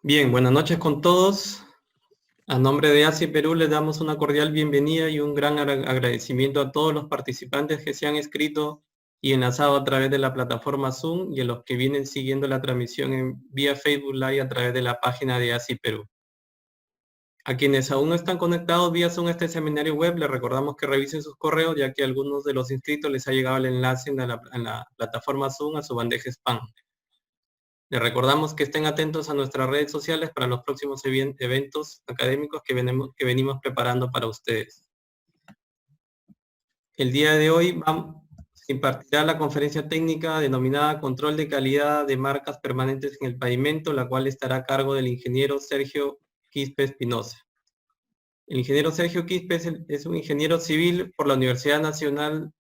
Bien, buenas noches con todos. A nombre de ASI Perú les damos una cordial bienvenida y un gran agradecimiento a todos los participantes que se han inscrito y enlazado a través de la plataforma Zoom y a los que vienen siguiendo la transmisión vía Facebook Live a través de la página de ASI Perú. A quienes aún no están conectados vía Zoom a este seminario web, les recordamos que revisen sus correos, ya que a algunos de los inscritos les ha llegado el enlace en la plataforma Zoom a su bandeja spam. Les recordamos que estén atentos a nuestras redes sociales para los próximos eventos académicos que venimos preparando para ustedes. El día de hoy se impartirá la conferencia técnica denominada Control de Calidad de Marcas Permanentes en el Pavimento, la cual estará a cargo del ingeniero Sergio Quispe Espinosa. El ingeniero Sergio Quispe es un ingeniero civil por la Universidad Nacional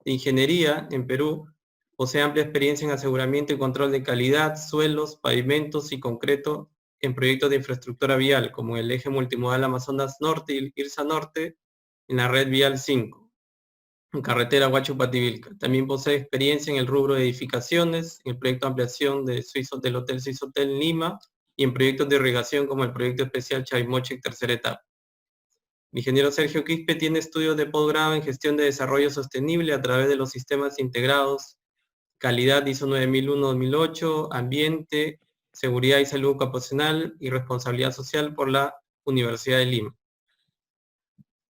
de Ingeniería en Perú. Posee amplia experiencia en aseguramiento y control de calidad, suelos, pavimentos y concreto en proyectos de infraestructura vial, como el eje multimodal Amazonas Norte y IRSA Norte, en la red vial 5, en carretera Huacho-Pativilca. También posee experiencia en el rubro de edificaciones, en el proyecto de ampliación del Hotel Swissotel en Lima, y en proyectos de irrigación como el proyecto especial Chaymoche, tercera etapa. El ingeniero Sergio Quispe tiene estudios de posgrado en gestión de desarrollo sostenible a través de los sistemas integrados, calidad ISO 9001-2008, ambiente, seguridad y salud ocupacional y responsabilidad social por la Universidad de Lima.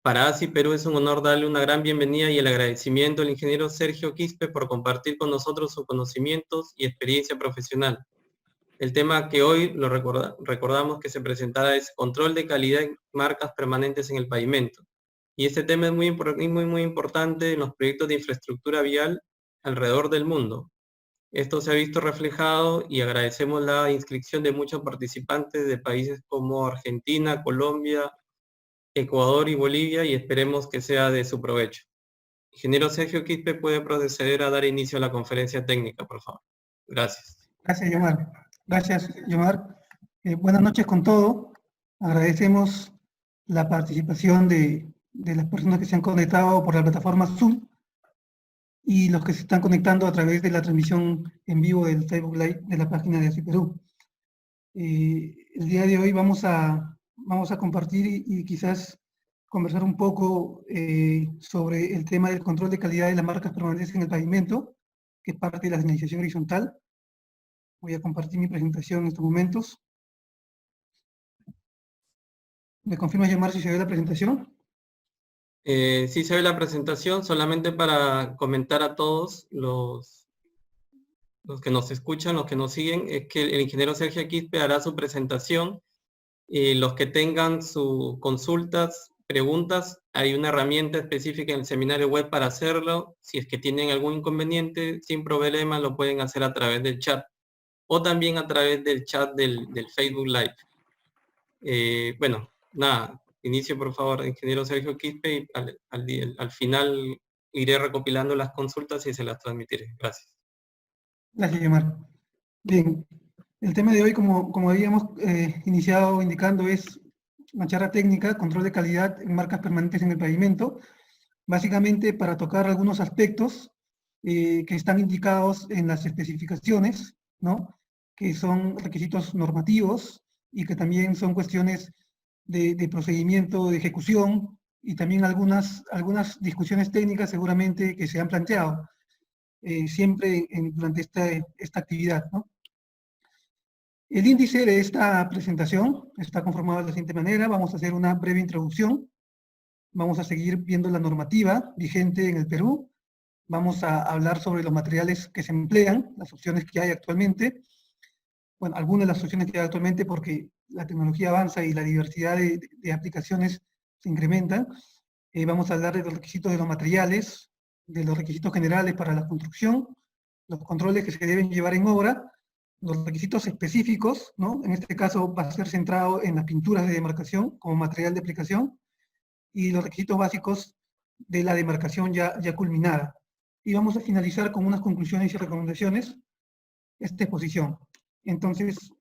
Para ASI Perú es un honor darle una gran bienvenida y el agradecimiento al ingeniero Sergio Quispe por compartir con nosotros sus conocimientos y experiencia profesional. El tema que hoy lo recordamos que se presentará es control de calidad en marcas permanentes en el pavimento. Y este tema es muy importante en los proyectos de infraestructura vial alrededor del mundo. Esto se ha visto reflejado y agradecemos la inscripción de muchos participantes de países como Argentina, Colombia, Ecuador y Bolivia, y esperemos que sea de su provecho. Ingeniero Sergio Quispe puede proceder a dar inicio a la conferencia técnica, por favor. Gracias. Gracias, Yomar. Gracias, Yomar. Buenas noches con todo. Agradecemos la participación de las personas que se han conectado por la plataforma Zoom y los que se están conectando a través de la transmisión en vivo del Facebook Live de la página de ASI Perú. El día de hoy vamos a compartir y quizás conversar un poco sobre el tema del control de calidad de las marcas permanentes en el pavimento, que es parte de la señalización horizontal. Voy a compartir mi presentación en estos momentos. ¿Me confirma, Yomar, si se ve la presentación? Sí se ve la presentación, solamente para comentar a todos los que nos escuchan, los que nos siguen, es que el ingeniero Sergio Quispe hará su presentación. Los que tengan sus consultas, preguntas, hay una herramienta específica en el seminario web para hacerlo. Si es que tienen algún inconveniente, sin problema lo pueden hacer a través del chat o también a través del chat del Facebook Live. Bueno, nada, inicio por favor, ingeniero Sergio Quispe, y al final iré recopilando las consultas y se las transmitiré. Gracias. Gracias, Yomar. Bien, el tema de hoy, como habíamos iniciado indicando, es una charla técnica, control de calidad en marcas permanentes en el pavimento, básicamente para tocar algunos aspectos que están indicados en las especificaciones, ¿no? Que son requisitos normativos y que también son cuestiones de procedimiento de ejecución y también algunas discusiones técnicas seguramente que se han planteado siempre durante esta actividad, ¿no? El índice de esta presentación está conformado de la siguiente manera. Vamos a hacer una breve introducción. Vamos a seguir viendo la normativa vigente en el Perú. Vamos a hablar sobre los materiales que se emplean, las opciones que hay actualmente. Bueno, algunas de las opciones que hay actualmente porque la tecnología avanza y la diversidad de aplicaciones se incrementan. Vamos a hablar de los requisitos de los materiales, de los requisitos generales para la construcción, los controles que se deben llevar en obra, los requisitos específicos, ¿no? En este caso va a ser centrado en las pinturas de demarcación como material de aplicación, y los requisitos básicos de la demarcación ya culminada. Y vamos a finalizar con unas conclusiones y recomendaciones esta exposición. Entonces,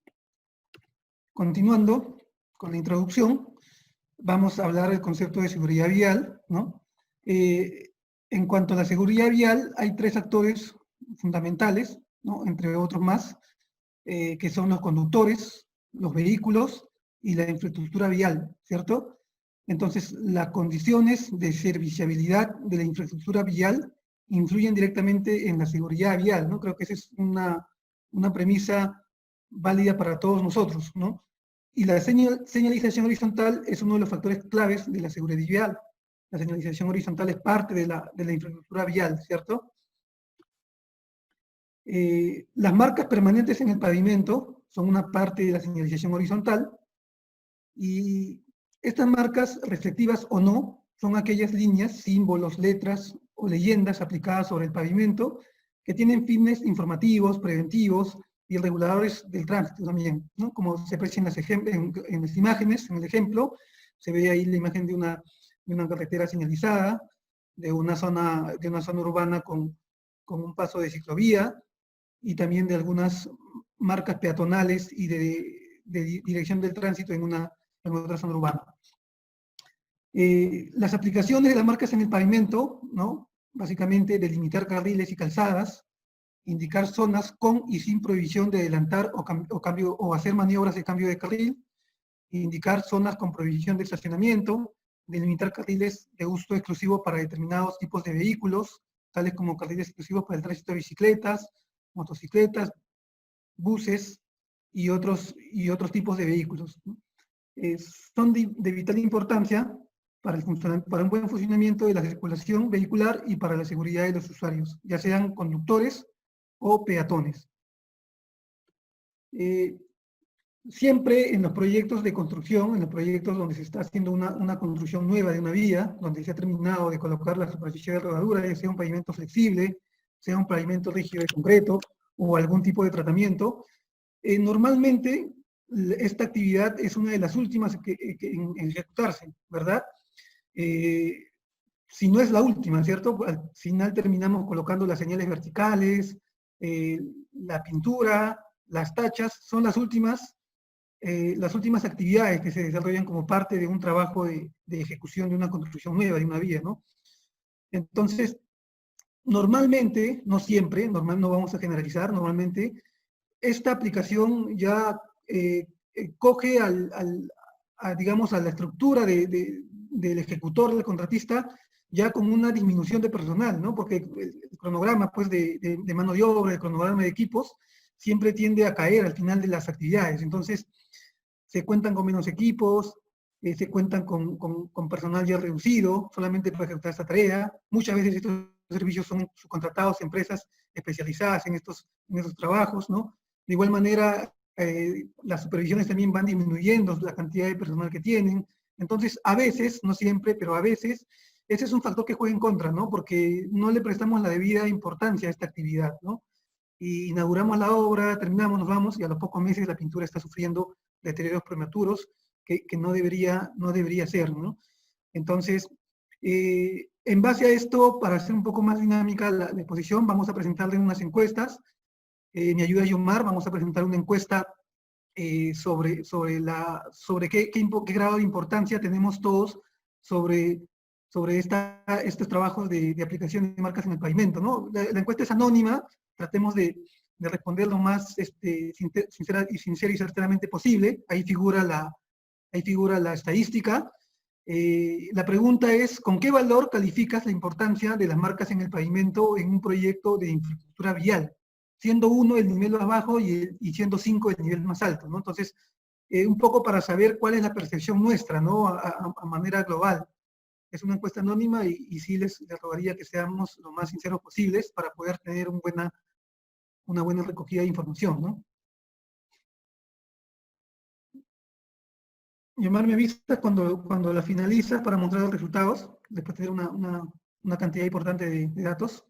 continuando con la introducción, vamos a hablar del concepto de seguridad vial, ¿no? En cuanto a la seguridad vial, hay tres actores fundamentales, ¿no? Entre otros más, que son los conductores, los vehículos y la infraestructura vial, ¿cierto? Entonces, las condiciones de serviciabilidad de la infraestructura vial influyen directamente en la seguridad vial, ¿no? Creo que esa es una premisa válida para todos nosotros, ¿no? Y la señalización horizontal es uno de los factores claves de la seguridad vial. La señalización horizontal es parte de la infraestructura vial, ¿cierto? Las marcas permanentes en el pavimento son una parte de la señalización horizontal y estas marcas, reflectivas o no, son aquellas líneas, símbolos, letras o leyendas aplicadas sobre el pavimento que tienen fines informativos, preventivos y reguladores del tránsito también, ¿no? Como se aprecia en las imágenes, en el ejemplo, se ve ahí la imagen de una carretera señalizada, de una zona urbana con un paso de ciclovía, y también de algunas marcas peatonales y de dirección del tránsito en otra zona urbana. Las aplicaciones de las marcas en el pavimento, ¿no? Básicamente delimitar carriles y calzadas, indicar zonas con y sin prohibición de adelantar o hacer maniobras de cambio de carril, indicar zonas con prohibición de estacionamiento, delimitar carriles de uso exclusivo para determinados tipos de vehículos, tales como carriles exclusivos para el tránsito de bicicletas, motocicletas, buses y otros tipos de vehículos. Son de vital importancia para un buen funcionamiento de la circulación vehicular y para la seguridad de los usuarios, ya sean conductores o peatones. Siempre en los proyectos de construcción, en los proyectos donde se está haciendo una construcción nueva de una vía, donde se ha terminado de colocar la superficie de rodadura, ya sea un pavimento flexible, sea un pavimento rígido de concreto o algún tipo de tratamiento, normalmente esta actividad es una de las últimas en ejecutarse, ¿verdad? Si no es la última, ¿cierto? Al final terminamos colocando las señales verticales, la pintura, las tachas, son las últimas actividades que se desarrollan como parte de un trabajo de ejecución de una construcción nueva, de una vía, ¿no? Entonces, normalmente, no siempre, no vamos a generalizar, normalmente, esta aplicación ya coge digamos, a la estructura del ejecutor, del contratista, ya con una disminución de personal, ¿no? Porque el cronograma, pues, de mano de obra, el cronograma de equipos, siempre tiende a caer al final de las actividades. Entonces, se cuentan con menos equipos, se cuentan con personal ya reducido, solamente para ejecutar esta tarea. Muchas veces estos servicios son subcontratados a empresas especializadas en estos trabajos, ¿no? De igual manera, las supervisiones también van disminuyendo la cantidad de personal que tienen. Entonces, a veces, no siempre, pero a veces, ese es un factor que juega en contra, ¿no? Porque no le prestamos la debida importancia a esta actividad, ¿no? Y inauguramos la obra, terminamos, nos vamos, y a los pocos meses la pintura está sufriendo deterioros prematuros que no debería ser, ¿no? Entonces, en base a esto, para hacer un poco más dinámica la exposición, vamos a presentarle unas encuestas. Me ayuda Yomar, vamos a presentar una encuesta sobre qué grado de importancia tenemos todos sobre estos trabajos de aplicación de marcas en el pavimento, ¿no? La encuesta es anónima, tratemos de responder lo más sincera y certeramente posible. Ahí figura la estadística. La pregunta es, ¿con qué valor calificas la importancia de las marcas en el pavimento en un proyecto de infraestructura vial? Siendo 1 el nivel más bajo y siendo 5 el nivel más alto, ¿no? Entonces, un poco para saber cuál es la percepción nuestra, ¿no? A manera global. Es una encuesta anónima y sí les rogaría que seamos lo más sinceros posibles para poder tener una buena recogida de información, ¿no? Yomar, me avisas cuando la finalizas para mostrar los resultados, después de tener una cantidad importante de datos.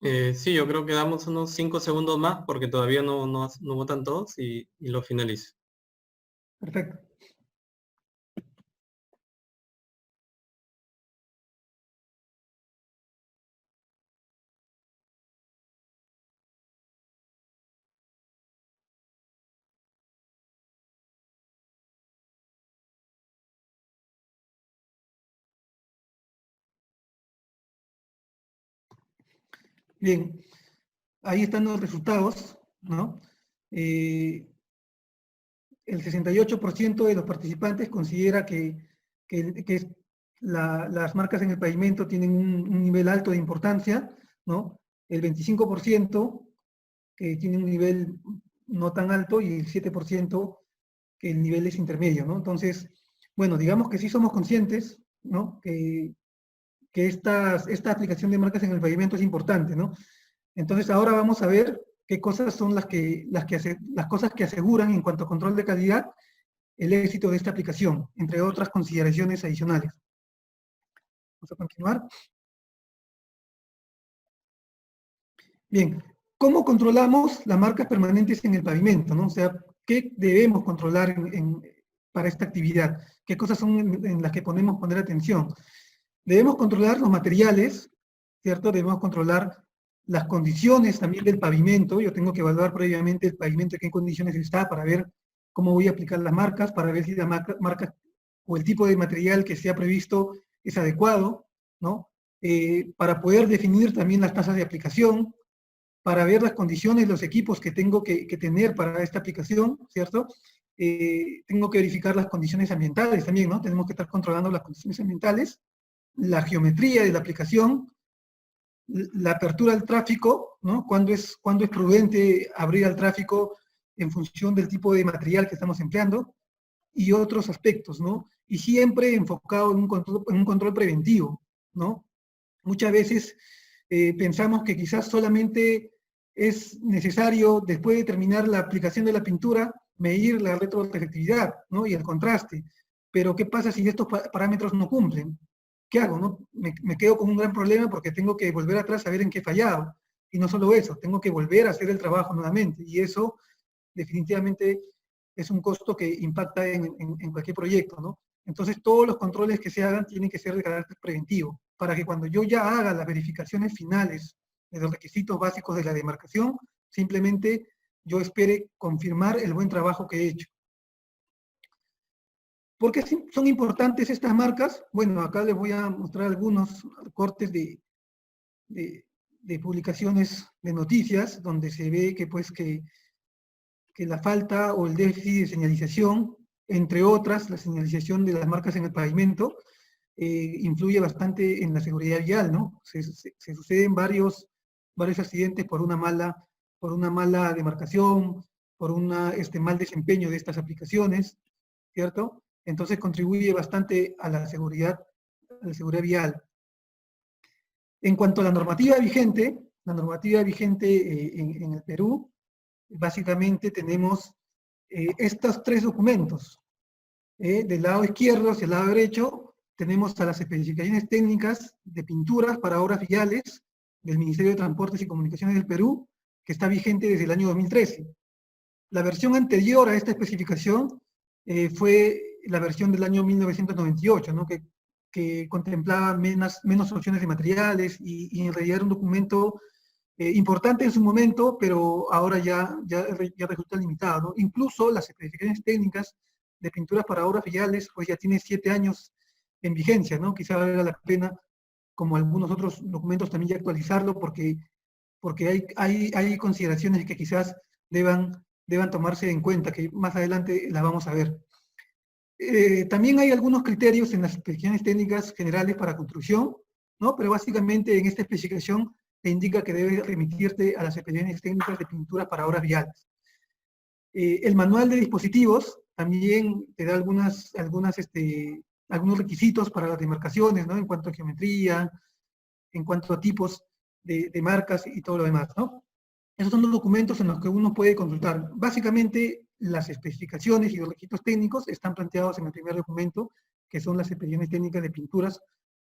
Sí, yo creo que damos unos 5 segundos más porque todavía no votan todos y lo finalizo. Perfecto. Bien, ahí están los resultados. ¿no? El 68% de los participantes considera que las marcas en el pavimento tienen un nivel alto de importancia, ¿no? El 25% que tiene un nivel no tan alto y el 7% que el nivel es intermedio, ¿no? Entonces, bueno, digamos que sí somos conscientes, ¿no? Que esta aplicación de marcas en el pavimento es importante, ¿no? Entonces ahora vamos a ver qué cosas son las cosas que aseguran en cuanto a control de calidad el éxito de esta aplicación, entre otras consideraciones adicionales. Vamos a continuar. Bien, ¿cómo controlamos las marcas permanentes en el pavimento, ¿no? O sea, ¿qué debemos controlar para esta actividad? ¿Qué cosas son en las que podemos poner atención? Debemos controlar los materiales, ¿cierto? Debemos controlar las condiciones también del pavimento. Yo tengo que evaluar previamente el pavimento, en qué condiciones está, para ver cómo voy a aplicar las marcas, para ver si la marca o el tipo de material que se ha previsto es adecuado, ¿no? Para poder definir también las tasas de aplicación, para ver las condiciones, los equipos que tengo que tener para esta aplicación, ¿cierto? Tengo que verificar las condiciones ambientales también, ¿no? Tenemos que estar controlando las condiciones ambientales, la geometría de la aplicación, la apertura al tráfico, ¿no? Cuándo es prudente abrir al tráfico en función del tipo de material que estamos empleando, y otros aspectos, ¿no? Y siempre enfocado en un control preventivo, ¿no? Muchas veces pensamos que quizás solamente es necesario, después de terminar la aplicación de la pintura, medir la retroreflectividad, ¿no? Y el contraste. Pero ¿qué pasa si estos parámetros no cumplen? ¿Qué hago? ¿No? Me quedo con un gran problema porque tengo que volver atrás a ver en qué he fallado. Y no solo eso, tengo que volver a hacer el trabajo nuevamente. Y eso definitivamente es un costo que impacta en cualquier proyecto, ¿no? Entonces todos los controles que se hagan tienen que ser de carácter preventivo, para que cuando yo ya haga las verificaciones finales de los requisitos básicos de la demarcación, simplemente yo espere confirmar el buen trabajo que he hecho. ¿Por qué son importantes estas marcas? Bueno, acá les voy a mostrar algunos cortes de publicaciones de noticias, donde se ve que la falta o el déficit de señalización, entre otras, la señalización de las marcas en el pavimento, influye bastante en la seguridad vial, ¿no? Se suceden varios accidentes por una mala demarcación, por un mal desempeño de estas aplicaciones, ¿cierto? Entonces contribuye bastante a la seguridad vial. En cuanto a la normativa vigente en el Perú, básicamente tenemos estos tres documentos. Del lado izquierdo hacia el lado derecho tenemos a las especificaciones técnicas de pinturas para obras viales del Ministerio de Transportes y Comunicaciones del Perú, que está vigente desde el año 2013. La versión anterior a esta especificación fue la versión del año 1998, ¿no? que contemplaba menos opciones de materiales y en realidad era un documento importante en su momento, pero ahora ya resulta limitado, ¿no? Incluso las especificaciones técnicas de pinturas para obras viales, pues ya tiene 7 años en vigencia, ¿no? Quizá valga la pena, como algunos otros documentos, también ya actualizarlo, porque hay consideraciones que quizás deban tomarse en cuenta, que más adelante las vamos a ver. También hay algunos criterios en las especificaciones técnicas generales para construcción, ¿no? Pero básicamente en esta especificación te indica que debes remitirte a las especificaciones técnicas de pinturas para obras viales. El manual de dispositivos también te da algunos requisitos para las demarcaciones, ¿no? En cuanto a geometría, en cuanto a tipos de marcas y todo lo demás, ¿no? Esos son los documentos en los que uno puede consultar. Básicamente, las especificaciones y los requisitos técnicos están planteados en el primer documento, que son las especificaciones técnicas de pinturas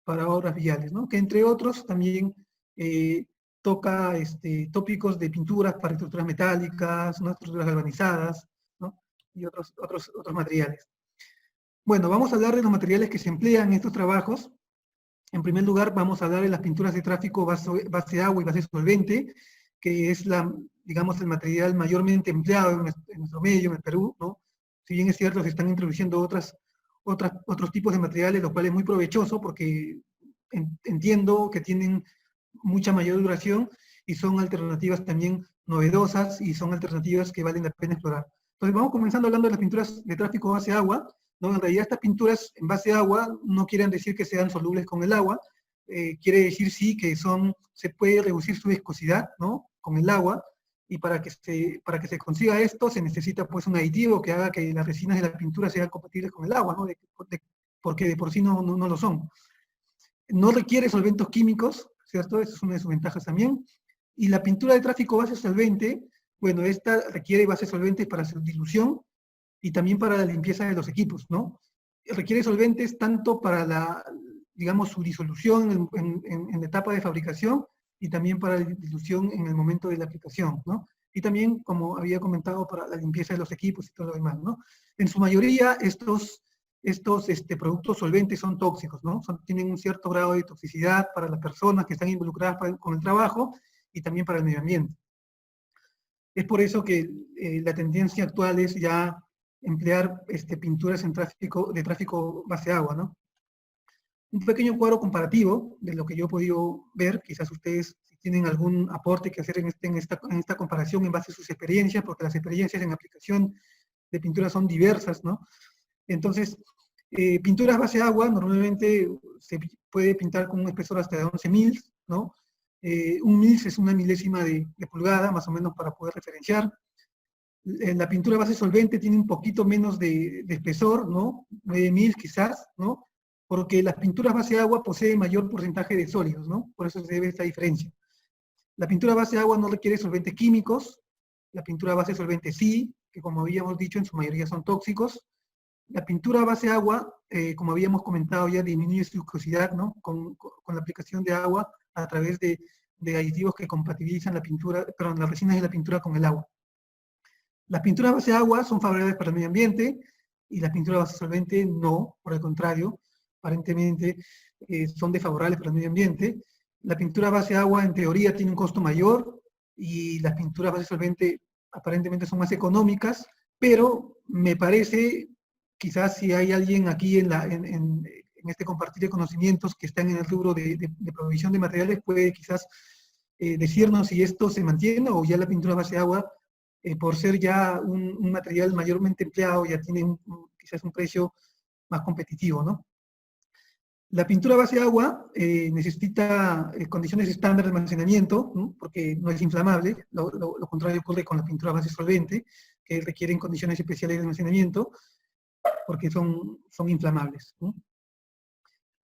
para obras viales, ¿no? Que entre otros también toca tópicos de pinturas para estructuras metálicas, ¿no? Estructuras galvanizadas, ¿no? Y otros materiales. Bueno, vamos a hablar de los materiales que se emplean en estos trabajos. En primer lugar, vamos a hablar de las pinturas de tráfico base agua y base solvente, que es digamos, el material mayormente empleado en nuestro medio, en el Perú, ¿no? Si bien es cierto, se están introduciendo otros tipos de materiales, lo cual es muy provechoso porque entiendo que tienen mucha mayor duración y son alternativas también novedosas y son alternativas que valen la pena explorar. Entonces vamos comenzando hablando de las pinturas de tráfico base agua, ¿no? En realidad estas pinturas en base agua no quieren decir que sean solubles con el agua, quiere decir sí que se puede reducir su viscosidad, ¿no? Con el agua, y para que se consiga esto se necesita pues un aditivo que haga que las resinas de la pintura sean compatibles con el agua, ¿no? Porque de por sí no lo son. No requiere solventes químicos, ¿cierto? Esa es una de sus ventajas también. Y la pintura de tráfico base solvente, bueno, esta requiere bases solventes para su dilución y también para la limpieza de los equipos, ¿no? Requiere solventes tanto para digamos, su disolución en la etapa de fabricación y también para la dilución en el momento de la aplicación, ¿no? Y también, como había comentado, para la limpieza de los equipos y todo lo demás, ¿no? En su mayoría, estos productos solventes son tóxicos, ¿no? Tienen un cierto grado de toxicidad para las personas que están involucradas con el trabajo y también para el medio ambiente. Es por eso que la tendencia actual es ya emplear pinturas de tráfico base agua, ¿no? Un pequeño cuadro comparativo de lo que yo he podido ver, quizás ustedes si tienen algún aporte que hacer en esta comparación en base a sus experiencias, porque las experiencias en aplicación de pintura son diversas, ¿no? Entonces, pinturas base agua normalmente se puede pintar con un espesor hasta de 11 mils, ¿no? Un mils es una milésima de pulgada, más o menos para poder referenciar. La pintura base solvente tiene un poquito menos de espesor, ¿no? 9 mils quizás, ¿no? Porque las pinturas base agua poseen mayor porcentaje de sólidos, ¿no? Por eso se debe esta diferencia. La pintura base agua no requiere solventes químicos, la pintura base solvente sí, que como habíamos dicho en su mayoría son tóxicos. La pintura base agua, como habíamos comentado ya, disminuye su viscosidad, ¿no? Con la aplicación de agua a través de aditivos que compatibilizan las resinas de la pintura con el agua. Las pinturas base agua son favorables para el medio ambiente y las pinturas base solvente no, por el contrario, aparentemente son desfavorables para el medio ambiente. La pintura base agua en teoría tiene un costo mayor y las pinturas base solvente aparentemente son más económicas, pero me parece, quizás si hay alguien aquí en este compartir de conocimientos que están en el rubro de provisión de materiales, puede quizás decirnos si esto se mantiene o ya la pintura base agua, por ser ya un material mayormente empleado, ya tiene quizás un precio más competitivo, ¿no? La pintura base agua necesita condiciones estándar de almacenamiento, ¿no? Porque no es inflamable, lo contrario ocurre con la pintura base solvente, que requieren condiciones especiales de almacenamiento, porque son inflamables, ¿no?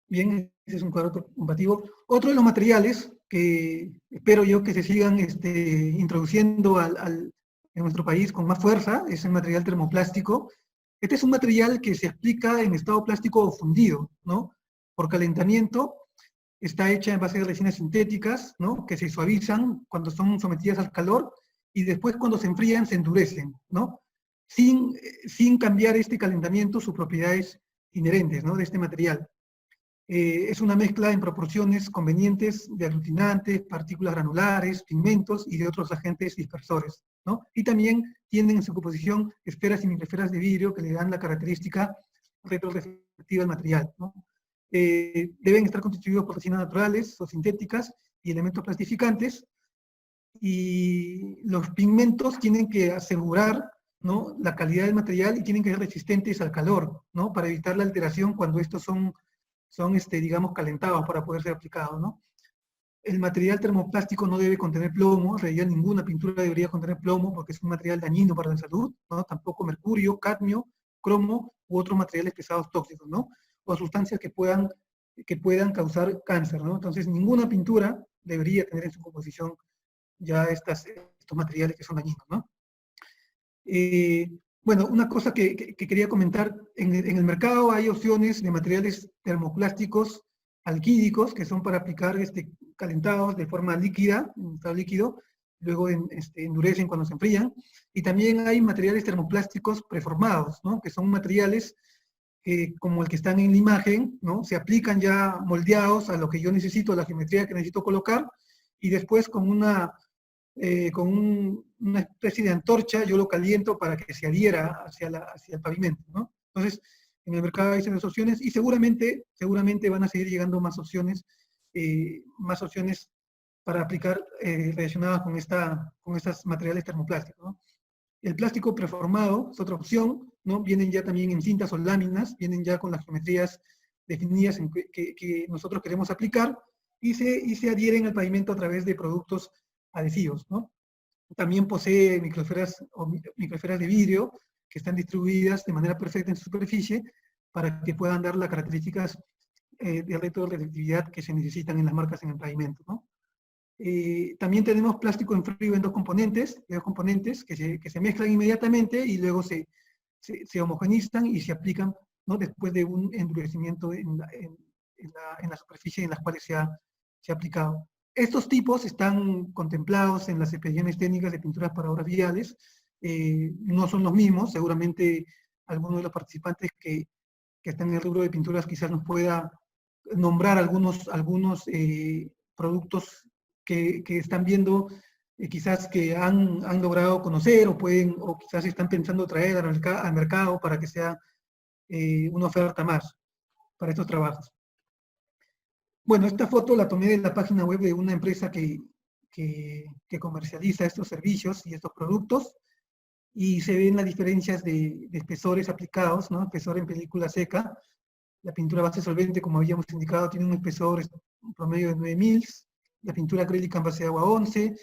Bien, ese es un cuadro comparativo. Otro de los materiales que espero yo que se sigan introduciendo en nuestro país con más fuerza es el material termoplástico. Este es un material que se aplica en estado plástico fundido, ¿no? Por calentamiento, está hecha en base de resinas sintéticas, ¿no? Que se suavizan cuando son sometidas al calor y después cuando se enfrían se endurecen, ¿no? Sin cambiar este calentamiento sus propiedades inherentes, ¿no? De este material. Es una mezcla en proporciones convenientes de aglutinantes, partículas granulares, pigmentos y de otros agentes dispersores, ¿no? Y también tienen en su composición esferas y microesferas de vidrio que le dan la característica retroreflectiva al material, ¿no? Deben estar constituidos por resinas naturales o sintéticas y elementos plastificantes, y los pigmentos tienen que asegurar, ¿no? La calidad del material y tienen que ser resistentes al calor, ¿no? Para evitar la alteración cuando estos son digamos, calentados para poder ser aplicados, ¿no? El material termoplástico no debe contener plomo, en realidad ninguna pintura debería contener plomo porque es un material dañino para la salud, ¿no? Tampoco mercurio, cadmio, cromo u otros materiales pesados tóxicos, ¿no? O sustancias que puedan causar cáncer, ¿no? Entonces ninguna pintura debería tener en su composición ya estos materiales que son dañinos, ¿no? Bueno, una cosa que quería comentar, en el mercado hay opciones de materiales termoplásticos alquídicos que son para aplicar calentados de forma líquida, en estado líquido, luego endurecen cuando se enfrían, y también hay materiales termoplásticos preformados, ¿no? Que son materiales como el que están en la imagen, ¿no? Se aplican ya moldeados a lo que yo necesito, a la geometría que necesito colocar, y después con una especie de antorcha, yo lo caliento para que se adhiera hacia el pavimento, ¿no? Entonces, en el mercado hay esas opciones y seguramente van a seguir llegando más opciones para aplicar relacionadas con estos materiales termoplásticos, ¿no? El plástico preformado es otra opción, ¿no? Vienen ya también en cintas o láminas, vienen ya con las geometrías definidas que nosotros queremos aplicar y se adhieren al pavimento a través de productos adhesivos, ¿no? También posee microesferas de vidrio que están distribuidas de manera perfecta en su superficie para que puedan dar las características de retroreactividad que se necesitan en las marcas en el pavimento, ¿no? También tenemos plástico en frío en dos componentes que se mezclan inmediatamente y luego se homogenizan y se aplican, ¿no? Después de un endurecimiento en la superficie en las cuales se ha aplicado. Estos tipos están contemplados en las especificaciones técnicas de pinturas para obras viales, no son los mismos, seguramente alguno de los participantes que están en el rubro de pinturas quizás nos pueda nombrar algunos productos que están viendo, quizás que han logrado conocer o quizás están pensando traer al mercado para que sea una oferta más para estos trabajos. Bueno, esta foto la tomé de la página web de una empresa que comercializa estos servicios y estos productos, y se ven las diferencias de espesores aplicados, ¿no? Espesor en película seca. La pintura base solvente, como habíamos indicado, tiene un espesor promedio de 9 mils. La pintura acrílica en base de agua 11.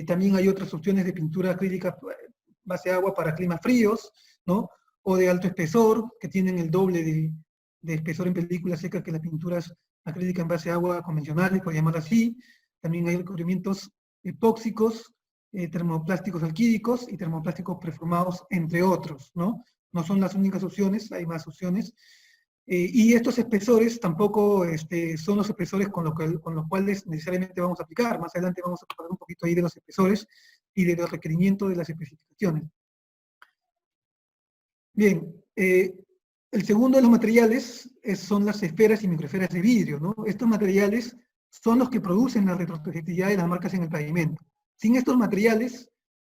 También hay otras opciones de pintura acrílica base de agua para climas fríos, ¿no? O de alto espesor, que tienen el doble de espesor en película seca que las pinturas acrílica en base de agua convencionales, por llamarlo así. También hay recubrimientos epóxicos, termoplásticos alquídicos y termoplásticos preformados, entre otros, ¿no? No son las únicas opciones, hay más opciones. Y estos espesores tampoco son los espesores con los cuales necesariamente vamos a aplicar. Más adelante vamos a hablar un poquito ahí de los espesores y de los requerimientos de las especificaciones. Bien, el segundo de los materiales son las esferas y microesferas de vidrio, ¿no? Estos materiales son los que producen la retrospectividad de las marcas en el pavimento. Sin estos materiales,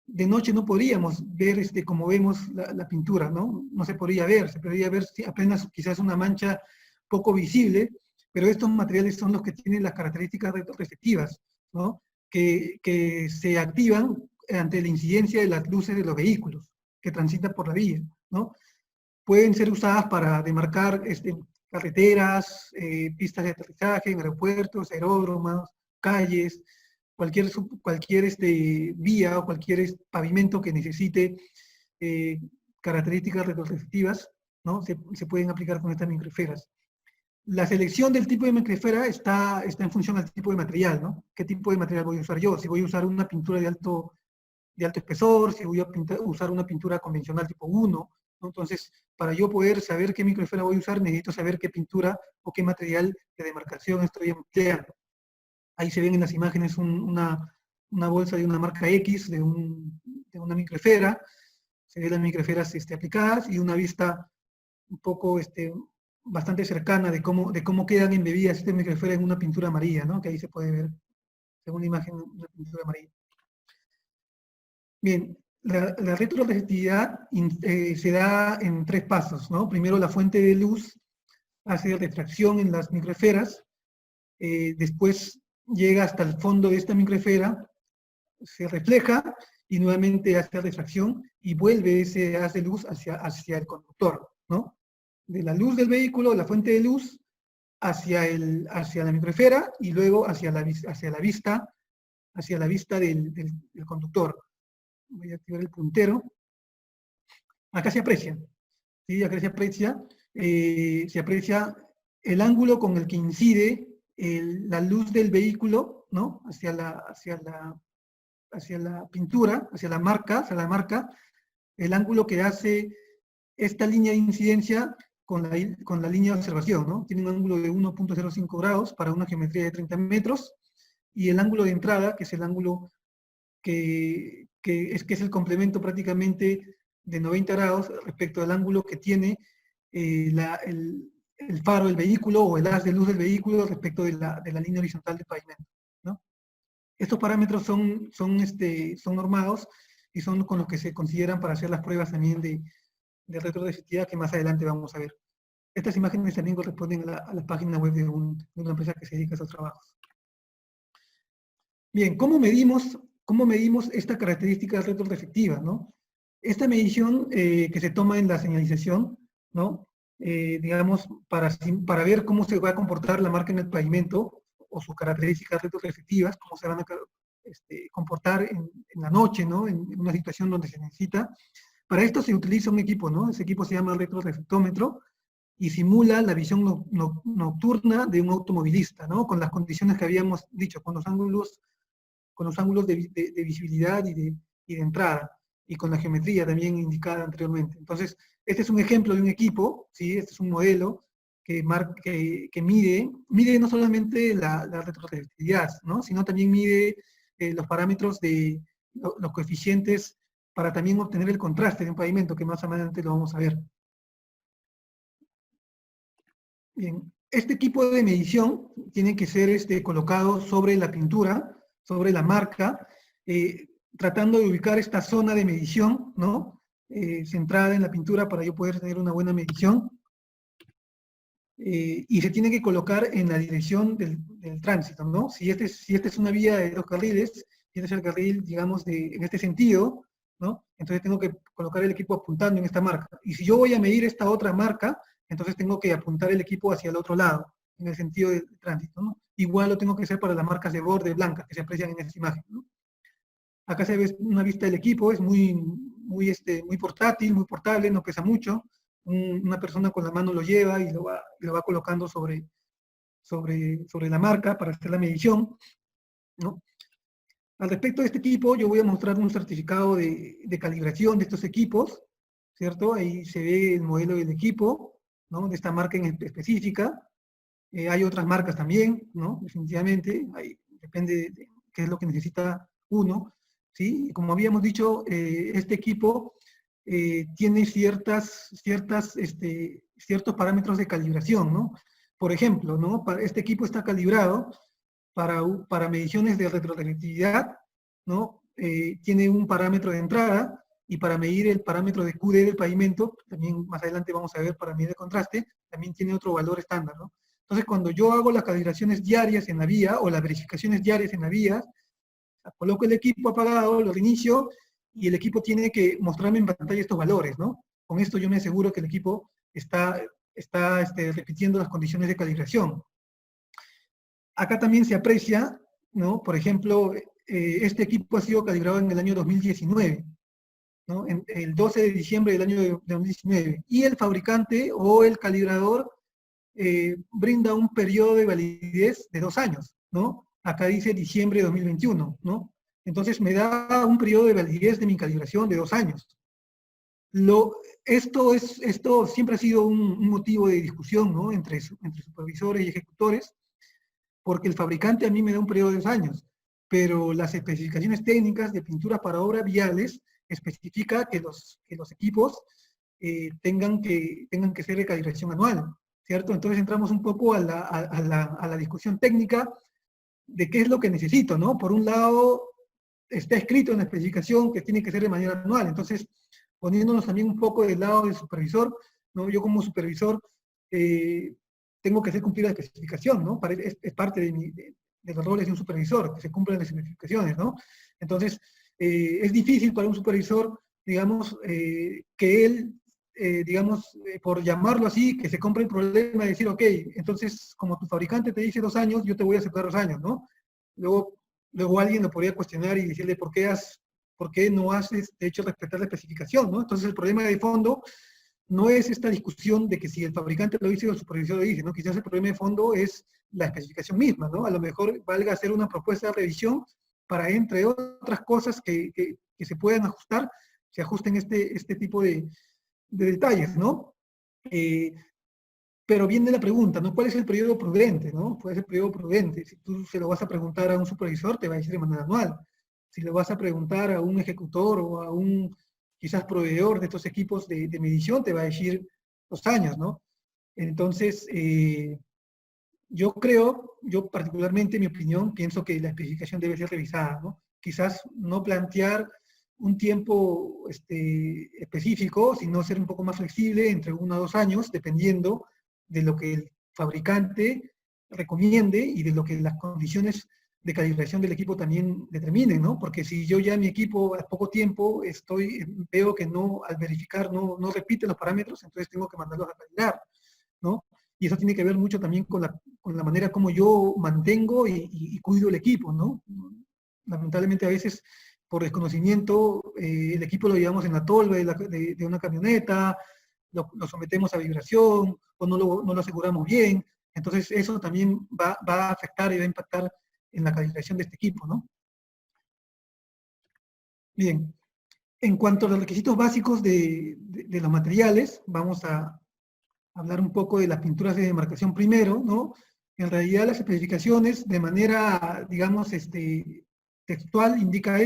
de noche no podríamos ver como vemos la pintura, ¿no? No se podría ver apenas quizás una mancha poco visible, pero estos materiales son los que tienen las características retrospectivas, ¿no? Que se activan ante la incidencia de las luces de los vehículos que transitan por la vía, ¿no? Pueden ser usadas para demarcar carreteras, pistas de aterrizaje en aeropuertos, aeródromos, calles, cualquier vía o cualquier pavimento que necesite características retrospectivas, ¿no? Se pueden aplicar con estas microesferas. La selección del tipo de microesfera está en función al tipo de material, ¿no? ¿Qué tipo de material voy a usar yo? Si voy a usar una pintura de alto espesor, si voy a usar una pintura convencional tipo 1, ¿no? Entonces, para yo poder saber qué microesfera voy a usar, necesito saber qué pintura o qué material de demarcación estoy empleando. Ahí se ven en las imágenes una bolsa de una marca X, de una microesfera, se ven las microesferas aplicadas y una vista un poco bastante cercana de cómo quedan embebidas estas microesferas en una pintura amarilla, ¿no? Que ahí se puede ver, según la imagen, una pintura amarilla. Bien, la retroreactividad se da en 3 pasos, ¿no? Primero la fuente de luz hace refracción en las microesferas, después llega hasta el fondo de esta microesfera, se refleja y nuevamente hace refracción y vuelve ese haz de luz hacia el conductor, ¿no? De la luz del vehículo, la fuente de luz, hacia la microesfera y luego hacia la vista del conductor. Voy a activar el puntero. Acá se aprecia, ¿sí? Acá se aprecia el ángulo con el que incide la luz del vehículo, ¿no? hacia la pintura, hacia la marca, el ángulo que hace esta línea de incidencia con la línea de observación, ¿no? Tiene un ángulo de 1.05 grados para una geometría de 30 metros, y el ángulo de entrada, que es el ángulo que es el complemento prácticamente de 90 grados respecto al ángulo que tiene el faro del vehículo o el haz de luz del vehículo respecto de la línea horizontal del pavimento, ¿no? Estos parámetros son normados y son con los que se consideran para hacer las pruebas también de retroreactividad que más adelante vamos a ver. Estas imágenes también corresponden a la página web de una empresa que se dedica a esos trabajos. Bien, ¿cómo medimos esta característica retroreflectiva, ¿no? Esta medición que se toma en la señalización, ¿no? Digamos, para ver cómo se va a comportar la marca en el pavimento o sus características retroreflectivas, cómo se van a comportar en la noche, ¿no? En una situación donde se necesita. Para esto se utiliza un equipo, ¿no? Ese equipo se llama retroreflectómetro y simula la visión nocturna de un automovilista, ¿no? Con las condiciones que habíamos dicho, con los ángulos de visibilidad y de entrada, y con la geometría también indicada anteriormente. Entonces, este es un ejemplo de un equipo, ¿sí? Este es un modelo que mide no solamente la retroreflectividad, ¿no? Sino también mide los parámetros los coeficientes para también obtener el contraste de un pavimento, que más adelante lo vamos a ver. Bien, este equipo de medición tiene que ser colocado sobre la pintura, sobre la marca, tratando de ubicar esta zona de medición, ¿no? Centrada en la pintura para yo poder tener una buena medición. Y se tiene que colocar en la dirección del tránsito, ¿no? Si esta es una vía de 2 carriles, y este es el carril, digamos, en este sentido, ¿no? Entonces tengo que colocar el equipo apuntando en esta marca. Y si yo voy a medir esta otra marca, entonces tengo que apuntar el equipo hacia el otro lado, en el sentido del tránsito, ¿no? Igual lo tengo que hacer para las marcas de borde blancas que se aprecian en esta imagen, ¿no? Acá se ve una vista del equipo, es muy portátil, muy portable, no pesa mucho. Una persona con la mano lo lleva y lo va colocando sobre la marca para hacer la medición, ¿no? Al respecto de este equipo, yo voy a mostrar un certificado de calibración de estos equipos, ¿cierto? Ahí se ve el modelo del equipo, ¿no? De esta marca en específica. Hay otras marcas también, ¿no? Definitivamente, depende de qué es lo que necesita uno, ¿sí? Como habíamos dicho, este equipo tiene ciertos parámetros de calibración, ¿no? Por ejemplo, ¿no? Este equipo está calibrado para mediciones de retroreflectividad, ¿no? Tiene un parámetro de entrada, y para medir el parámetro de QD del pavimento, también más adelante vamos a ver para medir el contraste, también tiene otro valor estándar, ¿no? Entonces, cuando yo hago las calibraciones diarias en la vía, o las verificaciones diarias en la vía, coloco el equipo apagado, lo reinicio, y el equipo tiene que mostrarme en pantalla estos valores, ¿no? Con esto yo me aseguro que el equipo está repitiendo las condiciones de calibración. Acá también se aprecia, ¿no? Por ejemplo, este equipo ha sido calibrado en el año 2019, ¿no? El 12 de diciembre del año 2019, y el fabricante o el calibrador brinda un periodo de validez de 2 años, ¿no? Acá dice diciembre de 2021, ¿no? Entonces me da un periodo de validez de mi calibración de 2 años. Esto siempre ha sido un motivo de discusión, ¿no? Entre supervisores y ejecutores, porque el fabricante a mí me da un periodo de 2 años, pero las especificaciones técnicas de pinturas para obras viales especifica que los equipos tengan que ser de calibración anual, ¿cierto? Entonces entramos un poco a la discusión técnica de qué es lo que necesito, ¿no? Por un lado, está escrito en la especificación que tiene que ser de manera anual. Entonces, poniéndonos también un poco del lado del supervisor, ¿no? Yo como supervisor tengo que hacer cumplir la especificación, ¿no? Es parte de los roles de un supervisor, que se cumplan las especificaciones, ¿no? Entonces, es difícil para un supervisor, digamos, que él, por llamarlo así, que se compre el problema de decir, ok, entonces, como tu fabricante te dice 2 años, yo te voy a aceptar 2 años, ¿no? Luego alguien lo podría cuestionar y decirle, ¿por qué no has hecho respetar la especificación, ¿no? Entonces, el problema de fondo no es esta discusión de que si el fabricante lo dice o el supervisor lo dice, ¿no? Quizás el problema de fondo es la especificación misma, ¿no? A lo mejor valga hacer una propuesta de revisión para, entre otras cosas que se puedan ajustar, se ajusten este tipo de detalles, ¿no? Pero viene la pregunta, ¿no? ¿Cuál es el periodo prudente, no? ¿Cuál es el periodo prudente? Si tú se lo vas a preguntar a un supervisor, te va a decir de manera anual. Si lo vas a preguntar a un ejecutor o a un, quizás, proveedor de estos equipos de medición, te va a decir 2 años, ¿no? Entonces, yo particularmente, en mi opinión, pienso que la especificación debe ser revisada, ¿no? Quizás no plantear un tiempo específico, sino ser un poco más flexible, entre 1 a 2 años, dependiendo de lo que el fabricante recomiende y de lo que las condiciones de calibración del equipo también determinen, ¿no? Porque si yo ya mi equipo a poco tiempo veo que no, al verificar no repite los parámetros, entonces tengo que mandarlos a calibrar, ¿no? Y eso tiene que ver mucho también con la manera como yo mantengo y cuido el equipo, ¿no? Lamentablemente a veces por desconocimiento el equipo lo llevamos en la tolva de una camioneta, lo sometemos a vibración o no lo aseguramos bien. Entonces eso también va a afectar y va a impactar en la calibración de este equipo, ¿no? Bien, en cuanto a los requisitos básicos de los materiales, vamos a hablar un poco de las pinturas de demarcación primero, ¿no? En realidad las especificaciones de manera, digamos, textual indica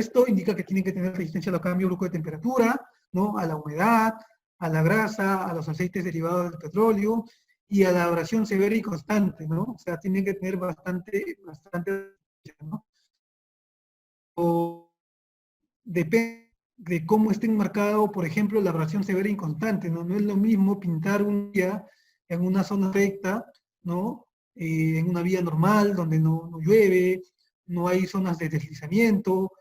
que tienen que tener resistencia a los cambios bruscos de temperatura, ¿no? A la humedad, a la grasa, a los aceites derivados del petróleo y a la abrasión severa y constante, ¿no? O sea, tienen que tener bastante, ¿no? O depende de cómo esté enmarcado, por ejemplo, la abrasión severa y constante, ¿no? No es lo mismo pintar un día en una zona recta, ¿no? En una vía normal, donde no llueve, no hay zonas de deslizamiento,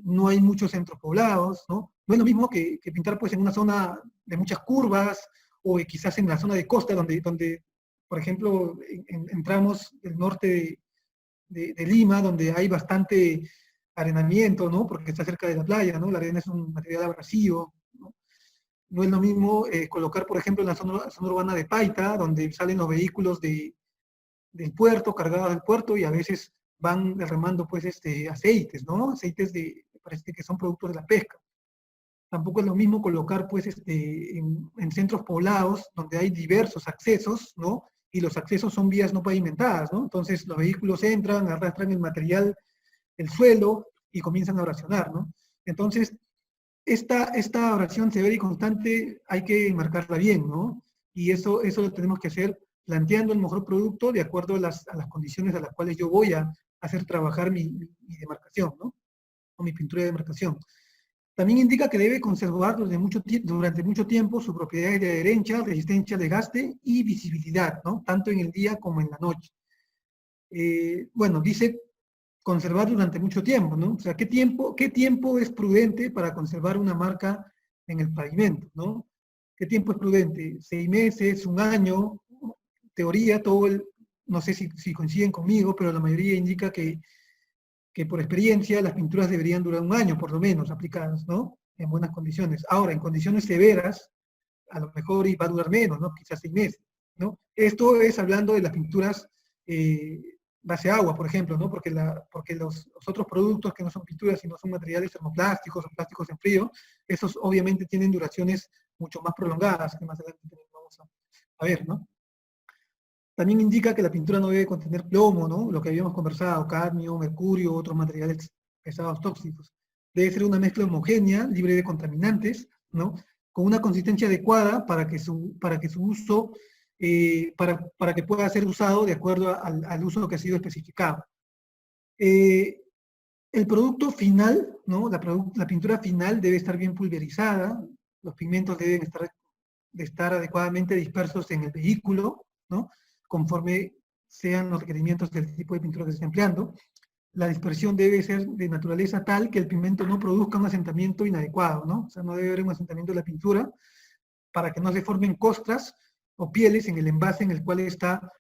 no hay muchos centros poblados, ¿no? No es lo mismo que pintar pues en una zona de muchas curvas, o quizás en la zona de costa, donde por ejemplo, entramos del norte de Lima, donde hay bastante arenamiento, ¿no? Porque está cerca de la playa, ¿no? La arena es un material abrasivo, ¿no? No es lo mismo colocar, por ejemplo, en la zona urbana de Paita, donde salen los vehículos del puerto, cargados del puerto, y a veces van derramando, pues, aceites, ¿no? Aceites parece que son productos de la pesca. Tampoco es lo mismo colocar, pues, en centros poblados, donde hay diversos accesos, ¿no? Y los accesos son vías no pavimentadas, ¿no? Entonces los vehículos entran, arrastran el material, el suelo, y comienzan a abrasionar, ¿no? Entonces, esta abrasión severa y constante hay que marcarla bien, ¿no? Y eso lo tenemos que hacer planteando el mejor producto de acuerdo a las condiciones a las cuales yo voy a hacer trabajar mi demarcación, ¿no? O mi pintura de demarcación. También indica que debe conservar durante mucho tiempo sus propiedades de adherencia, resistencia al desgaste y visibilidad, ¿no? Tanto en el día como en la noche. Bueno, dice conservar durante mucho tiempo, ¿no? O sea, ¿qué tiempo es prudente para conservar una marca en el pavimento, ¿no? ¿Qué tiempo es prudente? 6 meses, 1 año, teoría, no sé si coinciden conmigo, pero la mayoría indica que por experiencia las pinturas deberían durar 1 año, por lo menos, aplicadas, ¿no? En buenas condiciones. Ahora, en condiciones severas, a lo mejor va a durar menos, ¿no? Quizás 6 meses, ¿no? Esto es hablando de las pinturas base agua, por ejemplo, ¿no? Porque los otros productos que no son pinturas, sino son materiales termoplásticos o plásticos en frío, esos obviamente tienen duraciones mucho más prolongadas, que más adelante vamos a ver, ¿no? También indica que la pintura no debe contener plomo, ¿no? Lo que habíamos conversado, cadmio, mercurio, otros materiales pesados tóxicos. Debe ser una mezcla homogénea, libre de contaminantes, ¿no? Con una consistencia adecuada para que su uso, para que pueda ser usado de acuerdo al uso que ha sido especificado. El producto final, ¿no? La pintura final debe estar bien pulverizada, los pigmentos deben estar adecuadamente dispersos en el vehículo, ¿no? Conforme sean los requerimientos del tipo de pintura que se esté empleando. La dispersión debe ser de naturaleza tal que el pigmento no produzca un asentamiento inadecuado, ¿no? O sea, no debe haber un asentamiento de la pintura para que no se formen costras o pieles en el envase en el cual está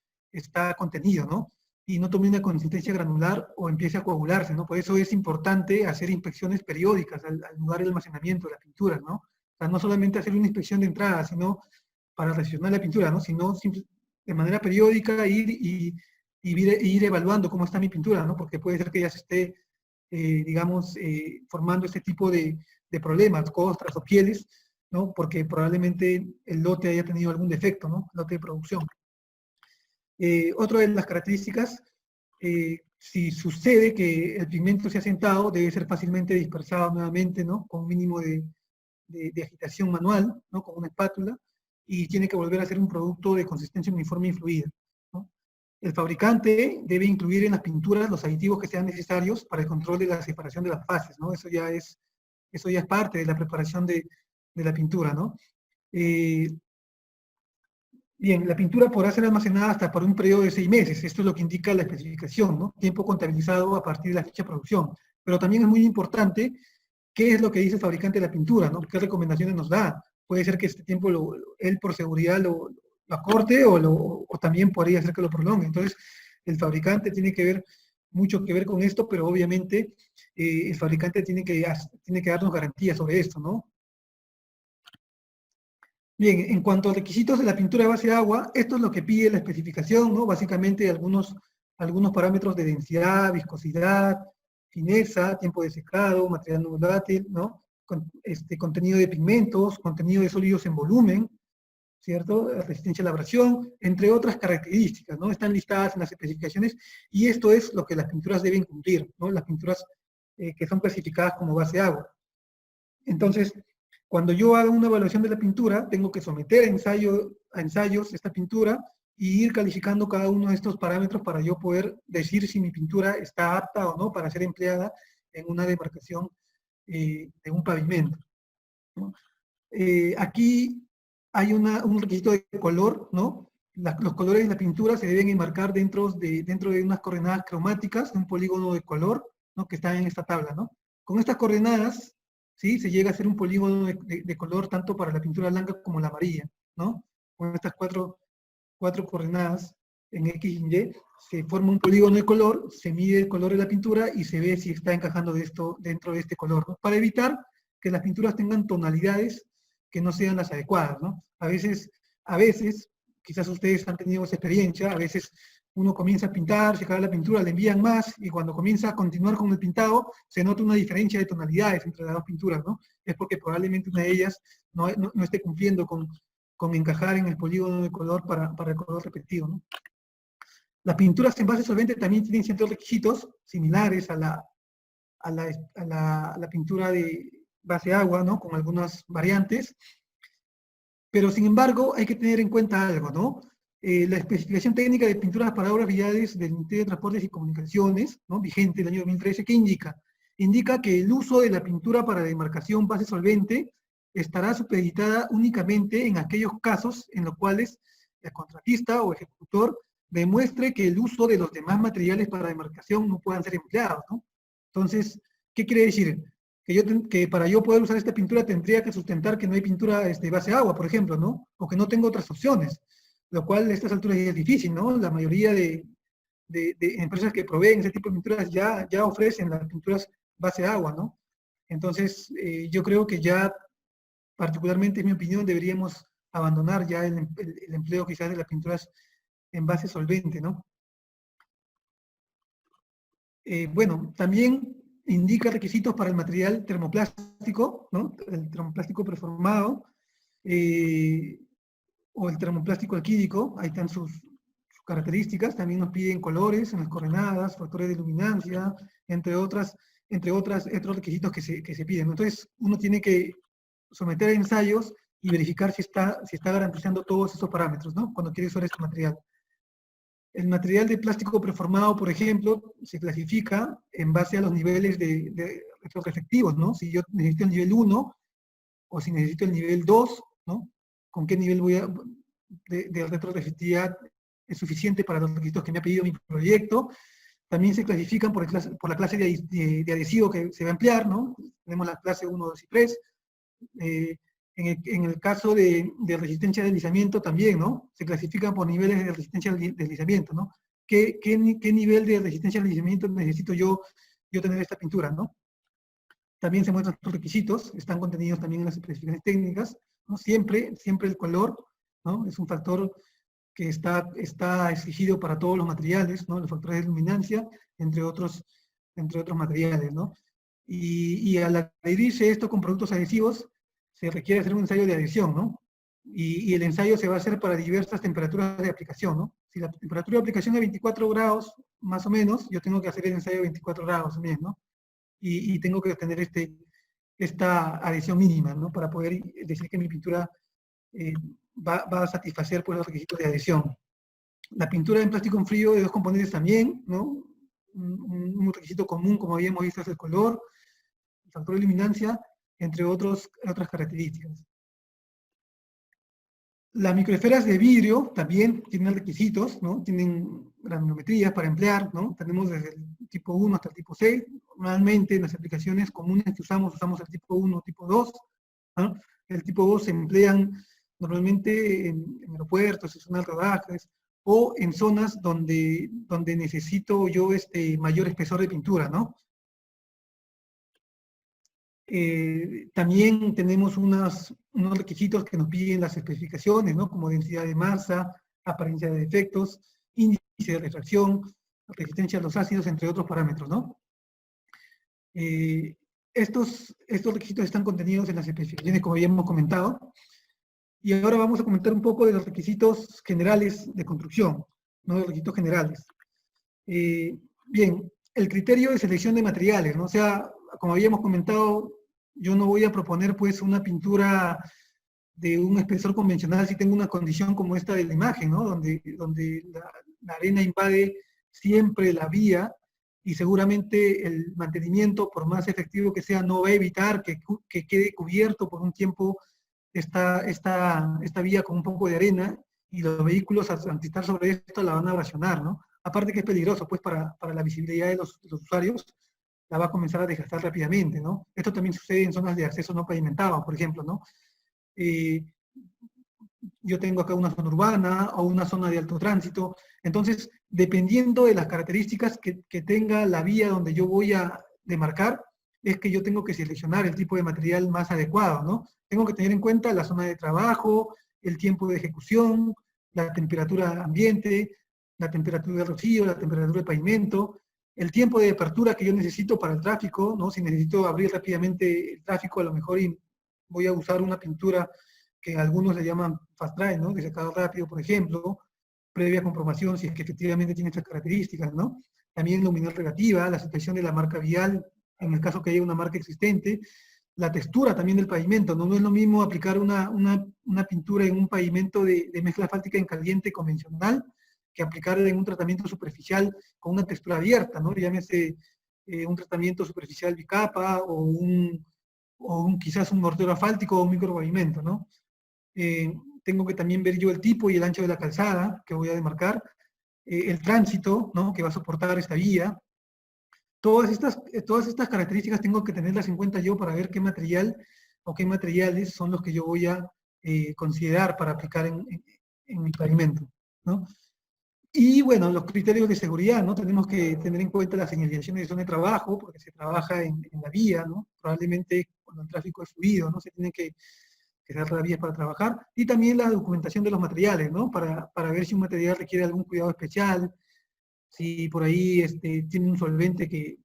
contenido, ¿no? Y no tome una consistencia granular o empiece a coagularse, ¿no? Por eso es importante hacer inspecciones periódicas al lugar de almacenamiento de la pintura, ¿no? O sea, no solamente hacer una inspección de entrada, sino para recepcionar la pintura, ¿no? Sino de manera periódica ir evaluando cómo está mi pintura, ¿no? Porque puede ser que ya se esté, digamos, formando este tipo de problemas, costras o pieles, ¿no? Porque probablemente el lote haya tenido algún defecto, ¿no? Lote de producción. Otra de las características, si sucede que el pigmento se ha asentado, debe ser fácilmente dispersado nuevamente, ¿no? Con un mínimo de agitación manual, ¿no? Con una espátula, y tiene que volver a ser un producto de consistencia uniforme y fluida, ¿no? El fabricante debe incluir en las pinturas los aditivos que sean necesarios para el control de la separación de las fases, ¿no? Eso ya es parte de la preparación de la pintura, ¿no? Bien, la pintura podrá ser almacenada hasta por un periodo de 6 meses. Esto es lo que indica la especificación, ¿no? Tiempo contabilizado a partir de la fecha de producción. Pero también es muy importante qué es lo que dice el fabricante de la pintura, ¿no? ¿Qué recomendaciones nos da? Puede ser que este tiempo él por seguridad lo acorte o también podría ser que lo prolongue. Entonces, el fabricante tiene que ver mucho que ver con esto, pero obviamente el fabricante tiene que darnos garantías sobre esto, ¿no? Bien, en cuanto a requisitos de la pintura de base de agua, esto es lo que pide la especificación, ¿no? Básicamente algunos parámetros de densidad, viscosidad, fineza, tiempo de secado, material no volátil, ¿no? Contenido de pigmentos, contenido de sólidos en volumen, ¿cierto? Resistencia a la abrasión, entre otras características, ¿no? Están listadas en las especificaciones y esto es lo que las pinturas deben cumplir, ¿no? Las pinturas que son clasificadas como base de agua. Entonces, cuando yo haga una evaluación de la pintura, tengo que someter a ensayos esta pintura y ir calificando cada uno de estos parámetros para yo poder decir si mi pintura está apta o no para ser empleada en una demarcación de un pavimento, ¿no? Aquí hay un requisito de color, ¿no? Los colores de la pintura se deben enmarcar dentro de unas coordenadas cromáticas, de un polígono de color, ¿no? Que está en esta tabla, ¿no? Con estas coordenadas, ¿sí? Se llega a hacer un polígono de color tanto para la pintura blanca como la amarilla, ¿no? Con estas cuatro coordenadas en X y Y, se forma un polígono de color, se mide el color de la pintura y se ve si está encajando dentro de este color, ¿no? Para evitar que las pinturas tengan tonalidades que no sean las adecuadas, ¿no? A veces, quizás ustedes han tenido esa experiencia, a veces uno comienza a pintar, se acaba la pintura, le envían más, y cuando comienza a continuar con el pintado, se nota una diferencia de tonalidades entre las dos pinturas, ¿no? Es porque probablemente una de ellas no esté cumpliendo con encajar en el polígono de color para el color repetido, ¿no? Las pinturas en base solvente también tienen ciertos requisitos similares a la pintura de base agua, ¿no? Con algunas variantes, pero sin embargo hay que tener en cuenta algo, ¿no? La especificación técnica de pinturas para obras viales del Ministerio de Transportes y Comunicaciones, ¿no? Vigente del año 2013, ¿qué indica? Indica que el uso de la pintura para demarcación base solvente estará supeditada únicamente en aquellos casos en los cuales el contratista o ejecutor demuestre que el uso de los demás materiales para demarcación no puedan ser empleados, ¿no? Entonces, ¿qué quiere decir? Que para yo poder usar esta pintura tendría que sustentar que no hay pintura base agua, por ejemplo, ¿no? O que no tengo otras opciones, lo cual a estas alturas ya es difícil, ¿no? La mayoría de empresas que proveen ese tipo de pinturas ya ofrecen las pinturas base agua, ¿no? Entonces, yo creo que ya, particularmente en mi opinión, deberíamos abandonar ya el empleo quizás de las pinturas en base solvente, ¿no? Bueno, también indica requisitos para el material termoplástico, ¿no? El termoplástico preformado, o el termoplástico alquídico, ahí están sus características, también nos piden colores en las coordenadas, factores de luminancia, otros requisitos que se piden. Entonces, uno tiene que someter a ensayos y verificar si está garantizando todos esos parámetros, ¿no? Cuando quiere usar este material. El material de plástico preformado, por ejemplo, se clasifica en base a los niveles de retroreflectivos, ¿no? Si yo necesito el nivel 1 o si necesito el nivel 2, ¿no? ¿Con qué nivel de retroreflectividad es suficiente para los requisitos que me ha pedido mi proyecto? También se clasifican por la clase de adhesivo que se va a emplear, ¿no? Tenemos la clase 1, 2 y 3. En el caso de resistencia al deslizamiento también, ¿no? Se clasifican por niveles de resistencia al deslizamiento, ¿no? ¿Qué nivel de resistencia al deslizamiento necesito yo tener esta pintura, ¿no? También se muestran sus requisitos, están contenidos también en las especificaciones técnicas, ¿no? Siempre el color, ¿no? Es un factor que está exigido para todos los materiales, ¿no? Los factores de luminancia, entre otros materiales, ¿no? Y al adherirse esto con productos adhesivos, se requiere hacer un ensayo de adhesión, ¿no? Y el ensayo se va a hacer para diversas temperaturas de aplicación, ¿no? Si la temperatura de aplicación es 24 grados, más o menos, yo tengo que hacer el ensayo de 24 grados también, ¿no? Y tengo que obtener esta adhesión mínima, ¿no? Para poder decir que mi pintura va a satisfacer pues, los requisitos de adhesión. La pintura en plástico en frío de 2 componentes también, ¿no? Un requisito común, como habíamos visto, es el color, el factor de luminancia, entre otras características. Las microesferas de vidrio también tienen requisitos, ¿no? Tienen granuliometrías para emplear, ¿no? Tenemos desde el tipo 1 hasta el tipo 6. Normalmente en las aplicaciones comunes que usamos el tipo 1 o tipo 2, ¿no? El tipo 2 se emplean normalmente en aeropuertos, en zonas de rodajes, o en zonas donde necesito yo mayor espesor de pintura, ¿no? También tenemos unos requisitos que nos piden las especificaciones, ¿no? Como densidad de masa, apariencia de defectos, índice de refracción, resistencia a los ácidos, entre otros parámetros, ¿no? Estos requisitos están contenidos en las especificaciones, como ya hemos comentado. Y ahora vamos a comentar un poco de los requisitos generales de construcción, ¿no? Los requisitos generales. Bien, el criterio de selección de materiales, ¿no? O sea, como habíamos comentado, yo no voy a proponer pues una pintura de un espesor convencional si tengo una condición como esta de la imagen, ¿no? Donde la arena invade siempre la vía y seguramente el mantenimiento, por más efectivo que sea, no va a evitar que quede cubierto por un tiempo esta vía con un poco de arena y los vehículos al estar sobre esto la van a erosionar, ¿no? Aparte que es peligroso pues para la visibilidad de los usuarios, la va a comenzar a desgastar rápidamente, ¿no? Esto también sucede en zonas de acceso no pavimentado, por ejemplo, ¿no? Yo tengo acá una zona urbana o una zona de alto tránsito, entonces, dependiendo de las características que tenga la vía donde yo voy a demarcar, es que yo tengo que seleccionar el tipo de material más adecuado, ¿no? Tengo que tener en cuenta la zona de trabajo, el tiempo de ejecución, la temperatura ambiente, la temperatura de rocío, la temperatura de pavimento, el tiempo de apertura que yo necesito para el tráfico, ¿no? Si necesito abrir rápidamente el tráfico, a lo mejor voy a usar una pintura que algunos le llaman fast dry, ¿no? De secado rápido, por ejemplo, previa comprobación si es que efectivamente tiene estas características, ¿no? También luminal relativa, la situación de la marca vial, en el caso que haya una marca existente, la textura también del pavimento, ¿no? No es lo mismo aplicar una pintura en un pavimento de mezcla asfáltica en caliente convencional que aplicar en un tratamiento superficial con una textura abierta, ¿no? Llámese un tratamiento superficial bicapa o quizás un mortero asfáltico o un micropavimento, ¿no? Tengo que también ver yo el tipo y el ancho de la calzada que voy a demarcar, el tránsito, ¿no? Que va a soportar esta vía. Todas estas características tengo que tenerlas en cuenta yo para ver qué material o qué materiales son los que yo voy a considerar para aplicar en mi pavimento, ¿no? Y bueno, los criterios de seguridad, ¿no? Tenemos que tener en cuenta las señalizaciones de zona de trabajo, porque se trabaja en la vía, ¿no? Probablemente cuando el tráfico es fluido, ¿no? Se tienen que dar las vías para trabajar. Y también la documentación de los materiales, ¿no? Para ver si un material requiere algún cuidado especial, si por ahí tiene un solvente que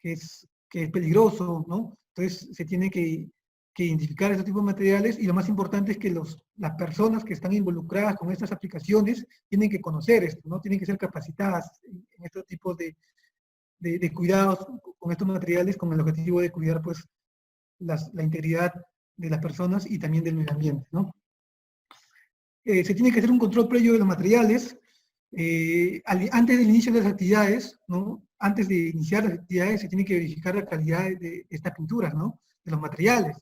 es peligroso, ¿no? Entonces se tiene que identificar esos tipos de materiales y lo más importante es que las personas que están involucradas con estas aplicaciones tienen que conocer esto, ¿no? Tienen que ser capacitadas en estos tipos de cuidados con estos materiales con el objetivo de cuidar pues la integridad de las personas y también del medio ambiente, ¿no? Se tiene que hacer un control previo de los materiales antes del inicio de las actividades, ¿no? Antes de iniciar las actividades se tiene que verificar la calidad de estas pinturas, ¿no? De los materiales.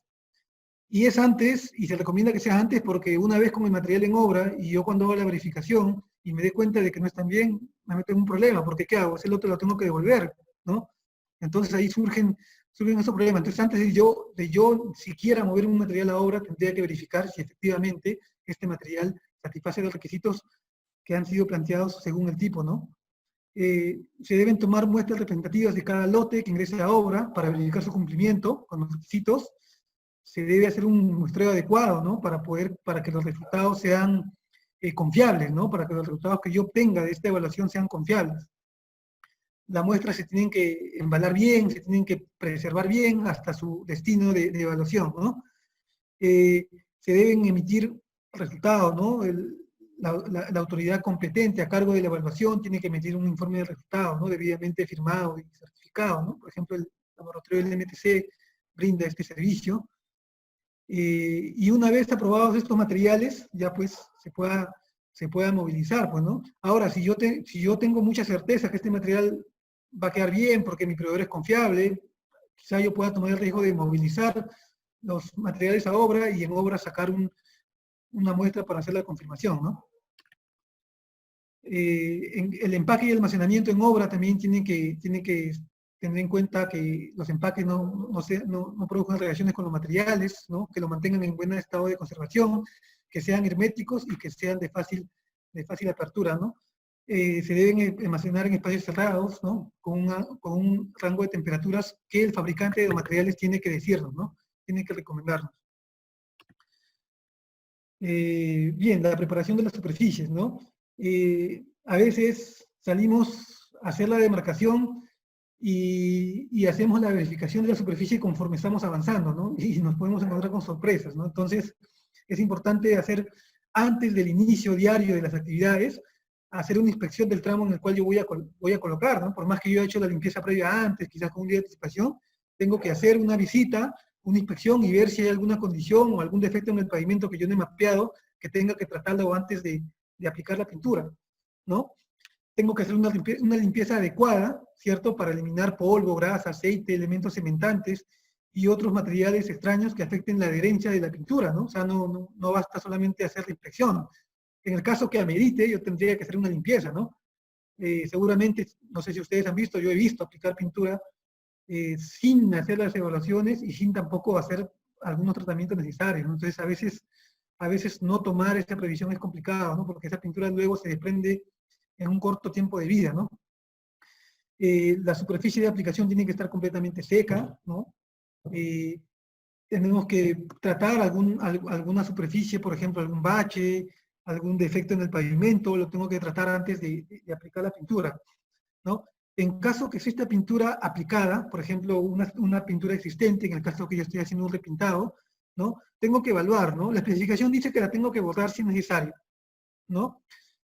Y es antes, y se recomienda que sea antes, porque una vez con el material en obra, y yo cuando hago la verificación, y me dé cuenta de que no están bien, me meto en un problema, porque ¿qué hago? Ese lote lo tengo que devolver, ¿no? Entonces ahí surgen esos problemas. Entonces antes de yo siquiera mover un material a obra, tendría que verificar si efectivamente este material satisface los requisitos que han sido planteados según el tipo, ¿no? Se deben tomar muestras representativas de cada lote que ingrese a obra para verificar su cumplimiento con los requisitos. Se debe hacer un muestreo adecuado, ¿no? Para que los resultados sean confiables, ¿no? Para que los resultados que yo obtenga de esta evaluación sean confiables. Las muestras se tienen que embalar bien, se tienen que preservar bien hasta su destino de evaluación, ¿no? Se deben emitir resultados, ¿no? La autoridad competente a cargo de la evaluación tiene que emitir un informe de resultados, ¿no? Debidamente firmado y certificado, ¿no? Por ejemplo, el laboratorio del MTC brinda este servicio. Y una vez aprobados estos materiales, ya pues se pueda movilizar, pues, ¿no? Ahora, si yo tengo mucha certeza que este material va a quedar bien porque mi proveedor es confiable, quizá yo pueda tomar el riesgo de movilizar los materiales a obra y en obra sacar una muestra para hacer la confirmación, ¿no? El empaque y almacenamiento en obra también tiene que tener en cuenta que los empaques no produzcan reacciones con los materiales, ¿no? Que lo mantengan en buen estado de conservación, que sean herméticos y que sean de fácil apertura, ¿no? Se deben almacenar en espacios cerrados, ¿no? Con un rango de temperaturas que el fabricante de los materiales tiene que decirnos, ¿no? Tiene que recomendarnos. Bien, la preparación de las superficies, ¿no? A veces salimos a hacer la demarcación y hacemos la verificación de la superficie conforme estamos avanzando, ¿no? Y nos podemos encontrar con sorpresas, ¿no? Entonces, es importante hacer, antes del inicio diario de las actividades, hacer una inspección del tramo en el cual yo voy a colocar, ¿no? Por más que yo haya hecho la limpieza previa antes, quizás con un día de anticipación, tengo que hacer una visita, una inspección y ver si hay alguna condición o algún defecto en el pavimento que yo no he mapeado, que tenga que tratarlo antes de aplicar la pintura, ¿no? Tengo que hacer una limpieza adecuada, ¿cierto? Para eliminar polvo, grasa, aceite, elementos cementantes y otros materiales extraños que afecten la adherencia de la pintura, ¿no? O sea, no basta solamente hacer la inspección. En el caso que amerite, yo tendría que hacer una limpieza, ¿no? Seguramente, no sé si ustedes han visto, yo he visto aplicar pintura sin hacer las evaluaciones y sin tampoco hacer algunos tratamientos necesarios, ¿no? Entonces, a veces no tomar esta previsión es complicado, ¿no? Porque esa pintura luego se desprende en un corto tiempo de vida, ¿no? La superficie de aplicación tiene que estar completamente seca, ¿no? Tenemos que tratar alguna superficie, por ejemplo, algún bache, algún defecto en el pavimento, lo tengo que tratar antes de aplicar la pintura, ¿no? En caso que exista pintura aplicada, por ejemplo, una pintura existente, en el caso que yo estoy haciendo un repintado, ¿no? Tengo que evaluar, ¿no? La especificación dice que la tengo que borrar si es necesario, ¿no?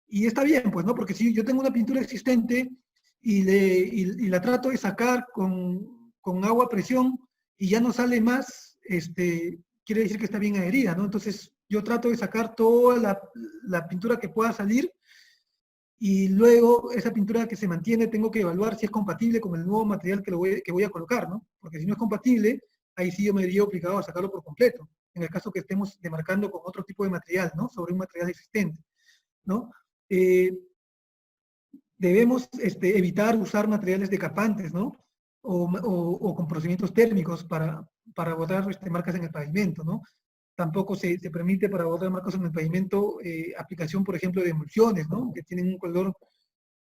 Y está bien, pues, ¿no? Porque si yo tengo una pintura existente y la trato de sacar con agua a presión y ya no sale más, quiere decir que está bien adherida, ¿no? Entonces, yo trato de sacar toda la pintura que pueda salir y luego esa pintura que se mantiene tengo que evaluar si es compatible con el nuevo material que voy a colocar, ¿no? Porque si no es compatible, ahí sí yo me vería obligado a sacarlo por completo, en el caso que estemos demarcando con otro tipo de material, ¿no? Sobre un material existente, ¿no? Debemos evitar usar materiales decapantes, ¿no? O con procedimientos térmicos para borrar marcas en el pavimento, ¿no? Tampoco se permite para borrar marcas en el pavimento aplicación, por ejemplo, de emulsiones, ¿no? Que tienen un color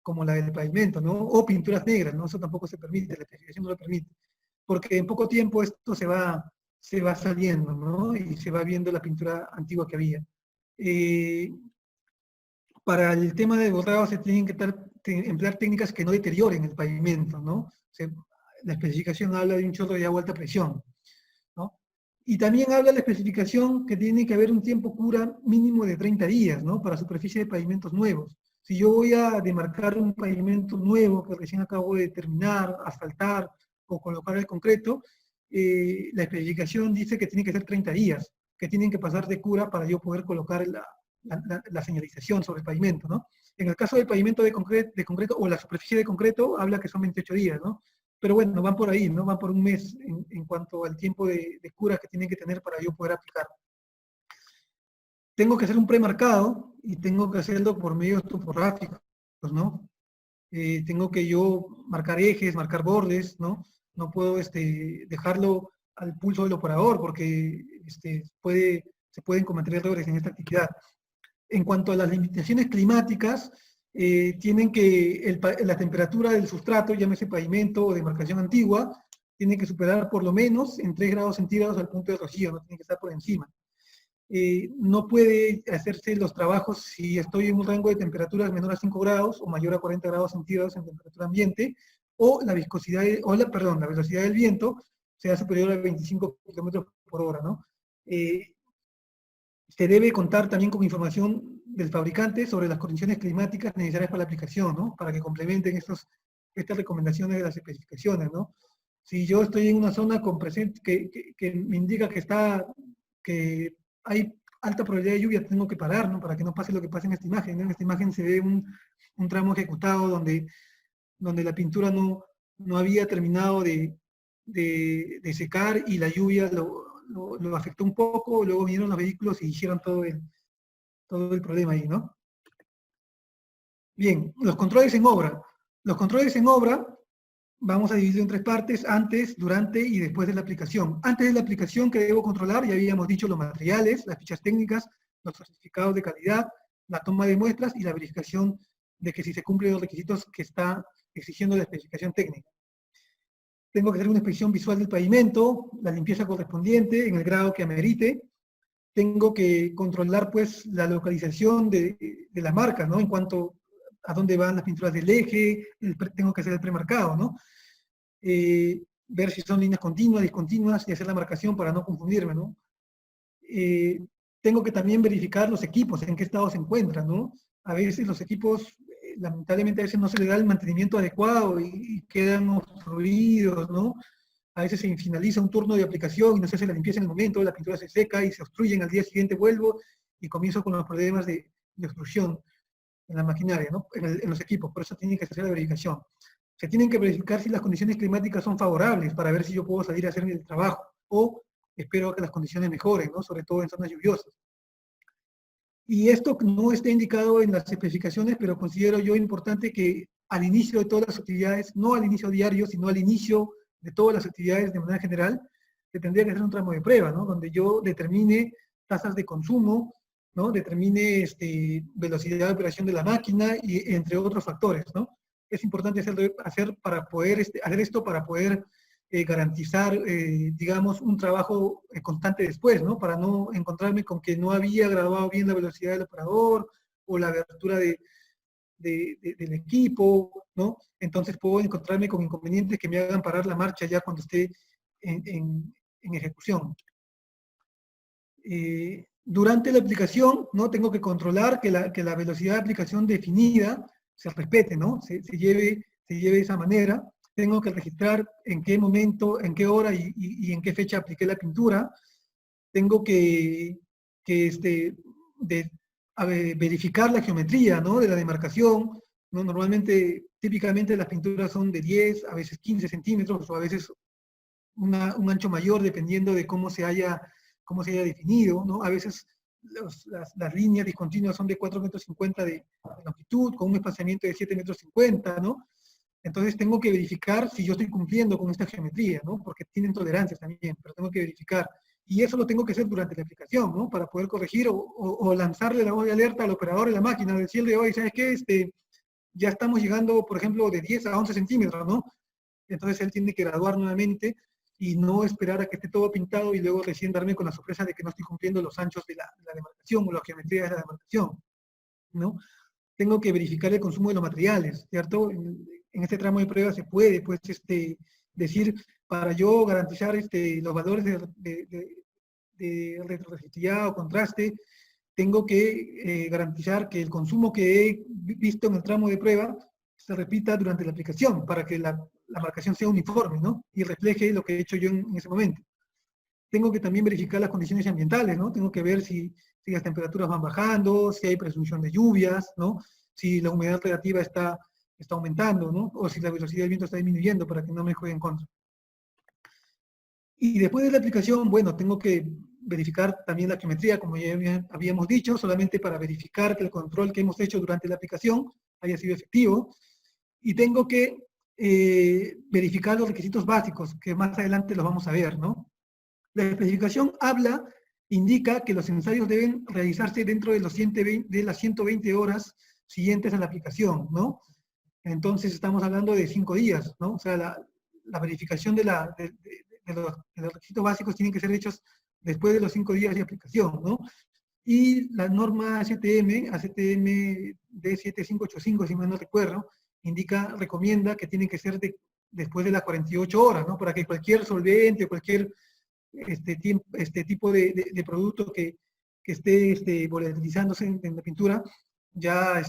como la del pavimento, ¿no? O pinturas negras, ¿no? Eso tampoco se permite, la especificación no lo permite. Porque en poco tiempo esto se va saliendo, ¿no? Y se va viendo la pintura antigua que había. Para el tema de borrado se tienen que emplear técnicas que no deterioren el pavimento, ¿no? La especificación habla de un chorro de agua a alta presión, ¿no? Y también habla la especificación que tiene que haber un tiempo cura mínimo de 30 días, ¿no? Para superficie de pavimentos nuevos. Si yo voy a demarcar un pavimento nuevo que recién acabo de terminar, asfaltar o colocar el concreto, la especificación dice que tiene que ser 30 días, que tienen que pasar de cura para yo poder colocar la señalización sobre el pavimento, ¿no? En el caso del pavimento de concreto o la superficie de concreto, habla que son 28 días, ¿no? Pero bueno, van por ahí, ¿no? Van por un mes en cuanto al tiempo de cura que tienen que tener para yo poder aplicar. Tengo que hacer un premarcado y tengo que hacerlo por medios topográficos, ¿no? Tengo que yo marcar ejes, marcar bordes, ¿no? No puedo dejarlo al pulso del operador porque se pueden cometer errores en esta actividad. En cuanto a las limitaciones climáticas, tienen que la temperatura del sustrato, llámese pavimento o demarcación antigua, tiene que superar por lo menos en 3 grados centígrados al punto de rocío, no tiene que estar por encima. No puede hacerse los trabajos si estoy en un rango de temperaturas menor a 5 grados o mayor a 40 grados centígrados en temperatura ambiente, o la viscosidad, la velocidad del viento sea superior a 25 kilómetros por hora, ¿no? Se debe contar también con información del fabricante sobre las condiciones climáticas necesarias para la aplicación, ¿no? Para que complementen estas recomendaciones de las especificaciones, ¿no? Si yo estoy en una zona con que me indica que hay alta probabilidad de lluvia, tengo que parar, ¿no? Para que no pase lo que pasa en esta imagen, ¿no? En esta imagen se ve un tramo ejecutado donde la pintura no había terminado de secar y la lluvia lo afectó un poco, luego vinieron los vehículos y hicieron todo todo el problema ahí, ¿no? Bien, los controles en obra. Los controles en obra vamos a dividirlo en tres partes: antes, durante y después de la aplicación. Antes de la aplicación, ¿qué debo controlar? Ya habíamos dicho los materiales, las fichas técnicas, los certificados de calidad, la toma de muestras y la verificación de que si se cumplen los requisitos que está exigiendo la especificación técnica. Tengo que hacer una inspección visual del pavimento, la limpieza correspondiente en el grado que amerite. Tengo que controlar pues la localización de la marca, ¿no? En cuanto a dónde van las pinturas del eje, tengo que hacer el premarcado, ¿no? Ver si son líneas continuas, discontinuas y hacer la marcación para no confundirme, ¿no? Tengo que también verificar los equipos, en qué estado se encuentran, ¿no? A veces los equipos, lamentablemente a veces no se les da el mantenimiento adecuado y quedan obstruidos, ¿no? A veces se finaliza un turno de aplicación y no se hace la limpieza en el momento, la pintura se seca y se obstruyen, al día siguiente vuelvo y comienzo con los problemas de obstrucción en la maquinaria, ¿no? En los equipos, por eso tienen que hacer la verificación. Se tienen que verificar si las condiciones climáticas son favorables para ver si yo puedo salir a hacer el trabajo, o espero que las condiciones mejoren, ¿no? Sobre todo en zonas lluviosas. Y esto no está indicado en las especificaciones, pero considero yo importante que al inicio de todas las actividades, no al inicio diario, sino al inicio de todas las actividades de manera general, se tendría que hacer un tramo de prueba, ¿no? Donde yo determine tasas de consumo, ¿no? Determine velocidad de operación de la máquina y entre otros factores, ¿no? Es importante hacer esto para poder garantizar, digamos, un trabajo constante después, ¿no? Para no encontrarme con que no había grabado bien la velocidad del operador o la abertura del equipo, ¿no? Entonces puedo encontrarme con inconvenientes que me hagan parar la marcha ya cuando esté en ejecución. Durante la aplicación, ¿no? Tengo que controlar que la velocidad de aplicación definida se respete, ¿no? Se lleve de esa manera. Tengo que registrar en qué momento, en qué hora y en qué fecha apliqué la pintura. Tengo que verificar la geometría, ¿no? De la demarcación, ¿no? Normalmente, típicamente las pinturas son de 10, a veces 15 centímetros, o a veces un ancho mayor, dependiendo de cómo se haya definido, ¿no? A veces las líneas discontinuas son de 4,50 metros de longitud, con un espaciamiento de 7,50 metros, ¿no? Entonces tengo que verificar si yo estoy cumpliendo con esta geometría, ¿no? Porque tienen tolerancias también, pero tengo que verificar. Y eso lo tengo que hacer durante la aplicación, ¿no? Para poder corregir o lanzarle la voz de alerta al operador de la máquina, decirle, oye, ¿sabes qué? Ya estamos llegando, por ejemplo, de 10 a 11 centímetros, ¿no? Entonces él tiene que graduar nuevamente y no esperar a que esté todo pintado y luego recién darme con la sorpresa de que no estoy cumpliendo los anchos de la demarcación o la geometría de la demarcación, ¿no? Tengo que verificar el consumo de los materiales, ¿cierto? En este tramo de prueba se puede, pues, decir, para yo garantizar los valores de retroreflectividad o contraste, tengo que garantizar que el consumo que he visto en el tramo de prueba se repita durante la aplicación, para que la marcación sea uniforme, ¿no? Y refleje lo que he hecho yo en ese momento. Tengo que también verificar las condiciones ambientales, ¿no? Tengo que ver si las temperaturas van bajando, si hay presunción de lluvias, ¿no? Si la humedad relativa está aumentando, ¿no? O si la velocidad del viento está disminuyendo, para que no me juegue en contra. Y después de la aplicación, bueno, tengo que verificar también la geometría, como ya habíamos dicho, solamente para verificar que el control que hemos hecho durante la aplicación haya sido efectivo. Y tengo que verificar los requisitos básicos, que más adelante los vamos a ver, ¿no? La especificación indica que los ensayos deben realizarse dentro de las 120 horas siguientes a la aplicación, ¿no? Entonces estamos hablando de 5 días, ¿no? O sea, la verificación de los requisitos básicos tienen que ser hechos después de los 5 días de aplicación, ¿no? Y la norma ACTM D7585, si mal no recuerdo, recomienda que tienen que ser después de las 48 horas, ¿no? Para que cualquier solvente o cualquier tipo de producto que esté volatilizándose en la pintura ya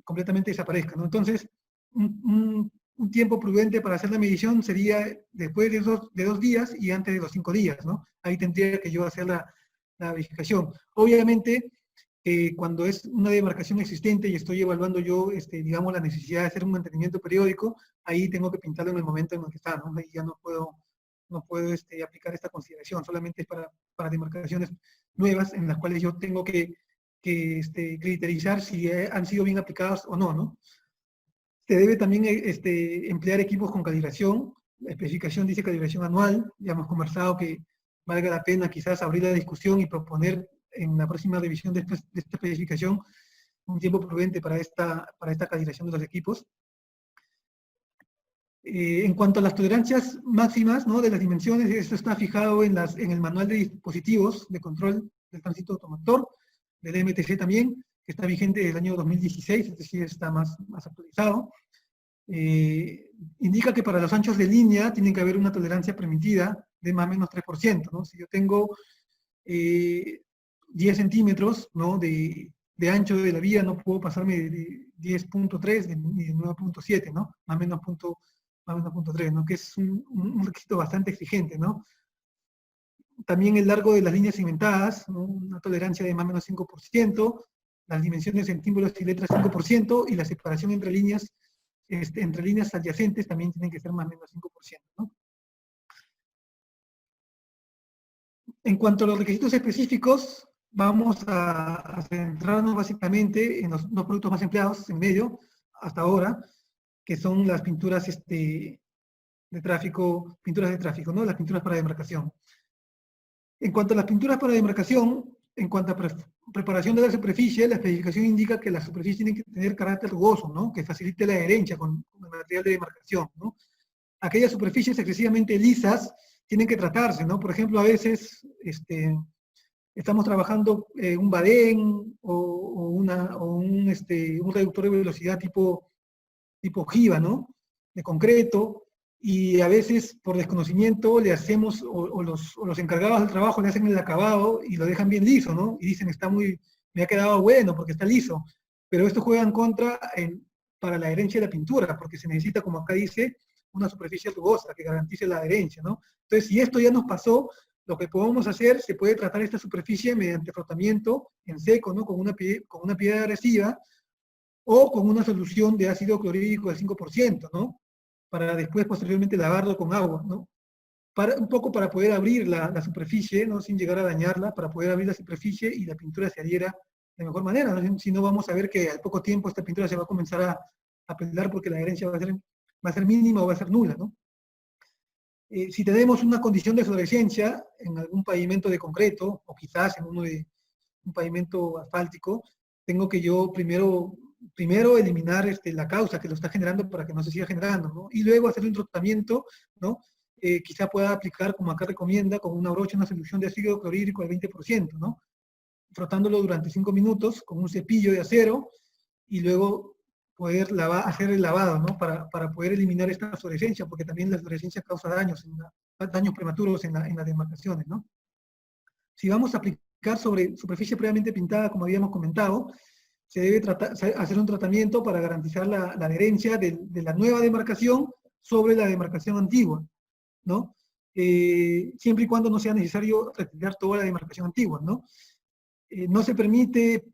completamente desaparezca, ¿no? Entonces, un tiempo prudente para hacer la medición sería después de 2 días y antes de los 5 días, ¿no? Ahí tendría que yo hacer la verificación. Obviamente, cuando es una demarcación existente y estoy evaluando yo, digamos, la necesidad de hacer un mantenimiento periódico, ahí tengo que pintarlo en el momento en el que está, ¿no? Ahí ya no puedo aplicar esta consideración, solamente es para demarcaciones nuevas en las cuales yo tengo que criterizar si han sido bien aplicadas o no, ¿no? Se debe también emplear equipos con calibración. La especificación dice calibración anual. Ya hemos conversado que valga la pena quizás abrir la discusión y proponer en la próxima revisión de esta especificación un tiempo prudente para esta calibración de los equipos. En cuanto a las tolerancias máximas, ¿no?, de las dimensiones, esto está fijado en el manual de dispositivos de control del tránsito automotor, del MTC también, que está vigente desde el año 2016, es decir, está más actualizado. Indica que para los anchos de línea tiene que haber una tolerancia permitida de más o menos 3%, ¿no? Si yo tengo 10 centímetros, ¿no?, de ancho de la vía, no puedo pasarme de 10.3 ni de 9.7, ¿no? Más o menos 0.3, ¿no?, que es un requisito bastante exigente, ¿no? También el largo de las líneas segmentadas, ¿no?, una tolerancia de más o menos 5%, las dimensiones en símbolos y letras 5%, y la separación entre líneas adyacentes también tienen que ser más o menos 5%, ¿no? En cuanto a los requisitos específicos, vamos a centrarnos básicamente en los dos productos más empleados en medio hasta ahora, que son las pinturas de tráfico, ¿no?, las pinturas para demarcación. En cuanto a las pinturas para demarcación, en cuanto a preparación de la superficie, la especificación indica que la superficie tiene que tener carácter rugoso, ¿no?, que facilite la adherencia con el material de demarcación, ¿no? Aquellas superficies excesivamente lisas tienen que tratarse, ¿no? Por ejemplo, a veces estamos trabajando un badén o un reductor de velocidad tipo ojiva, ¿no?, de concreto, y a veces por desconocimiento le hacemos, o los encargados del trabajo le hacen el acabado y lo dejan bien liso, ¿no? Y dicen, me ha quedado bueno porque está liso. Pero esto juega en contra para la adherencia de la pintura, porque se necesita, como acá dice, una superficie rugosa que garantice la adherencia, ¿no? Entonces, si esto ya nos pasó, lo que podemos hacer, se puede tratar esta superficie mediante frotamiento en seco, ¿no?, con una piedra adhesiva, o con una solución de ácido clorhídrico del 5%, ¿no?, para después posteriormente lavarlo con agua, ¿no? Un poco para poder abrir la superficie, ¿no?, sin llegar a dañarla, para poder abrir la superficie y la pintura se adhiera de mejor manera, ¿no? Si no, vamos a ver que al poco tiempo esta pintura se va a comenzar a pelar porque la adherencia va a ser mínima o va a ser nula, ¿no? Si tenemos una condición de fluorescencia en algún pavimento de concreto, o quizás en un pavimento asfáltico, tengo que yo primero eliminar la causa que lo está generando para que no se siga generando, ¿no? Y luego hacer un tratamiento, ¿no? Quizá pueda aplicar, como acá recomienda, con una brocha, una solución de ácido clorhídrico al 20%, ¿no? Frotándolo durante 5 minutos con un cepillo de acero, y luego poder hacer el lavado, ¿no?, para poder eliminar esta fluorescencia, porque también la fluorescencia causa daños prematuros en las demarcaciones, ¿no? Si vamos a aplicar sobre superficie previamente pintada, como habíamos comentado, se debe hacer un tratamiento para garantizar la adherencia de la nueva demarcación sobre la demarcación antigua, ¿no? Siempre y cuando no sea necesario retirar toda la demarcación antigua, ¿no? No se permite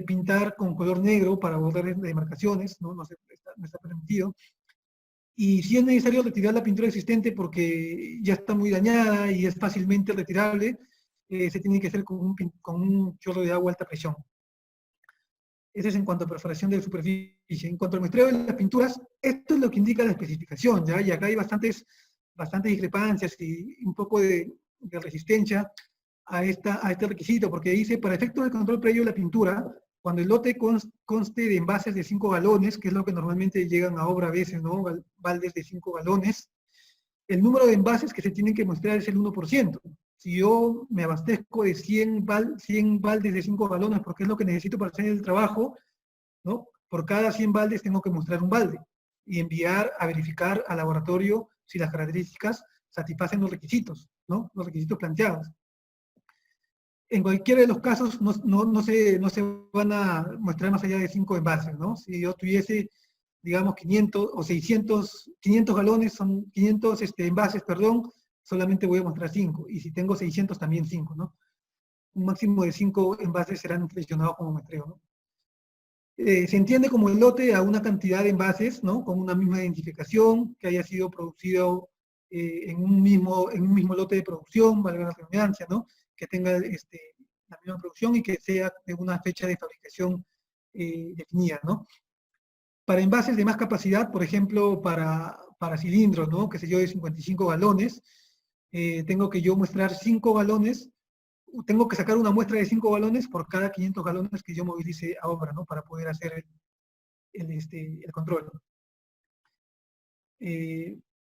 pintar con color negro para borrar demarcaciones, ¿no? No está permitido. Y si es necesario retirar la pintura existente porque ya está muy dañada y es fácilmente retirable, se tiene que hacer con un chorro de agua a alta presión. Ese es en cuanto a perforación de superficie. En cuanto al muestreo de las pinturas, esto es lo que indica la especificación, ¿ya? Y acá hay bastantes discrepancias y un poco de resistencia a este requisito, porque dice, para efectos de control previo de la pintura, cuando el lote conste de envases de 5 galones, que es lo que normalmente llegan a obra a veces, ¿no?, baldes de 5 galones, el número de envases que se tienen que mostrar es el 1%. Si yo me abastezco de 100 baldes de 5 galones, porque es lo que necesito para hacer el trabajo, ¿no?, por cada 100 baldes tengo que mostrar un balde y enviar a verificar al laboratorio si las características satisfacen los requisitos, ¿no?, los requisitos planteados. En cualquiera de los casos no se van a mostrar más allá de 5 envases, ¿no? Si yo tuviese, digamos, 500 o 600, 500 galones, son 500 envases, perdón, solamente voy a mostrar 5. Y si tengo 600, también 5, ¿no? Un máximo de 5 envases serán seleccionados como muestreo, ¿no? Se entiende como el lote a una cantidad de envases, ¿no?, con una misma identificación, que haya sido producido en un mismo lote de producción, valga la redundancia, ¿no?, que tenga la misma producción y que sea de una fecha de fabricación definida, ¿no? Para envases de más capacidad, por ejemplo, para cilindros, ¿no? Que sé yo, de 55 galones, tengo que yo muestrar 5 galones, tengo que sacar una muestra de 5 galones por cada 500 galones que yo movilice a obra, ¿no? Para poder hacer el control.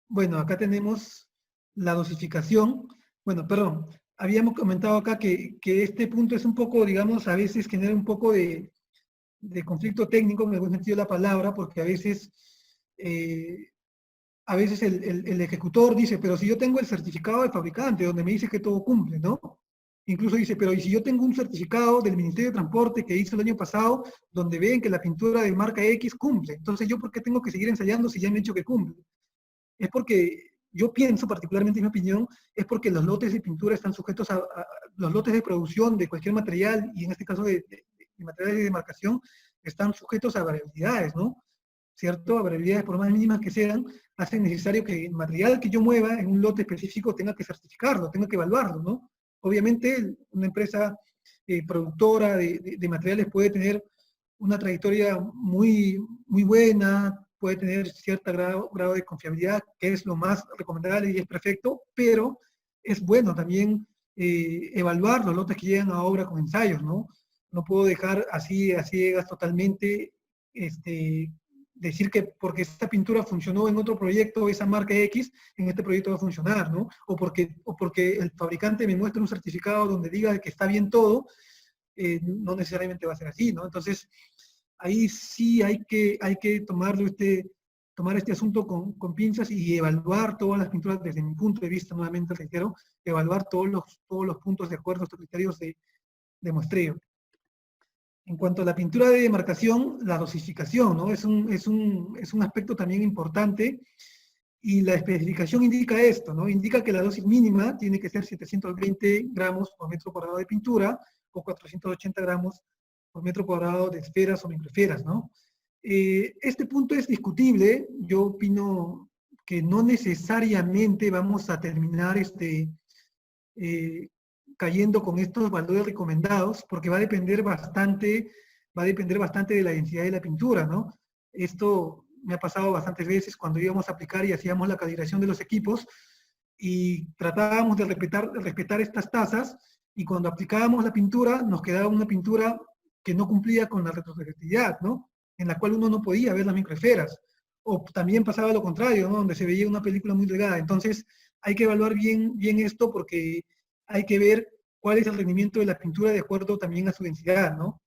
Bueno, acá tenemos la dosificación. Bueno, perdón, habíamos comentado acá que este punto es un poco, digamos, a veces genera un poco de conflicto técnico, en el buen sentido de la palabra, porque a veces el ejecutor dice, pero si yo tengo el certificado del fabricante, donde me dice que todo cumple, ¿no? Incluso dice, pero ¿y si yo tengo un certificado del Ministerio de Transporte que hizo el año pasado, donde ven que la pintura de marca X cumple? Entonces, ¿yo por qué tengo que seguir ensayando si ya me han dicho que cumple? Es porque yo pienso, particularmente en mi opinión, es porque los lotes de pintura están sujetos a los lotes de producción de cualquier material, y en este caso de materiales de demarcación, están sujetos a variabilidades, ¿no? ¿Cierto? A variabilidades, por más mínimas que sean, hacen necesario que el material que yo mueva en un lote específico tenga que certificarlo, tenga que evaluarlo, ¿no? Obviamente, una empresa productora de materiales puede tener una trayectoria muy, muy buena, puede tener cierto grado de confiabilidad, que es lo más recomendable y es perfecto, pero es bueno también evaluar los lotes que llegan a obra con ensayos, ¿no? No puedo dejar así a ciegas totalmente, decir que porque esta pintura funcionó en otro proyecto, esa marca X, en este proyecto va a funcionar, ¿no? O porque el fabricante me muestra un certificado donde diga que está bien todo, no necesariamente va a ser así, ¿no? Entonces, ahí sí hay que tomar este asunto con pinzas y evaluar todas las pinturas desde mi punto de vista, nuevamente reitero, evaluar todos los puntos de acuerdo a estos criterios de muestreo. En cuanto a la pintura de demarcación, la dosificación, ¿no? Es un aspecto también importante, y la especificación indica esto, ¿no? Indica que la dosis mínima tiene que ser 720 gramos por metro cuadrado de pintura, o 480 gramos por metro cuadrado de esferas o microesferas, ¿no? Este punto es discutible. Yo opino que no necesariamente vamos a terminar cayendo con estos valores recomendados, porque va a depender bastante de la densidad de la pintura, ¿no? Esto me ha pasado bastantes veces cuando íbamos a aplicar y hacíamos la calibración de los equipos, y tratábamos de respetar estas tasas, y cuando aplicábamos la pintura, nos quedaba una pintura que no cumplía con la retrospectividad, ¿no? En la cual uno no podía ver las microesferas. O también pasaba lo contrario, ¿no? Donde se veía una película muy delgada. Entonces, hay que evaluar bien esto, porque hay que ver cuál es el rendimiento de la pintura de acuerdo también a su densidad, ¿no?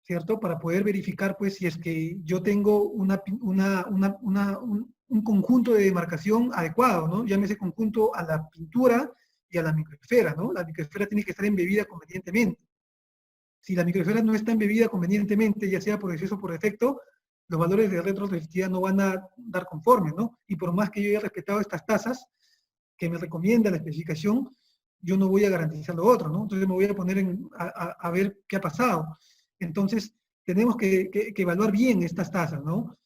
¿Cierto? Para poder verificar, pues, si es que yo tengo un conjunto de demarcación adecuado, ¿no? Llámese conjunto a la pintura y a la microesfera, ¿no? La microesfera tiene que estar embebida convenientemente. Si la microesfera no está embebida convenientemente, ya sea por exceso o por defecto, los valores de retrospectividad no van a dar conforme, ¿no? Y por más que yo haya respetado estas tasas que me recomienda la especificación, yo no voy a garantizar lo otro, ¿no? Entonces me voy a poner a ver qué ha pasado. Entonces, tenemos que evaluar bien estas tasas, ¿no?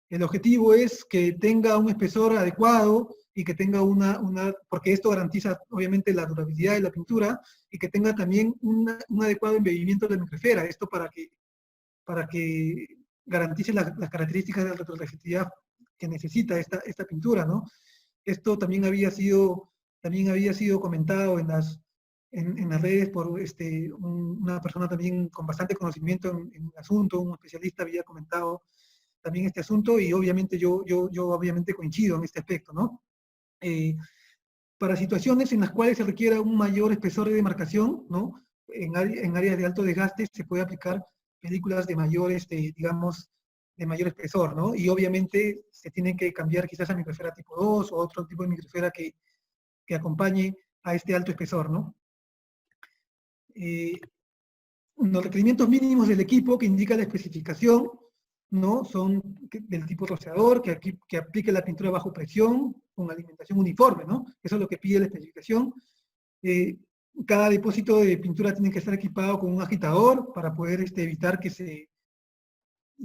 El objetivo es que tenga un espesor adecuado, y que tenga porque esto garantiza obviamente la durabilidad de la pintura, y que tenga también un adecuado embebimiento de la microesfera. Esto para que garantice las características de retrospectividad que necesita esta pintura, ¿no? Esto también había sido comentado en las redes por una persona también con bastante conocimiento en el asunto, un especialista había comentado también este asunto, y obviamente yo obviamente coincido en este aspecto, ¿no? Para situaciones en las cuales se requiera un mayor espesor de demarcación, ¿no? En áreas de alto desgaste se puede aplicar películas de mayor, digamos, de mayor espesor, ¿no? Y obviamente se tiene que cambiar quizás a microesfera tipo 2 o otro tipo de microesfera que acompañe a este alto espesor, ¿no? Los requerimientos mínimos del equipo que indica la especificación, ¿no? Son del tipo rociador, que aplique la pintura bajo presión, con alimentación uniforme, ¿no? Eso es lo que pide la especificación. Cada depósito de pintura tiene que estar equipado con un agitador para poder evitar que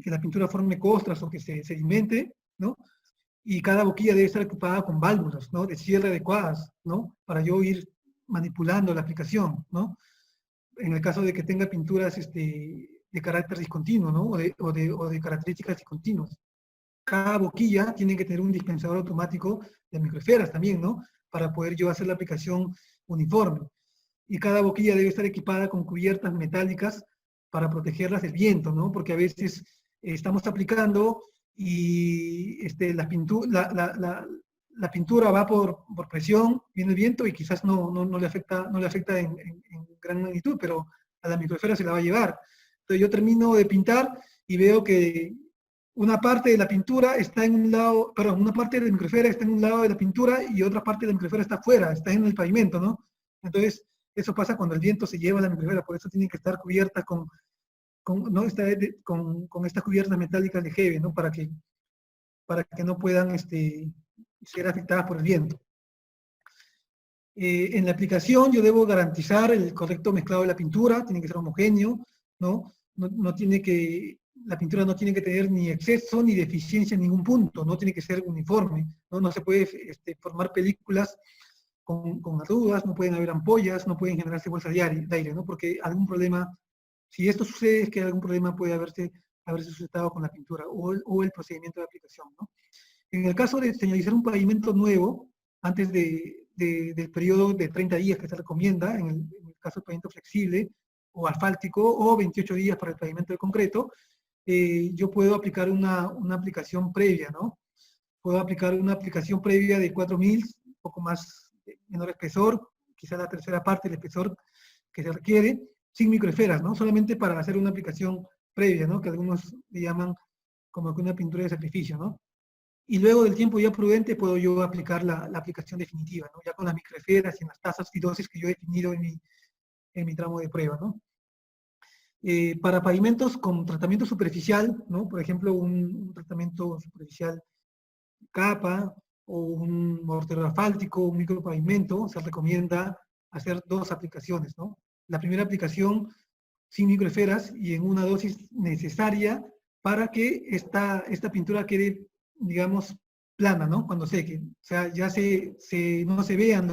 la pintura forme costras o que se sedimente, ¿no? Y cada boquilla debe estar equipada con válvulas, ¿no? De cierre adecuadas, ¿no? Para yo ir manipulando la aplicación, ¿no? en el caso de que tenga pinturas de carácter discontinuo, ¿no? O de características discontinuas. Cada boquilla tiene que tener un dispensador automático de microesferas también, ¿no? Para poder yo hacer la aplicación uniforme. Y cada boquilla debe estar equipada con cubiertas metálicas para protegerlas del viento, ¿no? Porque a veces estamos aplicando y la pintura va por presión, viene el viento y quizás no le afecta en gran magnitud, pero a la microesfera se la va a llevar. Entonces yo termino de pintar y veo que una parte de la pintura está en un lado, perdón, una parte de la microesfera está en un lado de la pintura y otra parte de la microesfera está afuera, está en el pavimento, ¿no? Entonces, eso pasa cuando el viento se lleva la microesfera, por eso tienen que estar cubiertas con estas cubiertas metálicas de Hebe, ¿no? Para que no puedan ser afectadas por el viento. En la aplicación yo debo garantizar el correcto mezclado de la pintura, tiene que ser homogéneo, ¿no? La pintura no tiene que tener ni exceso ni deficiencia en ningún punto, no tiene que ser uniforme, ¿no? No se puede formar películas con arrugas, no pueden haber ampollas, no pueden generarse bolsas de aire, ¿no? Porque algún problema, si esto sucede, es que algún problema puede haberse suscitado con la pintura o el procedimiento de aplicación, ¿no? En el caso de señalizar un pavimento nuevo, antes del periodo de 30 días que se recomienda, en el caso del pavimento flexible o asfáltico, o 28 días para el pavimento de concreto, yo puedo aplicar una aplicación previa, ¿no? Puedo aplicar una aplicación previa de 4.000, un poco más menor espesor, quizá la tercera parte del espesor que se requiere, sin microesferas, ¿no? Solamente para hacer una aplicación previa, ¿no? Que algunos le llaman como que una pintura de sacrificio, ¿no? Y luego del tiempo ya prudente puedo yo aplicar la aplicación definitiva, ¿no? Ya con las microesferas y en las tasas y dosis que yo he definido en mi tramo de prueba, ¿no? Para pavimentos con tratamiento superficial, ¿no? Por ejemplo, un tratamiento superficial capa o un mortero asfáltico, un micropavimento, se recomienda hacer 2 aplicaciones, ¿no? La primera aplicación sin microesferas y en una dosis necesaria para que esta pintura quede, digamos, plana, ¿no? Cuando seque. O sea, ya no se vean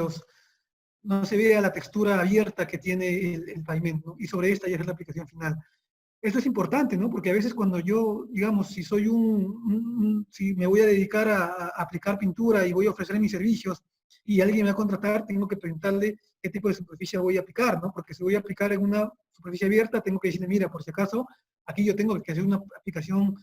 no se vea la textura abierta que tiene el pavimento, ¿no? Y sobre esta ya es la aplicación final. Esto es importante, ¿no? Porque a veces cuando yo, digamos, si soy si me voy a dedicar a aplicar pintura y voy a ofrecer mis servicios y alguien me va a contratar, tengo que preguntarle qué tipo de superficie voy a aplicar, ¿no? Porque si voy a aplicar en una superficie abierta, tengo que decirle, mira, por si acaso, aquí yo tengo que hacer una aplicación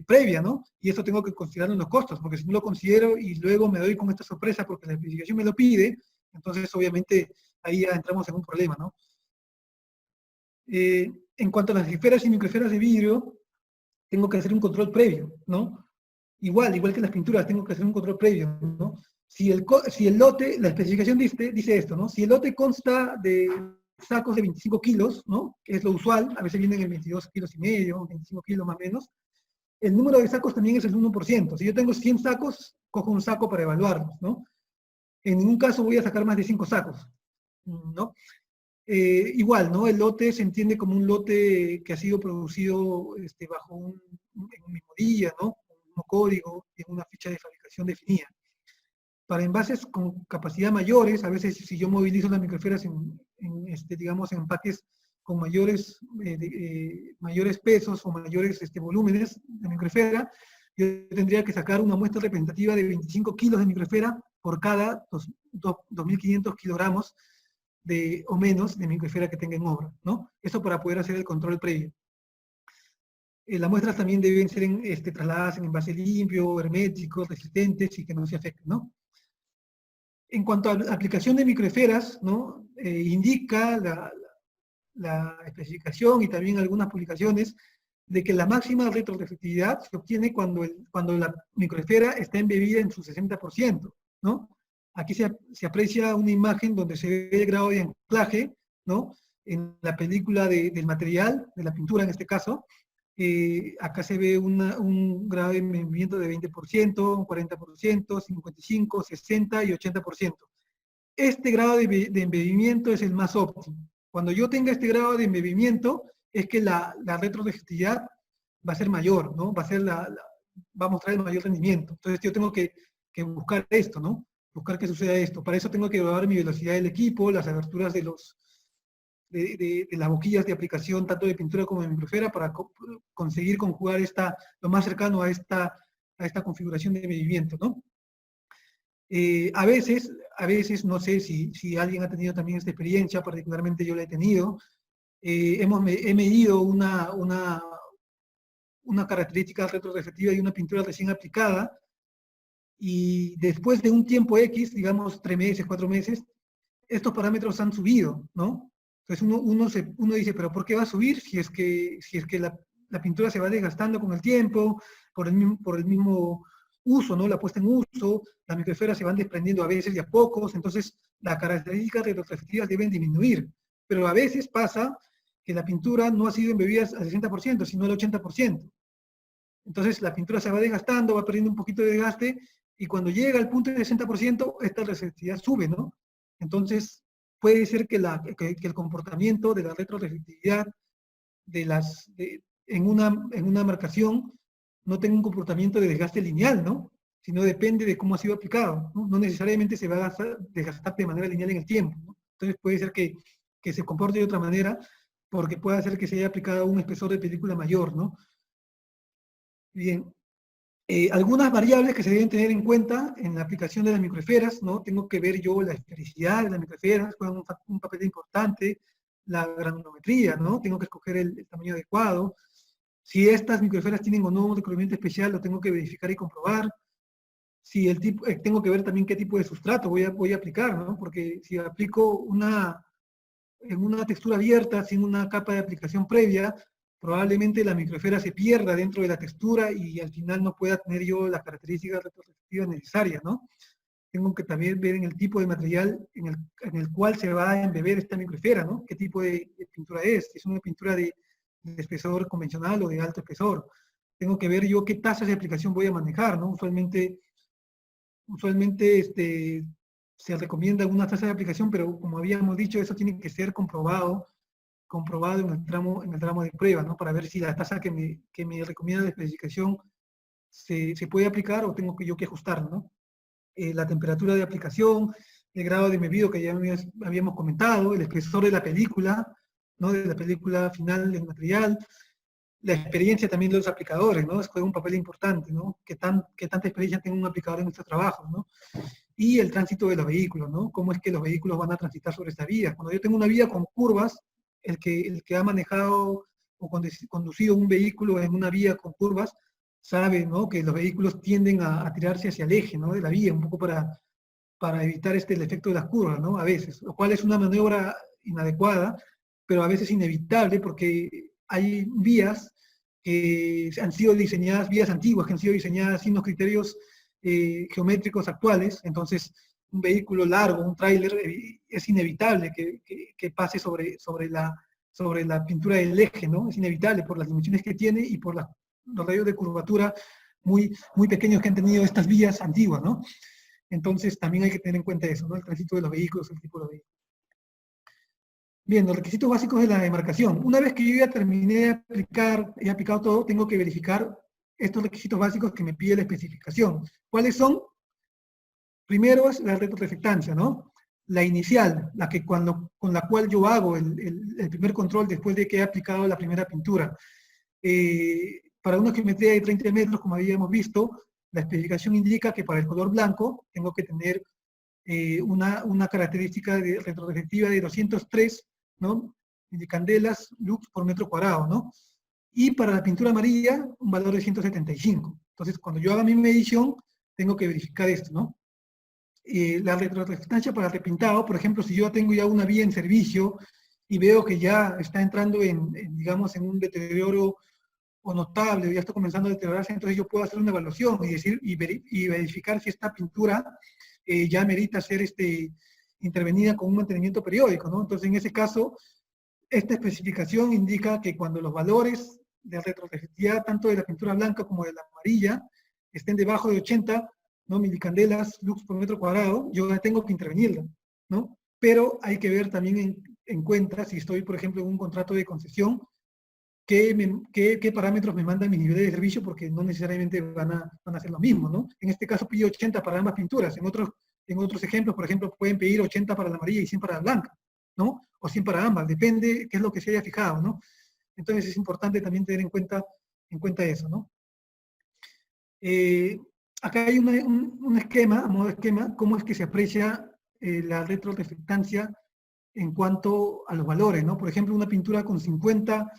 previa, ¿no? Y eso tengo que considerarlo en los costos, porque si no lo considero y luego me doy con esta sorpresa porque la especificación me lo pide, entonces obviamente ahí ya entramos en un problema, ¿no? En cuanto a las esferas y microesferas de vidrio, tengo que hacer un control previo, ¿no? Igual que las pinturas, tengo que hacer un control previo, ¿no? Si el lote, la especificación dice esto, ¿no? Si el lote consta de sacos de 25 kilos, ¿no? Que es lo usual, a veces vienen en 22 kilos y medio, 25 kilos más o menos, el número de sacos también es el 1%. Si yo tengo 100 sacos, cojo un saco para evaluarlos, ¿no? En ningún caso voy a sacar más de 5 sacos, ¿no? Igual, ¿no? El lote se entiende como un lote que ha sido producido bajo en un mismo día, ¿no? Con un mismo código y en una fecha de fabricación definida. Para envases con capacidad mayores, a veces si yo movilizo las microesferas digamos, en empaques con mayores pesos o mayores volúmenes de microesfera, yo tendría que sacar una muestra representativa de 25 kilos de microesfera por cada 2.500 kilogramos o menos de microesfera que tenga en obra, ¿no? Eso para poder hacer el control previo. Las muestras también deben ser trasladadas en envase limpio, herméticos, resistentes y que no se afecten, ¿no? En cuanto a la aplicación de microesferas, ¿no? Indica la especificación y también algunas publicaciones de que la máxima retroreflectividad se obtiene cuando la microesfera está embebida en su 60%, ¿no? Aquí se aprecia una imagen donde se ve el grado de anclaje, ¿no? En la película del material, de la pintura en este caso. Acá se ve un grado de embebimiento de 20%, 40%, 55%, 60% y 80%. Este grado de embebimiento es el más óptimo. Cuando yo tenga este grado de embebimiento, es que la retroreflectividad va a ser mayor, ¿no? Va a mostrar el mayor rendimiento. Entonces yo tengo que buscar esto, ¿no? Buscar que suceda esto. Para eso tengo que evaluar mi velocidad del equipo, las aberturas de de las boquillas de aplicación, tanto de pintura como de microsfera, para conseguir conjugar lo más cercano a esta configuración de medimiento, ¿no? A veces, no sé si alguien ha tenido también esta experiencia, particularmente yo la he tenido, he medido una característica retroreflectiva de una pintura recién aplicada, y después de un tiempo X, digamos 3 meses, 4 meses, estos parámetros han subido, ¿no? Entonces uno dice, pero ¿por qué va a subir si es que la pintura se va desgastando con el tiempo, por el mismo uso, ¿no? La puesta en uso, las microesferas se van desprendiendo a veces y a pocos, entonces las características retroreflectivas deben disminuir. Pero a veces pasa que la pintura no ha sido embebida al 60%, sino al 80%. Entonces la pintura se va desgastando, va perdiendo un poquito de desgaste, y cuando llega al punto de 60%, esta reflectividad sube, ¿no? Entonces puede ser que el comportamiento de la retroreflectividad en una marcación no tenga un comportamiento de desgaste lineal, ¿no? Sino depende de cómo ha sido aplicado, ¿no? No necesariamente se va a desgastar de manera lineal en el tiempo, ¿no? Entonces puede ser que se comporte de otra manera, porque puede ser que se haya aplicado un espesor de película mayor, ¿no? Bien, algunas variables que se deben tener en cuenta en la aplicación de las microesferas, ¿no? Tengo que ver yo la esfericidad de las microesferas, juegan un papel importante, la granulometría, ¿no? Tengo que escoger el tamaño adecuado. Si estas microesferas tienen o no un recubrimiento especial, lo tengo que verificar y comprobar. Si tengo que ver también qué tipo de sustrato voy a aplicar, ¿no? Porque si aplico en una textura abierta, sin una capa de aplicación previa, probablemente la microesfera se pierda dentro de la textura y al final no pueda tener yo las características retroreflectivas necesarias, ¿no? Tengo que también ver en el tipo de material en el cual se va a embeber esta microesfera, ¿no? ¿Qué tipo de pintura es? Si es una pintura de espesor convencional o de alto espesor. Tengo que ver yo qué tasas de aplicación voy a manejar, ¿no? Usualmente se recomienda una tasa de aplicación, pero como habíamos dicho, eso tiene que ser comprobado en el tramo de prueba, ¿no? Para ver si la tasa que me recomienda la especificación se puede aplicar o tengo yo que ajustar, ¿no? La temperatura de aplicación, el grado de embebido que ya habíamos comentado, el espesor de la película, ¿no? De la película final del material, la experiencia también de los aplicadores, ¿no? Juega un papel importante, ¿no? ¿Qué tanta experiencia tiene un aplicador en nuestro trabajo, ¿no? Y el tránsito de los vehículos, ¿no? ¿Cómo es que los vehículos van a transitar sobre esta vía? Cuando yo tengo una vía con curvas, el que ha manejado o conducido un vehículo en una vía con curvas, sabe, ¿no? Que los vehículos tienden a tirarse hacia el eje, ¿no? De la vía, un poco para evitar el efecto de las curvas, ¿no? A veces, lo cual es una maniobra inadecuada, pero a veces inevitable, porque hay vías que han sido diseñadas, vías antiguas que han sido diseñadas sin los criterios geométricos actuales. Entonces un vehículo largo, un tráiler, es inevitable que pase sobre la pintura del eje, ¿no? Es inevitable por las dimensiones que tiene y por los radios de curvatura muy, muy pequeños que han tenido estas vías antiguas, ¿no? Entonces también hay que tener en cuenta eso, ¿no? El tránsito de los vehículos, el tipo de vehículos. Bien, los requisitos básicos de la demarcación. Una vez que yo ya terminé de aplicar, he aplicado todo, tengo que verificar estos requisitos básicos que me pide la especificación. ¿Cuáles son? Primero es la retroreflectancia, ¿no? La inicial, con la cual yo hago el primer control después de que he aplicado la primera pintura. Para una geometría de 30 metros, como habíamos visto, la especificación indica que para el color blanco tengo que tener una característica de retroreflectiva de 203, ¿no? Milicandelas lux por metro cuadrado, ¿no? Y para la pintura amarilla, un valor de 175. Entonces, cuando yo haga mi medición, tengo que verificar esto, ¿no? La retroreflectancia para el repintado, por ejemplo, si yo tengo ya una vía en servicio y veo que ya está entrando digamos, en un deterioro o notable, ya está comenzando a deteriorarse, entonces yo puedo hacer una evaluación y verificar si esta pintura ya merita ser intervenida con un mantenimiento periódico, ¿no? Entonces, en ese caso, esta especificación indica que cuando los valores de retroreflectividad, tanto de la pintura blanca como de la amarilla, estén debajo de 80, ¿no? Milicandelas lux por metro cuadrado, yo ya tengo que intervenirla, ¿no? Pero hay que ver también en cuenta, si estoy, por ejemplo, en un contrato de concesión, qué parámetros me mandan mis niveles de servicio, porque no necesariamente van a ser lo mismo, ¿no? En este caso pido 80 para ambas pinturas, en otros ejemplos, por ejemplo, pueden pedir 80 para la amarilla y 100 para la blanca, ¿no? o 100 para ambas, depende qué es lo que se haya fijado, ¿no? Entonces es importante también tener en cuenta eso, ¿no? Acá hay un esquema, a modo de esquema, cómo es que se aprecia la retroreflectancia en cuanto a los valores, ¿no? Por ejemplo, una pintura con 50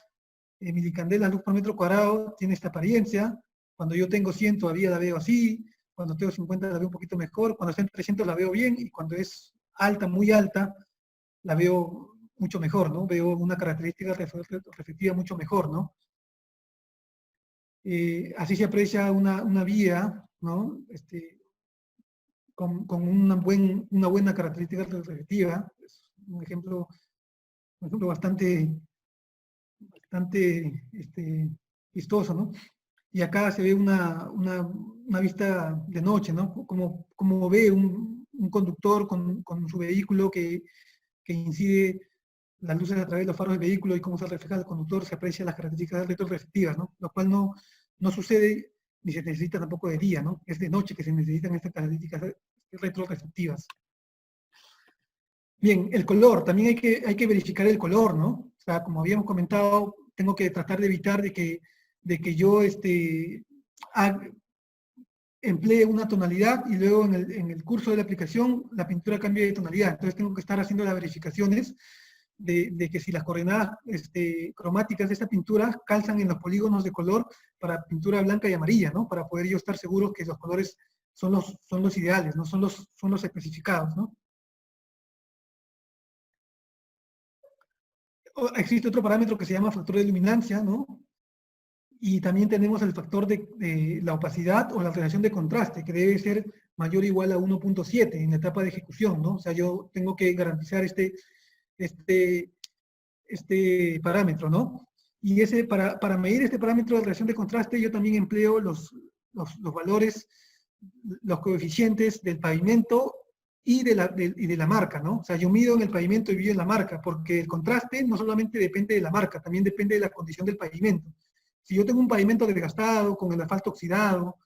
milicandelas luz por metro cuadrado tiene esta apariencia. Cuando yo tengo 100 todavía la veo así, cuando tengo 50 la veo un poquito mejor, cuando está en 300 la veo bien, y cuando es alta, muy alta, la veo mucho mejor, ¿no? Veo una característica reflectiva mucho mejor, ¿no? Así se aprecia una vía, ¿no? Con una buena característica reflectiva. Es un ejemplo bastante vistoso, ¿no? Y acá se ve una vista de noche, ¿no? Como ve un conductor con su vehículo que incide las luces a través de los faros del vehículo y cómo se refleja el conductor, se aprecia las características retroreflectivas, ¿no? Lo cual no sucede ni se necesita tampoco de día, ¿no? Es de noche que se necesitan estas características retroreflectivas. Bien, el color, también hay que verificar el color, ¿no? O sea, como habíamos comentado, tengo que tratar de evitar de que yo emplee una tonalidad y luego en el curso de la aplicación la pintura cambie de tonalidad. Entonces tengo que estar haciendo las verificaciones de que si las coordenadas cromáticas de esta pintura calzan en los polígonos de color para pintura blanca y amarilla, ¿no? Para poder yo estar seguro que los colores son los ideales, ¿no? Son los especificados, ¿no? Existe otro parámetro que se llama factor de luminancia, ¿no? Y también tenemos el factor de la opacidad o la relación de contraste, que debe ser mayor o igual a 1.7 en la etapa de ejecución, ¿no? O sea, yo tengo que garantizar este parámetro, ¿no? Y para medir este parámetro de relación de contraste, yo también empleo los valores, los coeficientes del pavimento y de la marca, ¿no? O sea, yo mido en el pavimento y mido en la marca, porque el contraste no solamente depende de la marca, también depende de la condición del pavimento. Si yo tengo un pavimento desgastado, con el asfalto oxidado,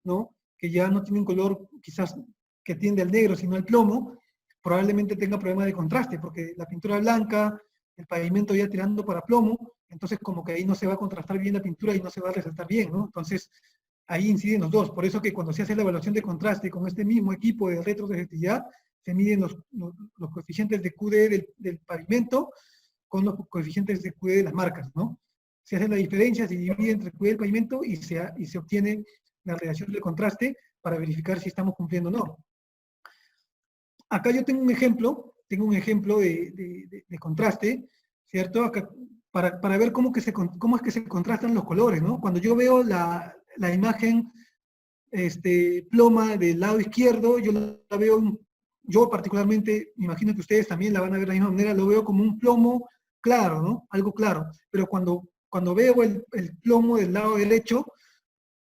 ¿no? Que ya no tiene un color quizás que tiende al negro, sino al plomo, probablemente tenga problemas de contraste, porque la pintura blanca, el pavimento ya tirando para plomo, entonces como que ahí no se va a contrastar bien la pintura y no se va a resaltar bien, ¿no? Entonces, ahí inciden los dos. Por eso que cuando se hace la evaluación de contraste con este mismo equipo de retroreflectividad, se miden los coeficientes de QD del pavimento con los coeficientes de QD de las marcas, ¿no? Se hace la diferencia, se divide entre QD del pavimento y se obtiene la relación de contraste para verificar si estamos cumpliendo o no. Acá yo tengo un ejemplo de contraste, ¿cierto? Acá, para ver cómo es que se contrastan los colores, ¿no? Cuando yo veo la imagen ploma del lado izquierdo, yo particularmente, me imagino que ustedes también la van a ver de la misma manera, lo veo como un plomo claro, ¿no? Algo claro. Pero cuando veo el plomo del lado derecho,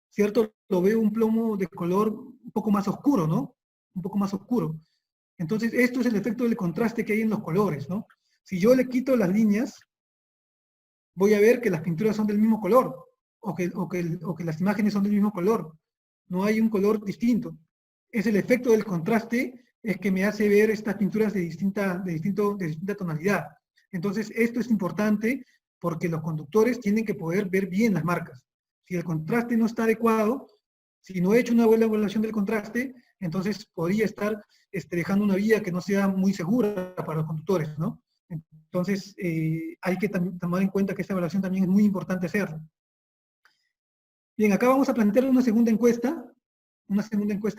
¿cierto? Lo veo un plomo de color un poco más oscuro, ¿no? Un poco más oscuro. Entonces, esto es el efecto del contraste que hay en los colores, ¿no? Si yo le quito las líneas, voy a ver que las pinturas son del mismo color, o que las imágenes son del mismo color. No hay un color distinto. Es el efecto del contraste es que me hace ver estas pinturas de distinta tonalidad. Entonces, esto es importante porque los conductores tienen que poder ver bien las marcas. Si el contraste no está adecuado, si no he hecho una buena evaluación del contraste, entonces podría estar dejando una vía que no sea muy segura para los conductores, ¿no? Entonces, hay que tomar en cuenta que esta evaluación también es muy importante hacerla. Bien, acá vamos a plantear una segunda encuesta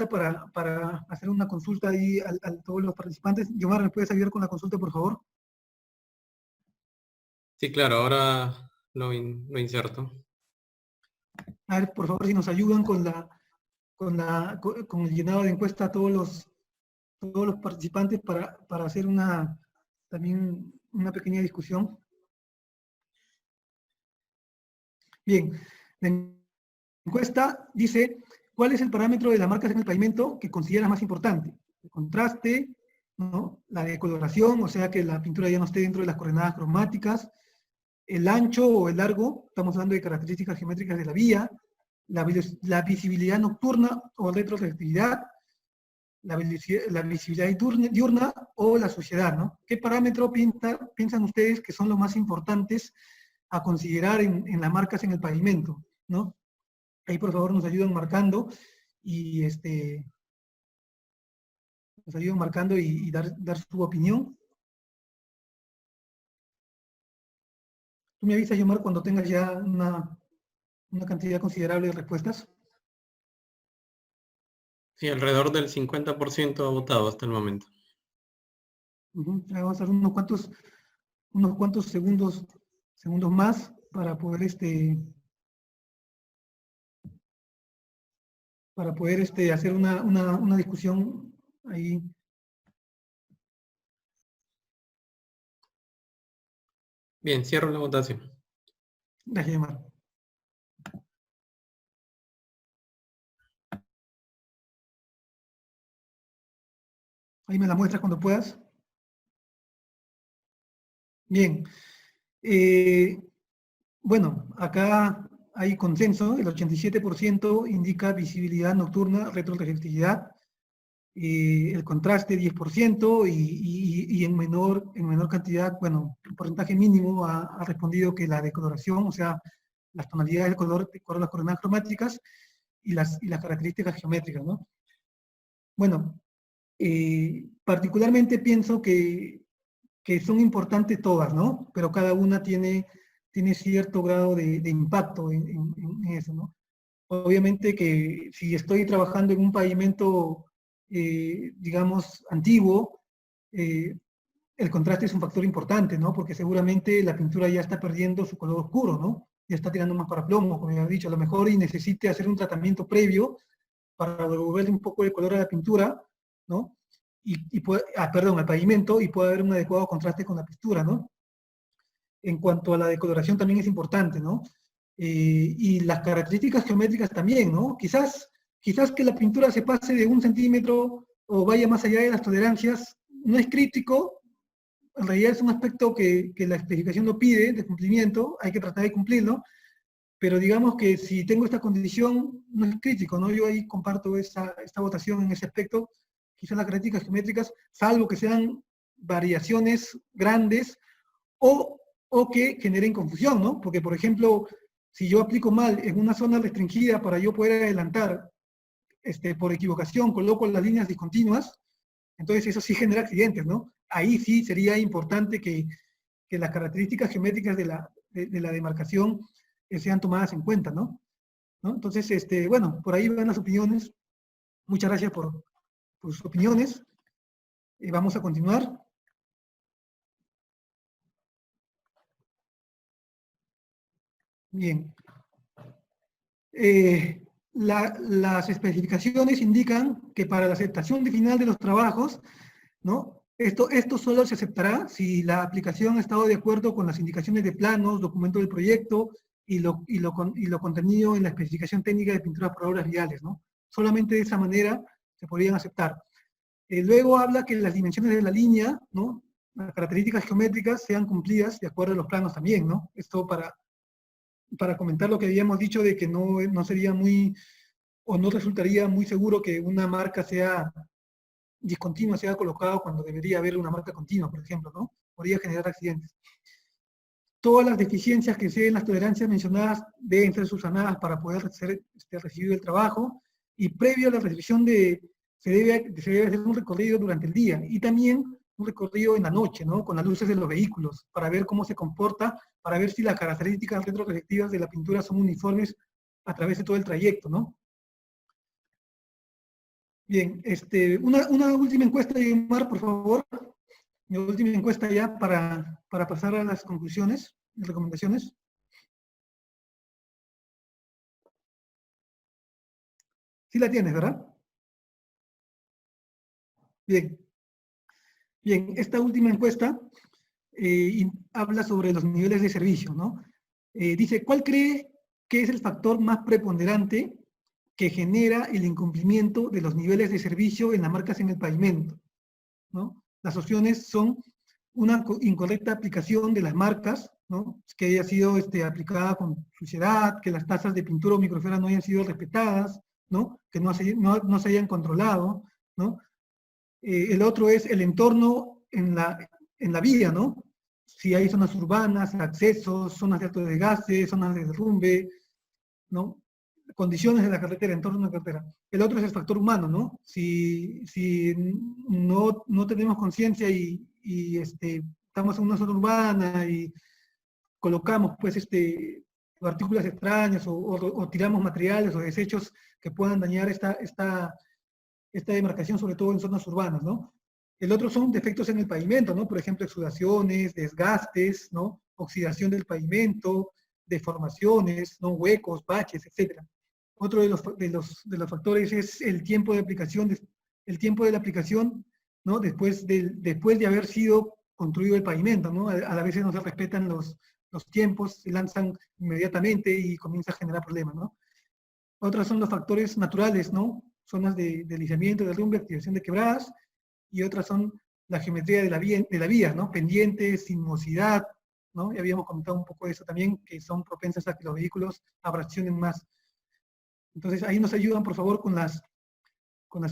para hacer una consulta ahí a todos los participantes. Yomar, ¿me puedes ayudar con la consulta, por favor? Sí, claro, ahora lo inserto. A ver, por favor, si nos ayudan con el llenado de encuesta a todos los participantes para hacer también una pequeña discusión. Bien, la encuesta dice, ¿cuál es el parámetro de las marcas en el pavimento que consideras más importante? El contraste, ¿no? La decoloración, o sea que la pintura ya no esté dentro de las coordenadas cromáticas, el ancho o el largo, estamos hablando de características geométricas de la vía, la visibilidad nocturna o retroreflectividad, la visibilidad diurna o la suciedad, ¿no? ¿Qué parámetro piensan ustedes que son los más importantes a considerar en las marcas en el pavimento, ¿no? Ahí por favor nos ayudan marcando y dar su opinión. Tú me avisas, Yomar, cuando tengas ya una cantidad considerable de respuestas. Sí, alrededor del 50% ha votado hasta el momento. Vamos a hacer unos cuantos segundos más para poder hacer una discusión ahí. Bien, cierro la votación. Gracias, Yomar. Ahí me la muestras cuando puedas. Bien. Bueno, acá hay consenso, el 87% indica visibilidad nocturna, retroreflectividad, el contraste 10% y en menor cantidad, bueno, un porcentaje mínimo ha respondido que la decoloración, o sea, las tonalidades del color de acuerdo a las coordenadas cromáticas y las características geométricas, ¿no? Bueno, particularmente pienso que son importantes todas, ¿no? Pero cada una tiene cierto grado de impacto en eso, ¿no? Obviamente que si estoy trabajando en un pavimento, digamos, antiguo, el contraste es un factor importante, ¿no? Porque seguramente la pintura ya está perdiendo su color oscuro, ¿no? Ya está tirando más para plomo, como ya he dicho, a lo mejor y necesite hacer un tratamiento previo para devolverle un poco de color a la pintura, ¿no? Perdón, al pavimento, y puede haber un adecuado contraste con la pintura, ¿no? En cuanto a la decoloración también es importante, ¿no? Y las características geométricas también, ¿no? Quizás que la pintura se pase de 1 centímetro o vaya más allá de las tolerancias, no es crítico, en realidad es un aspecto que la especificación lo pide, de cumplimiento, hay que tratar de cumplirlo, pero digamos que si tengo esta condición, no es crítico, ¿no? Yo ahí comparto esta votación en ese aspecto. Quizás las características geométricas, salvo que sean variaciones grandes o que generen confusión, ¿no? Porque, por ejemplo, si yo aplico mal en una zona restringida para yo poder adelantar, por equivocación, coloco las líneas discontinuas, entonces eso sí genera accidentes, ¿no? Ahí sí sería importante que las características geométricas de la demarcación sean tomadas en cuenta, ¿no? Entonces, bueno, por ahí van las opiniones. Muchas gracias por sus opiniones. Vamos a continuar. Bien. Las especificaciones indican que para la aceptación de final de los trabajos, ¿no? Esto solo se aceptará si la aplicación ha estado de acuerdo con las indicaciones de planos, documento del proyecto y lo contenido en la especificación técnica de pinturas por obras viales, ¿no? Solamente de esa manera se podrían aceptar. Luego habla que las dimensiones de la línea, ¿no? Las características geométricas sean cumplidas de acuerdo a los planos también, ¿no? Esto para comentar lo que habíamos dicho de que no sería muy, o no resultaría muy seguro que una marca sea discontinua, sea colocada cuando debería haber una marca continua, por ejemplo, ¿no? Podría generar accidentes. Todas las deficiencias que se den las tolerancias mencionadas deben ser subsanadas para poder ser recibido el trabajo, y previo a la recepción se debe hacer un recorrido durante el día, y también un recorrido en la noche, ¿no? Con las luces de los vehículos, para ver cómo se comporta, para ver si las características retroreflectivas de la pintura son uniformes a través de todo el trayecto, ¿no? Bien, una última encuesta, Omar, por favor. Mi última encuesta ya para pasar a las conclusiones y recomendaciones. Sí la tienes, ¿verdad? Bien. Bien, esta última encuesta habla sobre los niveles de servicio, ¿no? Dice, ¿cuál cree que es el factor más preponderante que genera el incumplimiento de los niveles de servicio en las marcas en el pavimento, ¿no? Las opciones son una incorrecta aplicación de las marcas, ¿no? Que haya sido aplicada con suciedad, que las tasas de pintura o microfibra no hayan sido respetadas, ¿no? Que no se hayan controlado, ¿no? El otro es el entorno en la vía, ¿no? Si hay zonas urbanas, accesos, zonas de alto desgaste, zonas de derrumbe, ¿no? Condiciones de la carretera, entorno de la carretera. El otro es el factor humano, ¿no? Si no tenemos conciencia y estamos en una zona urbana y colocamos pues partículas extrañas o tiramos materiales o desechos que puedan dañar esta demarcación, sobre todo en zonas urbanas, ¿no? El otro son defectos en el pavimento, ¿no? Por ejemplo, exudaciones, desgastes, ¿no? Oxidación del pavimento, deformaciones, ¿no? Huecos, baches, etc. Otro de los factores es el tiempo de aplicación, la aplicación, ¿no? Después de haber sido construido el pavimento, ¿no? A veces no se respetan los tiempos, se lanzan inmediatamente y comienza a generar problemas, ¿no? Otros son los factores naturales, ¿no? Zonas de deslizamiento, derrumbe, activación de quebradas, y otras son la geometría de la vía, ¿no? Pendientes, sinuosidad, ¿no? Ya habíamos comentado un poco de eso también, que son propensas a que los vehículos abraccionen más. Entonces, ahí nos ayudan, por favor, con las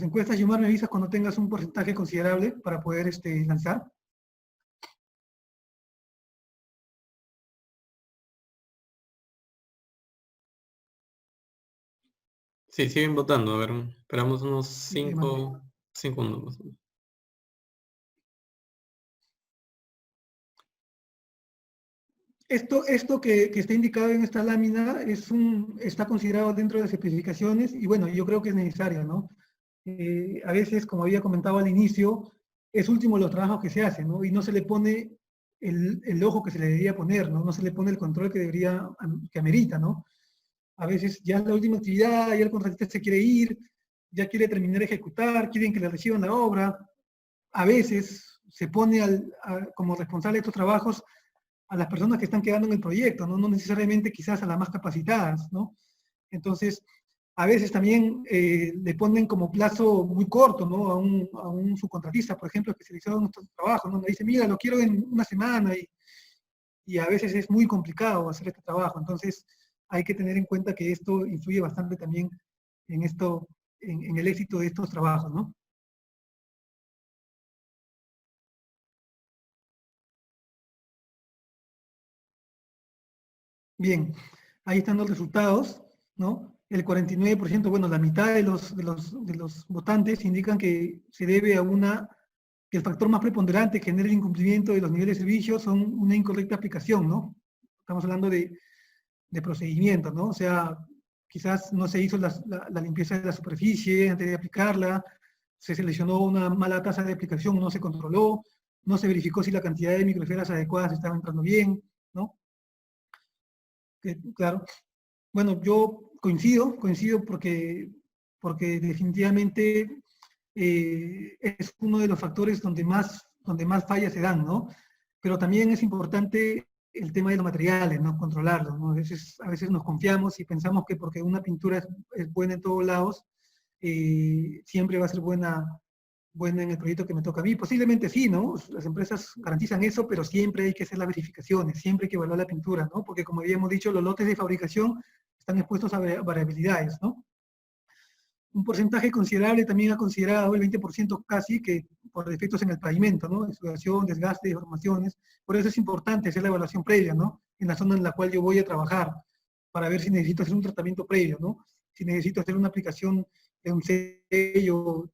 encuestas. Yomar, me avisas cuando tengas un porcentaje considerable para poder lanzar. Sí, siguen votando. A ver, esperamos unos Bien, Yomar. 5 minutos. Esto que está indicado en esta lámina está considerado dentro de las especificaciones y bueno, yo creo que es necesario, ¿no? A veces, como había comentado al inicio, es último los trabajos que se hacen, ¿no? Y no se le pone el ojo que se le debería poner, ¿no? No se le pone el control que amerita, ¿no? A veces ya es la última actividad, ya el contratista se quiere ir, ya quiere terminar de ejecutar, quieren que le reciban la obra. A veces se pone como responsable de estos trabajos a las personas que están quedando en el proyecto, ¿no? No necesariamente quizás a las más capacitadas, ¿no? Entonces, a veces también le ponen como plazo muy corto, ¿no? A un subcontratista, por ejemplo, especializado en estos trabajos, ¿no? Me dice, mira, lo quiero en una semana y a veces es muy complicado hacer este trabajo. Entonces, hay que tener en cuenta que esto influye bastante también en el éxito de estos trabajos, ¿no? Bien, ahí están los resultados, ¿no? El 49%, bueno, la mitad de los votantes indican que se debe que el factor más preponderante que genera el incumplimiento de los niveles de servicio son una incorrecta aplicación, ¿no? Estamos hablando de procedimientos, ¿no? O sea, quizás no se hizo la limpieza de la superficie antes de aplicarla, se seleccionó una mala tasa de aplicación, no se controló, no se verificó si la cantidad de microesferas adecuadas estaba entrando bien, ¿no? Claro. Bueno, yo coincido porque definitivamente es uno de los factores donde más fallas se dan, ¿no? Pero también es importante el tema de los materiales, ¿no? Controlarlos, ¿no? A veces nos confiamos y pensamos que porque una pintura es buena en todos lados, siempre va a ser buena en el proyecto que me toca a mí. Posiblemente sí, ¿no? Las empresas garantizan eso, pero siempre hay que hacer las verificaciones, siempre hay que evaluar la pintura, ¿no? Porque como habíamos dicho, los lotes de fabricación están expuestos a variabilidades, ¿no? Un porcentaje considerable también ha considerado, el 20% casi, que por defectos en el pavimento, ¿no? Exudación, desgaste, deformaciones. Por eso es importante hacer la evaluación previa, ¿no? En la zona en la cual yo voy a trabajar, para ver si necesito hacer un tratamiento previo, ¿no? Si necesito hacer una aplicación de un sello,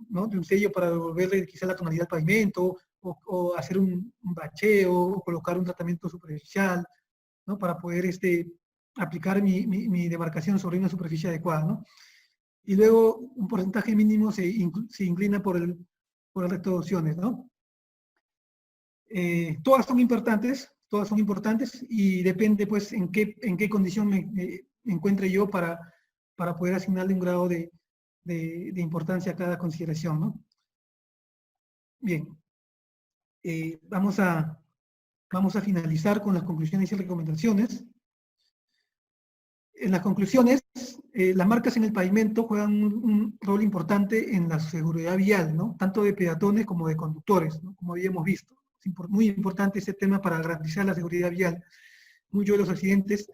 ¿no? De un sello para devolverle quizá la tonalidad al pavimento, o hacer un bacheo, o colocar un tratamiento superficial, ¿no? Para poder aplicar mi demarcación sobre una superficie adecuada, ¿no? Y luego un porcentaje mínimo se inclina por el resto de opciones, ¿no? Todas son importantes y depende pues en qué condición me encuentre yo para poder asignarle un grado de importancia a cada consideración, ¿no? Bien, vamos a finalizar con las conclusiones y recomendaciones. En las conclusiones, las marcas en el pavimento juegan un rol importante en la seguridad vial, ¿no? Tanto de peatones como de conductores, ¿no? Como habíamos visto. Es muy importante ese tema para garantizar la seguridad vial. Muchos de los accidentes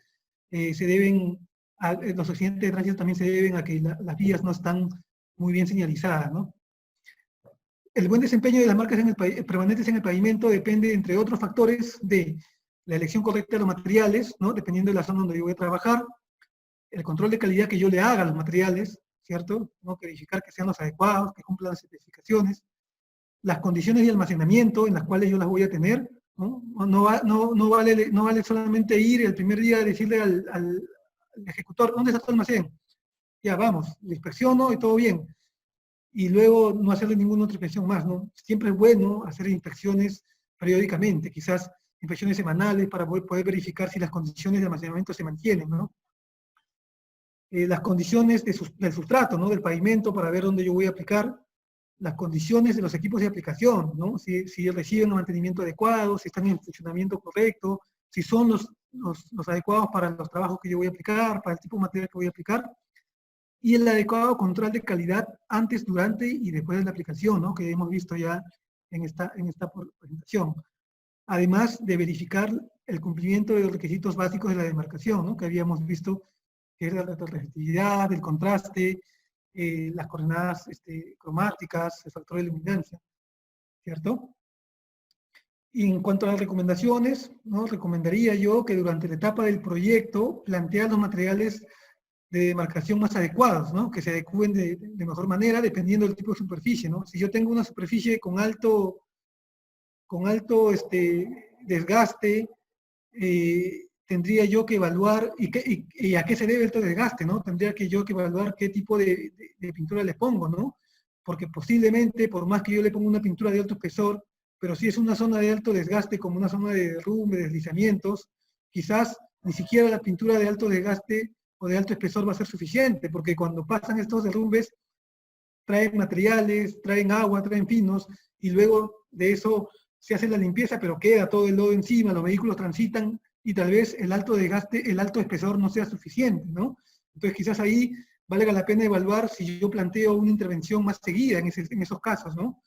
los accidentes de tránsito también se deben a que las vías no están muy bien señalizadas, ¿no? el buen desempeño de las marcas permanentes en el pavimento depende, entre otros factores, de la elección correcta de los materiales, ¿no? Dependiendo de la zona donde yo voy a trabajar, el control de calidad que yo le haga a los materiales, ¿cierto? ¿No? Verificar que sean los adecuados, que cumplan las especificaciones, las condiciones de almacenamiento en las cuales yo las voy a tener, ¿no? No vale solamente ir el primer día a decirle al ejecutor, ¿dónde está tu almacén? Ya, vamos, le inspecciono y todo bien. Y luego no hacerle ninguna otra inspección más, ¿no? Siempre es bueno hacer inspecciones periódicamente, quizás inspecciones semanales para poder verificar si las condiciones de almacenamiento se mantienen, ¿no? Las condiciones del sustrato, ¿no? Del pavimento para ver dónde yo voy a aplicar, las condiciones de los equipos de aplicación, ¿no? Si reciben un mantenimiento adecuado, si están en funcionamiento correcto, si son los adecuados para los trabajos que yo voy a aplicar, para el tipo de material que voy a aplicar, y el adecuado control de calidad antes, durante y después de la aplicación, ¿no? Que hemos visto ya en esta presentación. Además de verificar el cumplimiento de los requisitos básicos de la demarcación, ¿no? Que habíamos visto, que es la reflectividad, el contraste, las coordenadas cromáticas, el factor de luminancia, ¿cierto? Y en cuanto a las recomendaciones, ¿no? Recomendaría yo que durante la etapa del proyecto plantear los materiales de demarcación más adecuados, ¿no? Que se adecúen de mejor manera dependiendo del tipo de superficie, ¿no? Si yo tengo una superficie con alto desgaste, tendría yo que evaluar y a qué se debe el desgaste, ¿no? Tendría yo que evaluar qué tipo de pintura le pongo, ¿no? Porque posiblemente, por más que yo le ponga una pintura de alto espesor, pero si es una zona de alto desgaste, como una zona de derrumbe, deslizamientos, quizás ni siquiera la pintura de alto desgaste o de alto espesor va a ser suficiente, porque cuando pasan estos derrumbes, traen materiales, traen agua, traen pinos, y luego de eso se hace la limpieza, pero queda todo el lodo encima, los vehículos transitan, y tal vez el alto desgaste, el alto espesor no sea suficiente, ¿no? Entonces quizás ahí valga la pena evaluar si yo planteo una intervención más seguida en esos casos, ¿no?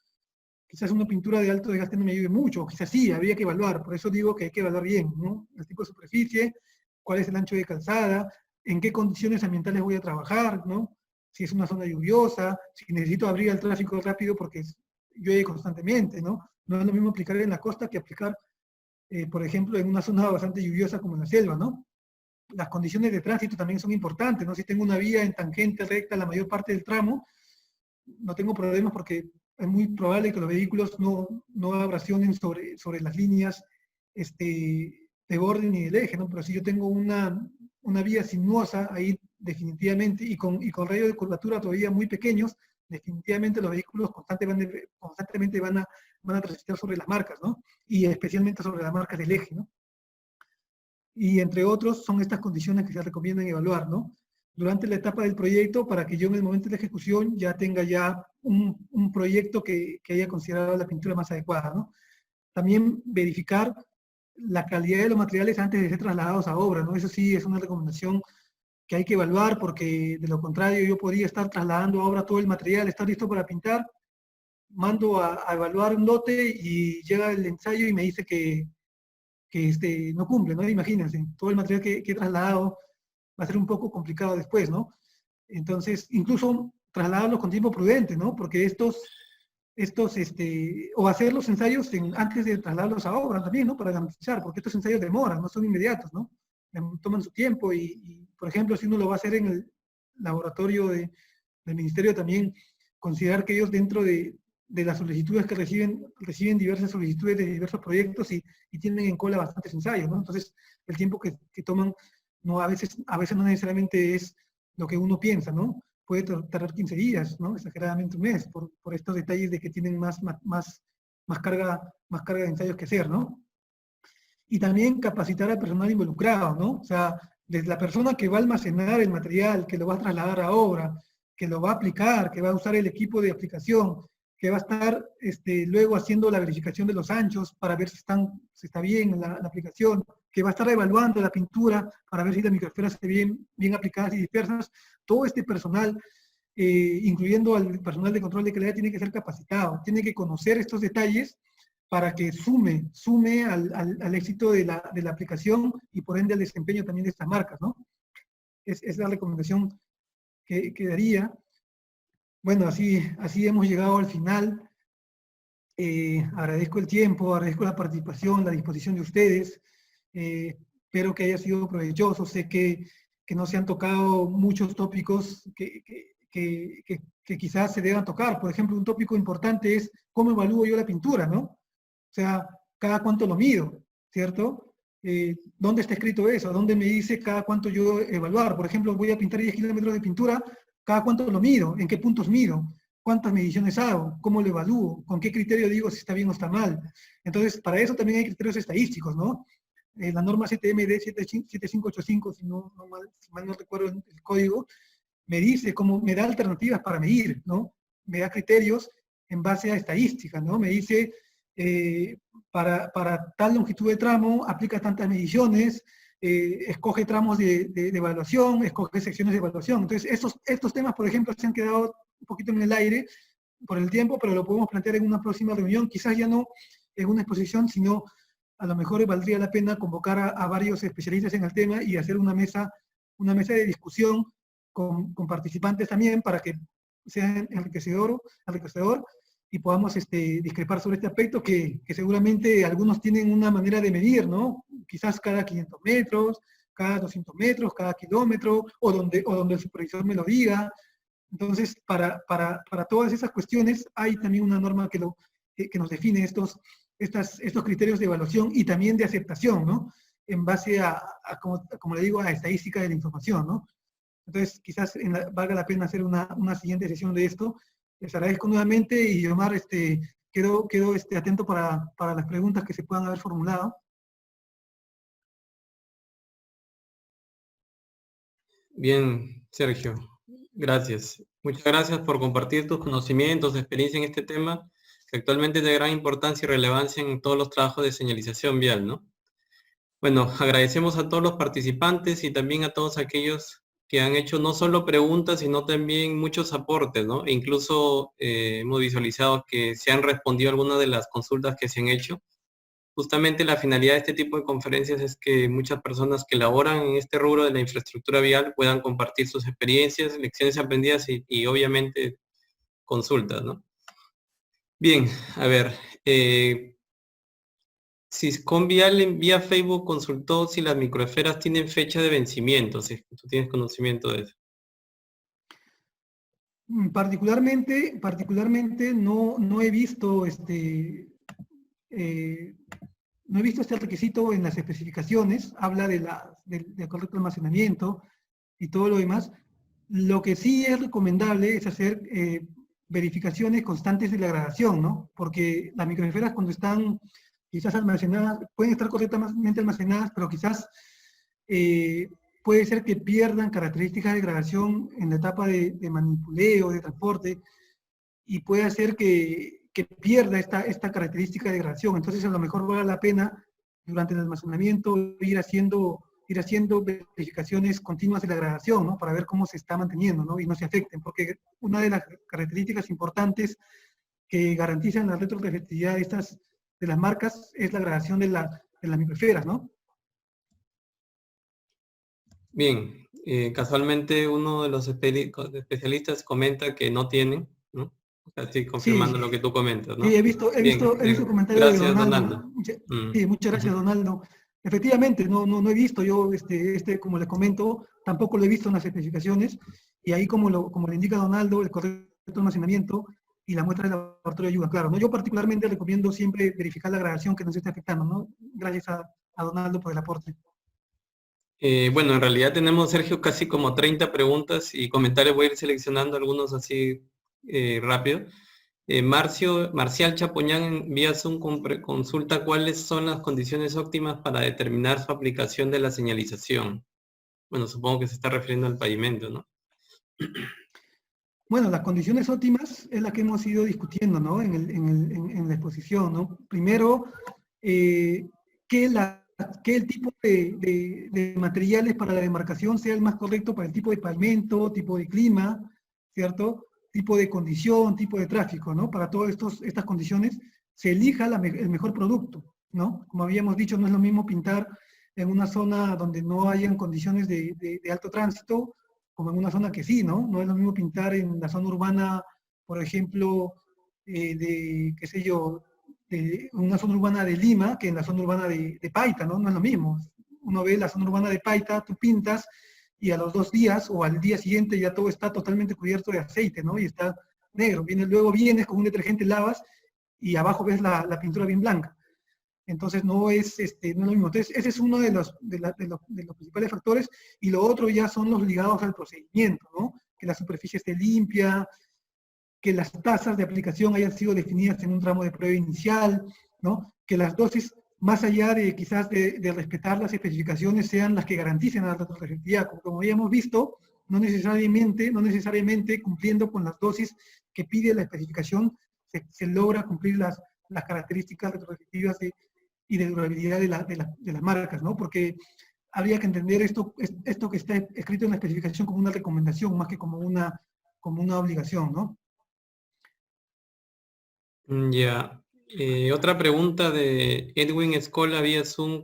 Quizás una pintura de alto desgaste no me ayude mucho, o quizás sí, habría que evaluar, por eso digo que hay que evaluar bien, ¿no? El tipo de superficie, cuál es el ancho de calzada, en qué condiciones ambientales voy a trabajar, ¿no? Si es una zona lluviosa, si necesito abrir el tráfico rápido porque llueve constantemente, ¿no? No es lo mismo aplicar en la costa que aplicar, por ejemplo, en una zona bastante lluviosa como en la selva, ¿no? Las condiciones de tránsito también son importantes, ¿no? Si tengo una vía en tangente recta la mayor parte del tramo, no tengo problemas porque es muy probable que los vehículos no abrasionen sobre las líneas de borde ni del eje, ¿no? Pero si yo tengo una vía sinuosa, ahí definitivamente, y con rayos de curvatura todavía muy pequeños, definitivamente los vehículos constantemente van a transitar sobre las marcas, ¿no? Y especialmente sobre las marcas del eje, ¿no? Y entre otros son estas condiciones que se recomiendan evaluar, ¿no? Durante la etapa del proyecto, para que yo en el momento de la ejecución ya tenga ya un proyecto que haya considerado la pintura más adecuada, ¿no? También verificar la calidad de los materiales antes de ser trasladados a obra, ¿no? Eso sí es una recomendación que hay que evaluar, porque de lo contrario yo podría estar trasladando a obra todo el material, estar listo para pintar, mando a evaluar un lote y llega el ensayo y me dice que no cumple, ¿no? Imagínense, todo el material que he trasladado va a ser un poco complicado después, ¿no? Entonces, incluso trasladarlos con tiempo prudente, ¿no? Porque o hacer los ensayos antes de trasladarlos a obra también, ¿no? Para garantizar, porque estos ensayos demoran, no son inmediatos, ¿no? Toman su tiempo y, por ejemplo, si uno lo va a hacer en el laboratorio del ministerio, también considerar que ellos dentro de las solicitudes que reciben diversas solicitudes de diversos proyectos y tienen en cola bastantes ensayos, ¿no? Entonces, el tiempo que toman a veces no necesariamente es lo que uno piensa, ¿no? Puede tardar 15 días, ¿no? Exageradamente un mes, por estos detalles de que tienen más carga de ensayos que hacer, ¿no? Y también capacitar al personal involucrado, ¿no? O sea, desde la persona que va a almacenar el material, que lo va a trasladar a obra, que lo va a aplicar, que va a usar el equipo de aplicación, que va a estar luego haciendo la verificación de los anchos para ver si está bien la aplicación, que va a estar evaluando la pintura para ver si las microesferas están bien aplicadas y dispersas. Todo este personal, incluyendo al personal de control de calidad, tiene que ser capacitado, tiene que conocer estos detalles para que sume al éxito de la aplicación y por ende al desempeño también de estas marcas, ¿no? Es la recomendación que daría. Bueno, así hemos llegado al final Agradezco el tiempo, agradezco la participación, la disposición de ustedes. Espero que haya sido provechoso. Sé que no se han tocado muchos tópicos que quizás se deban tocar. Por ejemplo, un tópico importante es cómo evalúo yo la pintura, ¿no? O sea, cada cuánto lo mido, ¿cierto? ¿Dónde está escrito eso? ¿Dónde me dice cada cuánto yo evaluar? Por ejemplo, voy a pintar 10 kilómetros de pintura, ¿cada cuánto lo mido? ¿En qué puntos mido? ¿Cuántas mediciones hago? ¿Cómo lo evalúo? ¿Con qué criterio digo si está bien o está mal? Entonces, para eso también hay criterios estadísticos, ¿no? La norma CTMD 7585, si mal no recuerdo el código, me dice cómo, me da alternativas para medir, ¿no? Me da criterios en base a estadísticas, ¿no? Me dice, para tal longitud de tramo, aplica tantas mediciones, escoge tramos de evaluación, escoge secciones de evaluación. Entonces, estos temas, por ejemplo, se han quedado un poquito en el aire por el tiempo, pero lo podemos plantear en una próxima reunión, quizás ya no en una exposición, sino a lo mejor valdría la pena convocar a varios especialistas en el tema y hacer una mesa de discusión con participantes también para que sea enriquecedor y podamos discrepar sobre este aspecto que seguramente algunos tienen una manera de medir, ¿no? Quizás cada 500 metros, cada 200 metros, cada kilómetro, o donde el supervisor me lo diga. Entonces, para todas esas cuestiones hay también una norma que nos define estos criterios de evaluación y también de aceptación, ¿no? En base como le digo, a estadística de la información, ¿no? Entonces, quizás valga la pena hacer una siguiente sesión de esto. Les agradezco nuevamente y Omar, quedo atento para las preguntas que se puedan haber formulado. Bien, Sergio, gracias. Muchas gracias por compartir tus conocimientos, experiencia en este tema, que actualmente es de gran importancia y relevancia en todos los trabajos de señalización vial, ¿no? Bueno, agradecemos a todos los participantes y también a todos aquellos que han hecho no solo preguntas, sino también muchos aportes, ¿no? E incluso hemos visualizado que se han respondido algunas de las consultas que se han hecho. Justamente la finalidad de este tipo de conferencias es que muchas personas que laboran en este rubro de la infraestructura vial puedan compartir sus experiencias, lecciones aprendidas y obviamente consultas, ¿no? Bien, a ver, Siscom Vial en vía Facebook consultó si las microesferas tienen fecha de vencimiento, si tú tienes conocimiento de eso. Particularmente no he visto no he visto este requisito en las especificaciones, habla del correcto almacenamiento y todo lo demás. Lo que sí es recomendable es hacer verificaciones constantes de la gradación, ¿no? Porque las microesferas cuando están quizás almacenadas, pueden estar correctamente almacenadas, pero quizás puede ser que pierdan características de gradación en la etapa de manipuleo, de transporte, y puede hacer que pierda esta característica de gradación. Entonces, a lo mejor vale la pena, durante el almacenamiento, ir haciendo verificaciones continuas de la gradación, ¿no? Para ver cómo se está manteniendo, ¿no? Y no se afecten, porque una de las características importantes que garantizan la retroreflectividad de las marcas es la gradación de las microesferas, ¿no? Bien, casualmente uno de los especialistas comenta que no tienen, ¿no? Así confirmando Sí, lo que tú comentas, ¿no? sí, he visto comentarios de Gracias, Donaldo. Donaldo. Sí, muchas gracias, Donaldo. Efectivamente, no he visto yo, como le comento, tampoco lo he visto en las especificaciones, y ahí como le indica Donaldo, el correcto almacenamiento y la muestra de laboratorio ayuda, claro, ¿no? Yo particularmente recomiendo siempre verificar la gradación que nos esté afectando, ¿no? Gracias a Donaldo por el aporte. Bueno, en realidad tenemos, Sergio, casi como 30 preguntas y comentarios. Voy a ir seleccionando algunos así rápido. Marcial Chapoñán envía Zoom consulta cuáles son las condiciones óptimas para determinar su aplicación de la señalización. Bueno, supongo que se está refiriendo al pavimento, ¿no? Bueno, las condiciones óptimas es la que hemos ido discutiendo, ¿no? En la exposición, ¿no? Primero, que el tipo de materiales para la demarcación sea el más correcto para el tipo de pavimento, tipo de clima, ¿cierto? Tipo de condición, tipo de tráfico, ¿no? Para todas estas condiciones se elija el mejor producto, ¿no? Como habíamos dicho, no es lo mismo pintar en una zona donde no hayan condiciones de alto tránsito, como en una zona que sí, ¿no? No es lo mismo pintar en la zona urbana, por ejemplo, qué sé yo, de una zona urbana de Lima que en la zona urbana de Paita, ¿no? No es lo mismo. Uno ve la zona urbana de Paita, tú pintas y a los 2 días o al día siguiente ya todo está totalmente cubierto de aceite, ¿no? Y está negro. Luego vienes con un detergente, lavas y abajo ves la pintura bien blanca. Entonces no es, no es lo mismo. Entonces ese es uno de los principales factores, y lo otro ya son los ligados al procedimiento, ¿no? Que la superficie esté limpia, que las tasas de aplicación hayan sido definidas en un tramo de prueba inicial, ¿no? Que las dosis, más allá de quizás de respetar las especificaciones, sean las que garanticen la retroefectividad. Como ya hemos visto, no necesariamente cumpliendo con las dosis que pide la especificación, se logra cumplir las características retroefectivas y de durabilidad de las marcas, ¿no? Porque habría que entender esto que está escrito en la especificación como una recomendación, más que como una obligación, ¿no? Ya. Otra pregunta de Edwin Escola vía Zoom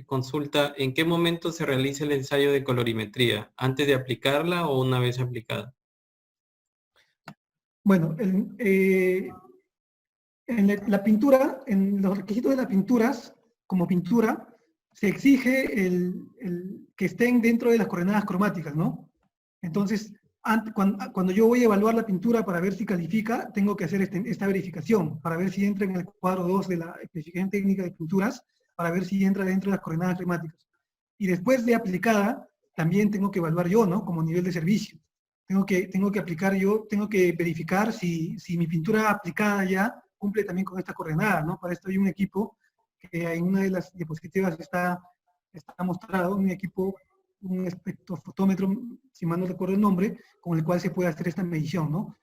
consulta: ¿en qué momento se realiza el ensayo de colorimetría? ¿Antes de aplicarla o una vez aplicada? Bueno, en la pintura, en los requisitos de las pinturas, como pintura, se exige que estén dentro de las coordenadas cromáticas, ¿no? Entonces, cuando yo voy a evaluar la pintura para ver si califica, tengo que hacer esta verificación, para ver si entra en el cuadro 2 de la especificación técnica de pinturas, para ver si entra dentro de las coordenadas climáticas. Y después de aplicada, también tengo que evaluar yo, ¿no? Como nivel de servicio. Tengo que aplicar yo, tengo que verificar si mi pintura aplicada ya cumple también con esta coordenada, ¿no? Para esto hay un equipo que en una de las diapositivas está mostrado, un equipo, un espectrofotómetro, si mal no recuerdo el nombre, con el cual se puede hacer esta medición, ¿no?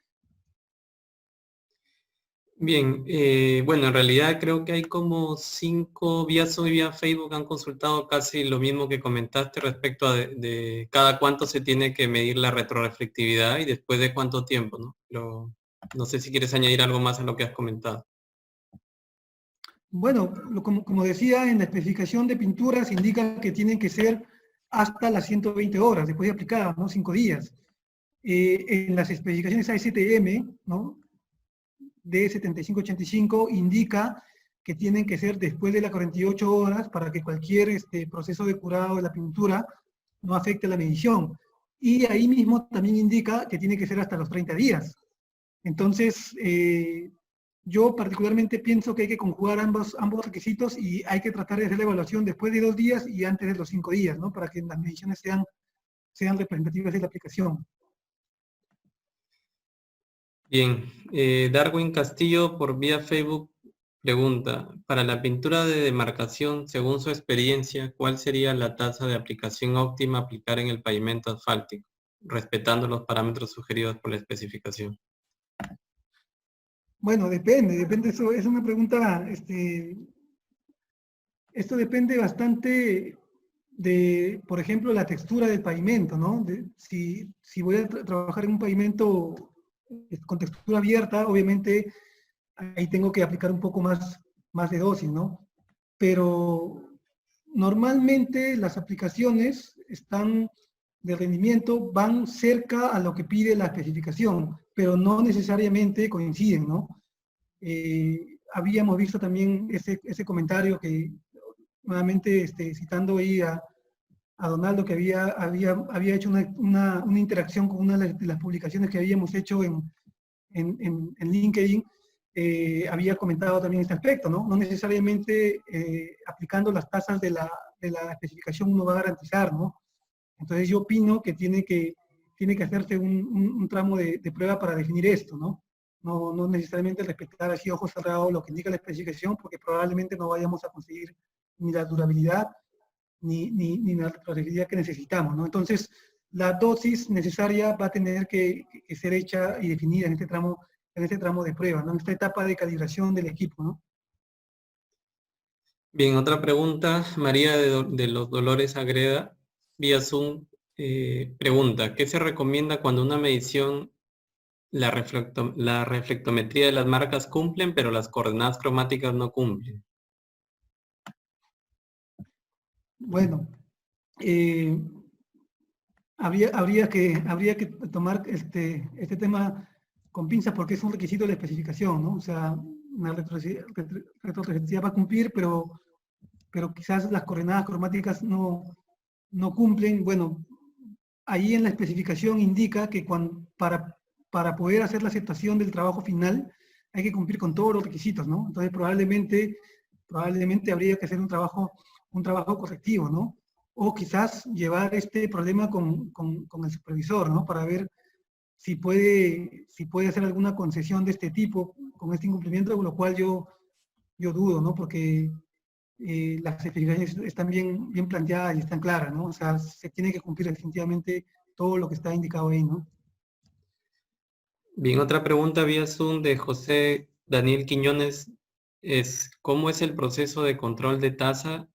Bien, bueno, en realidad creo que hay como 5 vía Zoom y vía Facebook han consultado casi lo mismo que comentaste respecto a de cada cuánto se tiene que medir la retroreflectividad y después de cuánto tiempo, ¿no? No sé si quieres añadir algo más a lo que has comentado. Bueno, como decía, en la especificación de pinturas indica que tienen que ser hasta las 120 horas después de aplicadas, ¿no? 5 días. En las especificaciones ASTM, ¿no? De 7585 indica que tienen que ser después de las 48 horas para que cualquier proceso de curado de la pintura no afecte la medición. Y ahí mismo también indica que tiene que ser hasta los 30 días. Entonces, yo particularmente pienso que hay que conjugar ambos requisitos y hay que tratar de hacer la evaluación después de 2 días y antes de los 5 días, ¿no? Para que las mediciones sean representativas de la aplicación. Bien, Darwin Castillo por vía Facebook pregunta: para la pintura de demarcación, según su experiencia, ¿cuál sería la tasa de aplicación óptima a aplicar en el pavimento asfáltico, respetando los parámetros sugeridos por la especificación? Bueno, depende, eso es una pregunta, esto depende bastante de, por ejemplo, la textura del pavimento, ¿no? Si voy a trabajar en un pavimento con textura abierta, obviamente ahí tengo que aplicar un poco más de dosis, ¿no? Pero normalmente las aplicaciones de rendimiento van cerca a lo que pide la especificación, pero no necesariamente coinciden, ¿no? Habíamos visto también ese comentario que, nuevamente citando ahí a Donaldo, que había hecho una interacción con una de las publicaciones que habíamos hecho en LinkedIn, había comentado también este aspecto, ¿no? No necesariamente aplicando las tasas de la especificación uno va a garantizar, ¿no? Entonces yo opino que tiene que hacerse un tramo de prueba para definir esto, ¿no? No necesariamente respetar así ojos cerrados lo que indica la especificación, porque probablemente no vayamos a conseguir ni la durabilidad ni la retroactividad que necesitamos, ¿no? Entonces, la dosis necesaria va a tener que ser hecha y definida en este tramo de prueba, ¿no? En esta etapa de calibración del equipo, ¿no? Bien, otra pregunta, María de los Dolores Agreda, vía Zoom, pregunta: ¿qué se recomienda cuando una medición, la reflectometría de las marcas cumplen, pero las coordenadas cromáticas no cumplen? Bueno, habría que tomar este tema con pinzas porque es un requisito de la especificación, ¿no? O sea, una retroreceptividad va a cumplir, pero quizás las coordenadas cromáticas no cumplen. Bueno, ahí en la especificación indica que para poder hacer la aceptación del trabajo final hay que cumplir con todos los requisitos, ¿no? Entonces probablemente habría que hacer un trabajo correctivo, ¿no? O quizás llevar este problema con el supervisor, ¿no? Para ver si puede hacer alguna concesión de este tipo con este incumplimiento, con lo cual yo dudo, ¿no? Porque las especificaciones están bien planteadas y están claras, ¿no? O sea, se tiene que cumplir definitivamente todo lo que está indicado ahí, ¿no? Bien, otra pregunta vía Zoom de José Daniel Quiñones es, ¿cómo es el proceso de control de tasa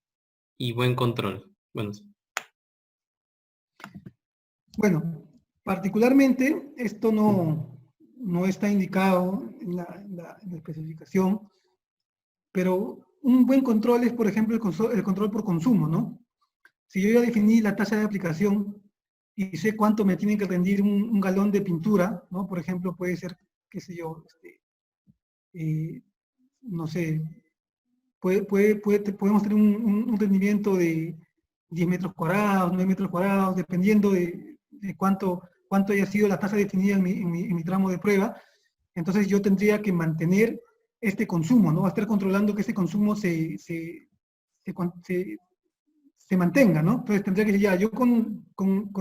y buen control? Bueno, particularmente esto no está indicado en la especificación, pero un buen control es, por ejemplo, el control por consumo, ¿no? Si yo ya definí la tasa de aplicación y sé cuánto me tiene que rendir un galón de pintura, ¿no? Por ejemplo, puede ser, qué sé yo, no sé, podemos tener un rendimiento de 10 metros cuadrados, 9 metros cuadrados, dependiendo de cuánto haya sido la tasa definida en mi tramo de prueba. Entonces yo tendría que mantener este consumo, ¿no? A estar controlando que este consumo se mantenga, ¿no? Entonces tendría que decir, ya, yo con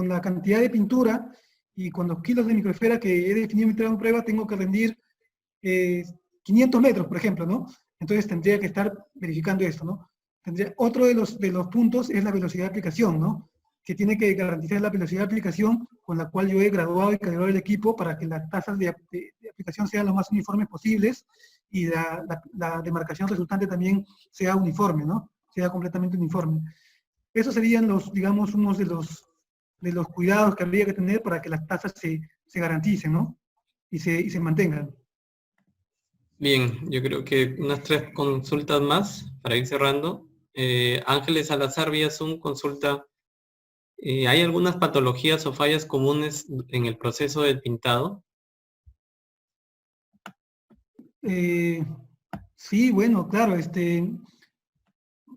la cantidad de pintura y con los kilos de microesfera que he definido en mi tramo de prueba, tengo que rendir 500 metros, por ejemplo, ¿no? Entonces tendría que estar verificando esto, ¿no? Otro de los puntos es la velocidad de aplicación, ¿no? Que tiene que garantizar la velocidad de aplicación con la cual yo he graduado y calibrado el equipo para que las tasas de aplicación sean lo más uniformes posibles y la demarcación resultante también sea uniforme, ¿no? Sea completamente uniforme. Esos serían digamos, unos de los cuidados que habría que tener para que las tasas se garanticen, ¿no? Y se mantengan. Bien, yo creo que unas 3 consultas más para ir cerrando. Ángeles Salazar vía Zoom consulta, ¿hay algunas patologías o fallas comunes en el proceso del pintado? Sí, bueno, claro,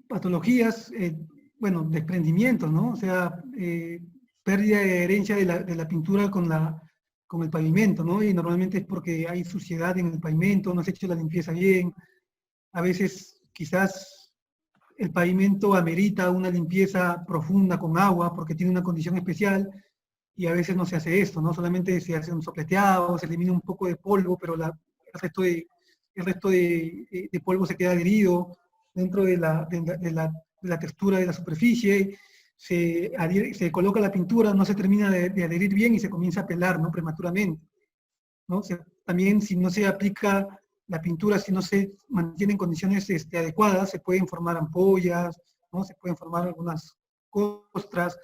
patologías, bueno, desprendimientos, ¿no? O sea, pérdida de herencia de la pintura con el pavimento, ¿no? Y normalmente es porque hay suciedad en el pavimento, no se ha hecho la limpieza bien. A veces quizás el pavimento amerita una limpieza profunda con agua porque tiene una condición especial y a veces no se hace esto, ¿no? Solamente se hace un sopleteado, se elimina un poco de polvo, pero el resto de polvo se queda adherido dentro de la textura de la superficie, se coloca la pintura, no se termina de adherir bien y se comienza a pelar, ¿no? Prematuramente, ¿no? O sea, también si no se aplica la pintura, si no se mantiene en condiciones adecuadas, se pueden formar ampollas, ¿no? Se pueden formar algunas costras,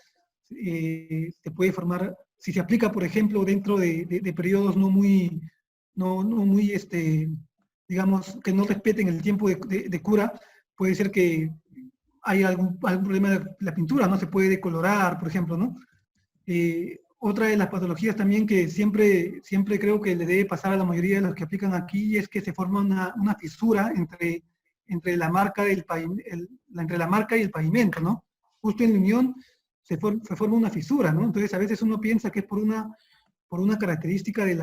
se puede formar, si se aplica, por ejemplo, dentro de periodos no muy, digamos, que no respeten el tiempo de cura, puede ser que hay algún problema de la pintura, no se puede decolorar, por ejemplo, ¿no? Otra de las patologías también que siempre creo que le debe pasar a la mayoría de los que aplican aquí es que se forma una fisura entre la marca y el pavimento, ¿no? Justo en la unión se forma una fisura, ¿no? Entonces a veces uno piensa que es por una característica de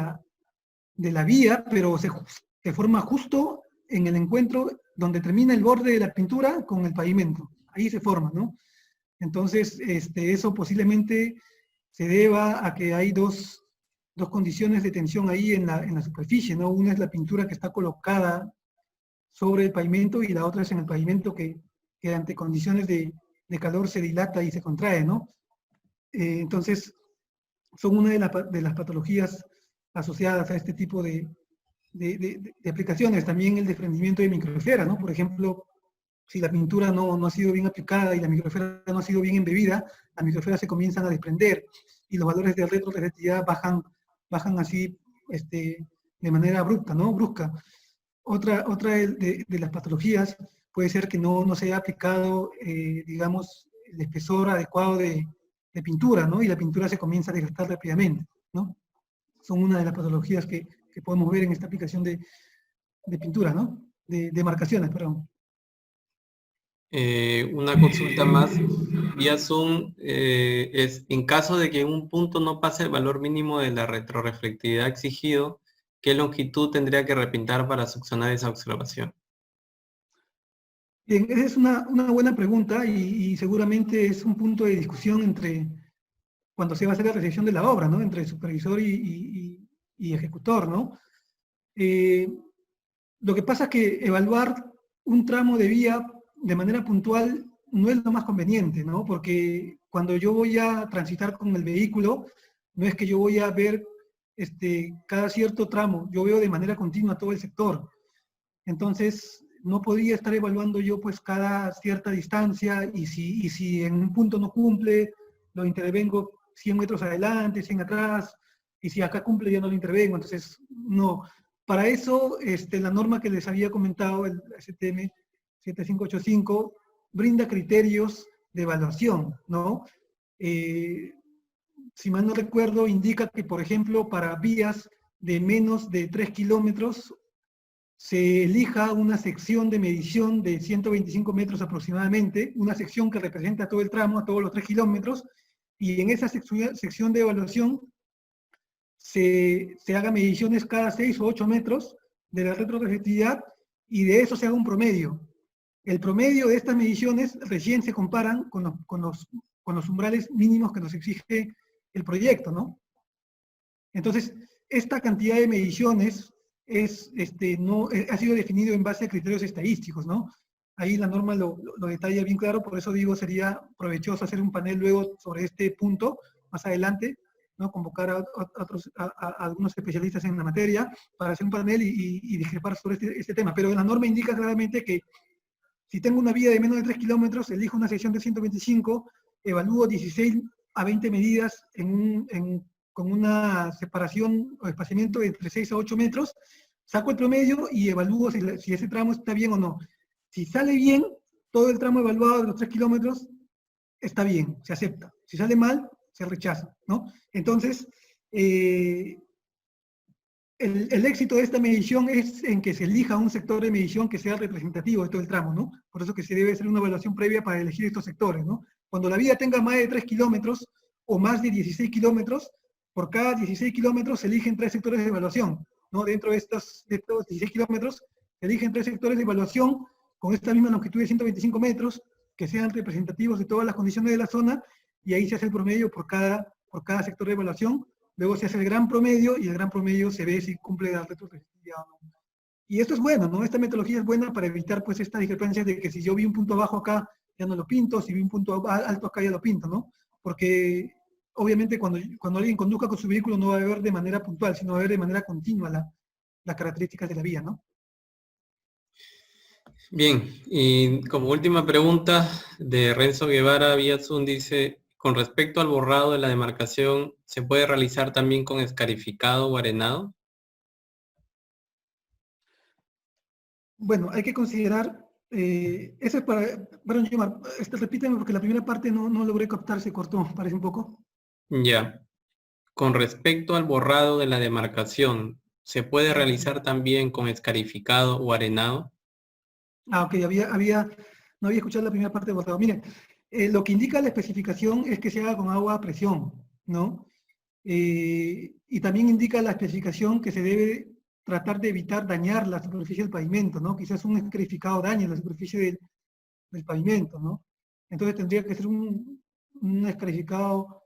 la vía, pero se forma justo en el encuentro donde termina el borde de la pintura con el pavimento. Ahí se forma, ¿no? Entonces, eso posiblemente se deba a que hay dos condiciones de tensión ahí en la superficie, ¿no? Una es la pintura que está colocada sobre el pavimento y la otra es en el pavimento que ante condiciones de calor se dilata y se contrae, ¿no? Entonces, son una de las patologías asociadas a este tipo de aplicaciones. También el desprendimiento de microesfera, ¿no? Por ejemplo, si la pintura no ha sido bien aplicada y la microesfera no ha sido bien embebida, las microesferas se comienzan a desprender y los valores de retroreceptividad bajan así de manera abrupta, ¿no? Brusca. Otra de las patologías puede ser que no se haya aplicado, digamos, el espesor adecuado de pintura, ¿no? Y la pintura se comienza a desgastar rápidamente, ¿no? Son una de las patologías que que podemos ver en esta aplicación de pintura, ¿no? De marcaciones, perdón. Una consulta más vía Zoom es, en caso de que en un punto no pase el valor mínimo de la retroreflectividad exigido, ¿qué longitud tendría que repintar para subsanar esa observación? Bien, esa es una buena pregunta y seguramente es un punto de discusión entre cuando se va a hacer la recepción de la obra, ¿no? Entre supervisor y ejecutor, ¿no? Lo que pasa es que evaluar un tramo de vía de manera puntual no es lo más conveniente, ¿no? Porque cuando yo voy a transitar con el vehículo, no es que yo voy a ver cada cierto tramo, yo veo de manera continua todo el sector. Entonces, no podría estar evaluando yo pues cada cierta distancia y si en un punto no cumple, lo intervengo 100 metros adelante, 100 atrás, y si acá cumple ya no lo intervengo. Entonces, no. Para eso, la norma que les había comentado, el STM 7585, brinda criterios de evaluación, ¿no? Si mal no recuerdo, indica que, por ejemplo, para vías de menos de 3 kilómetros, se elija una sección de medición de 125 metros aproximadamente, una sección que representa todo el tramo, a todos los 3 kilómetros, y en esa sección de evaluación se haga mediciones cada 6 o 8 metros de la retroreflectividad y de eso se haga un promedio. El promedio de estas mediciones recién se comparan con los umbrales mínimos que nos exige el proyecto, ¿no? Entonces, esta cantidad de mediciones ha sido definido en base a criterios estadísticos, ¿no? Ahí la norma lo detalla bien claro, por eso digo, sería provechoso hacer un panel luego sobre este punto, más adelante, ¿no? Convocar a algunos especialistas en la materia para hacer un panel y discrepar sobre este tema. Pero la norma indica claramente que si tengo una vía de menos de 3 kilómetros, elijo una sección de 125, evalúo 16 a 20 medidas con una separación o espaciamiento de entre 6 a 8 metros, saco el promedio y evalúo si ese tramo está bien o no. Si sale bien, todo el tramo evaluado de los 3 kilómetros está bien, se acepta. Si sale mal, se rechaza, ¿no? Entonces, el éxito de esta medición es en que se elija un sector de medición que sea representativo de todo el tramo, ¿no? Por eso que se debe hacer una evaluación previa para elegir estos sectores, ¿no? Cuando la vía tenga más de 3 kilómetros o más de 16 kilómetros, por cada 16 kilómetros se eligen 3 sectores de evaluación, ¿no? Dentro de estos 16 kilómetros se eligen 3 sectores de evaluación con esta misma longitud de 125 metros, que sean representativos de todas las condiciones de la zona, y ahí se hace el promedio por cada sector de evaluación. Luego se hace el gran promedio y el gran promedio se ve si cumple la retroreflectividad o no. Y esto es bueno, ¿no? Esta metodología es buena para evitar pues estas discrepancias de que si yo vi un punto bajo acá, ya no lo pinto, si vi un punto alto acá, ya lo pinto, ¿no? Porque obviamente cuando alguien conduzca con su vehículo no va a ver de manera puntual, sino va a ver de manera continua las características de la vía, ¿no? Bien, y como última pregunta de Renzo Guevara vía Zoom dice, con respecto al borrado de la demarcación, ¿se puede realizar también con escarificado o arenado? Bueno, hay que considerar, eso es para, perdón, Yomar, repíteme porque la primera parte no logré captar, se cortó, parece un poco. Ya. Con respecto al borrado de la demarcación, ¿se puede realizar también con escarificado o arenado? Ok, no había escuchado la primera parte del borrado. Miren, lo que indica la especificación es que se haga con agua a presión, ¿no? Y también indica la especificación que se debe tratar de evitar dañar la superficie del pavimento, ¿no? Quizás un escarificado dañe la superficie del pavimento, ¿no? Entonces tendría que ser un escarificado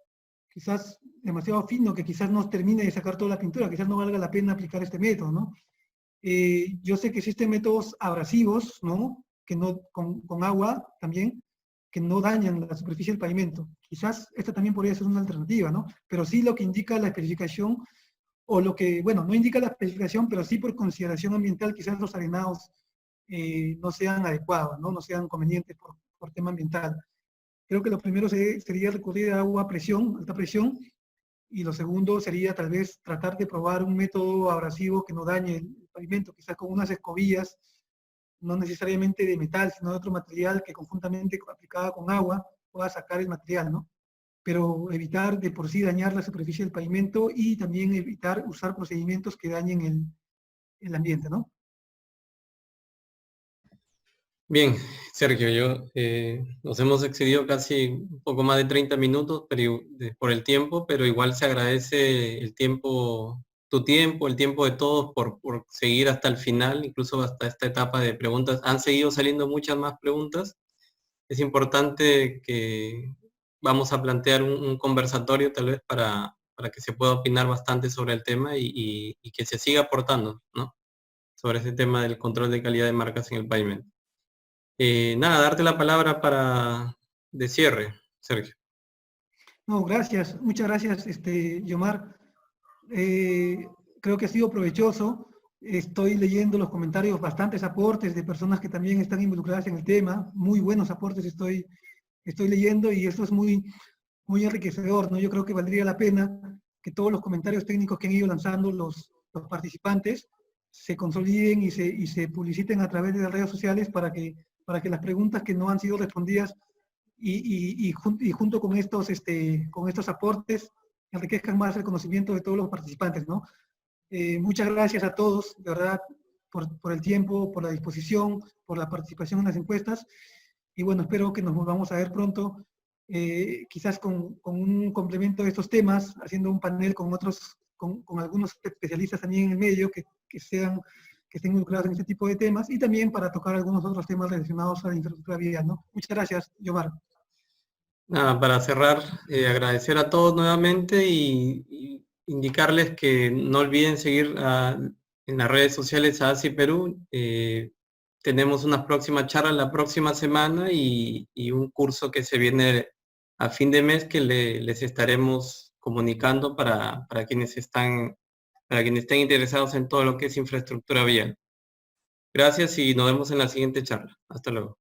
quizás demasiado fino, que quizás no termine de sacar toda la pintura, quizás no valga la pena aplicar este método, ¿no? Yo sé que existen métodos abrasivos, ¿no? Que no, con agua también, que no dañan la superficie del pavimento. Quizás esta también podría ser una alternativa, ¿no? Pero sí lo que indica la especificación, o lo que, bueno, no indica la especificación, pero sí por consideración ambiental, quizás los arenados no sean adecuados, ¿no? No sean convenientes por tema ambiental. Creo que lo primero sería recurrir a agua a presión, alta presión, y lo segundo sería tal vez tratar de probar un método abrasivo que no dañe el pavimento, quizás con unas escobillas, no necesariamente de metal, sino de otro material que conjuntamente aplicada con agua pueda sacar el material, ¿no? pero evitar de por sí dañar la superficie del pavimento y también evitar usar procedimientos que dañen el ambiente, ¿no? Bien, Sergio, nos hemos excedido casi un poco más de 30 minutos por el tiempo, pero igual se agradece el tiempo, tu tiempo, el tiempo de todos por seguir hasta el final, incluso hasta esta etapa de preguntas. Han seguido saliendo muchas más preguntas. Es importante que vamos a plantear un conversatorio tal vez para que se pueda opinar bastante sobre el tema y que se siga aportando, ¿no? Sobre ese tema del control de calidad de marcas en el pavimento. Nada, darte la palabra de cierre, Sergio. No, gracias, muchas gracias, Yomar. Creo que ha sido provechoso. Estoy leyendo los comentarios, bastantes aportes de personas que también están involucradas en el tema, muy buenos aportes estoy leyendo y esto es muy, muy enriquecedor, ¿no? Yo creo que valdría la pena que todos los comentarios técnicos que han ido lanzando los participantes se consoliden y se publiciten a través de las redes sociales para que las preguntas que no han sido respondidas y junto con estos aportes enriquezcan más el conocimiento de todos los participantes, ¿no? Muchas gracias a todos, de verdad, por el tiempo, por la disposición, por la participación en las encuestas. Y bueno, espero que nos volvamos a ver pronto, quizás con un complemento de estos temas, haciendo un panel con algunos especialistas también en el medio que estén involucrados en este tipo de temas y también para tocar algunos otros temas relacionados a la infraestructura vial, ¿no? Muchas gracias, Yomar. Nada, para cerrar, agradecer a todos nuevamente y indicarles que no olviden seguir en las redes sociales a ASI Perú. Tenemos una próxima charla la próxima semana y un curso que se viene a fin de mes que les estaremos comunicando para quienes estén interesados en todo lo que es infraestructura vial. Gracias y nos vemos en la siguiente charla. Hasta luego.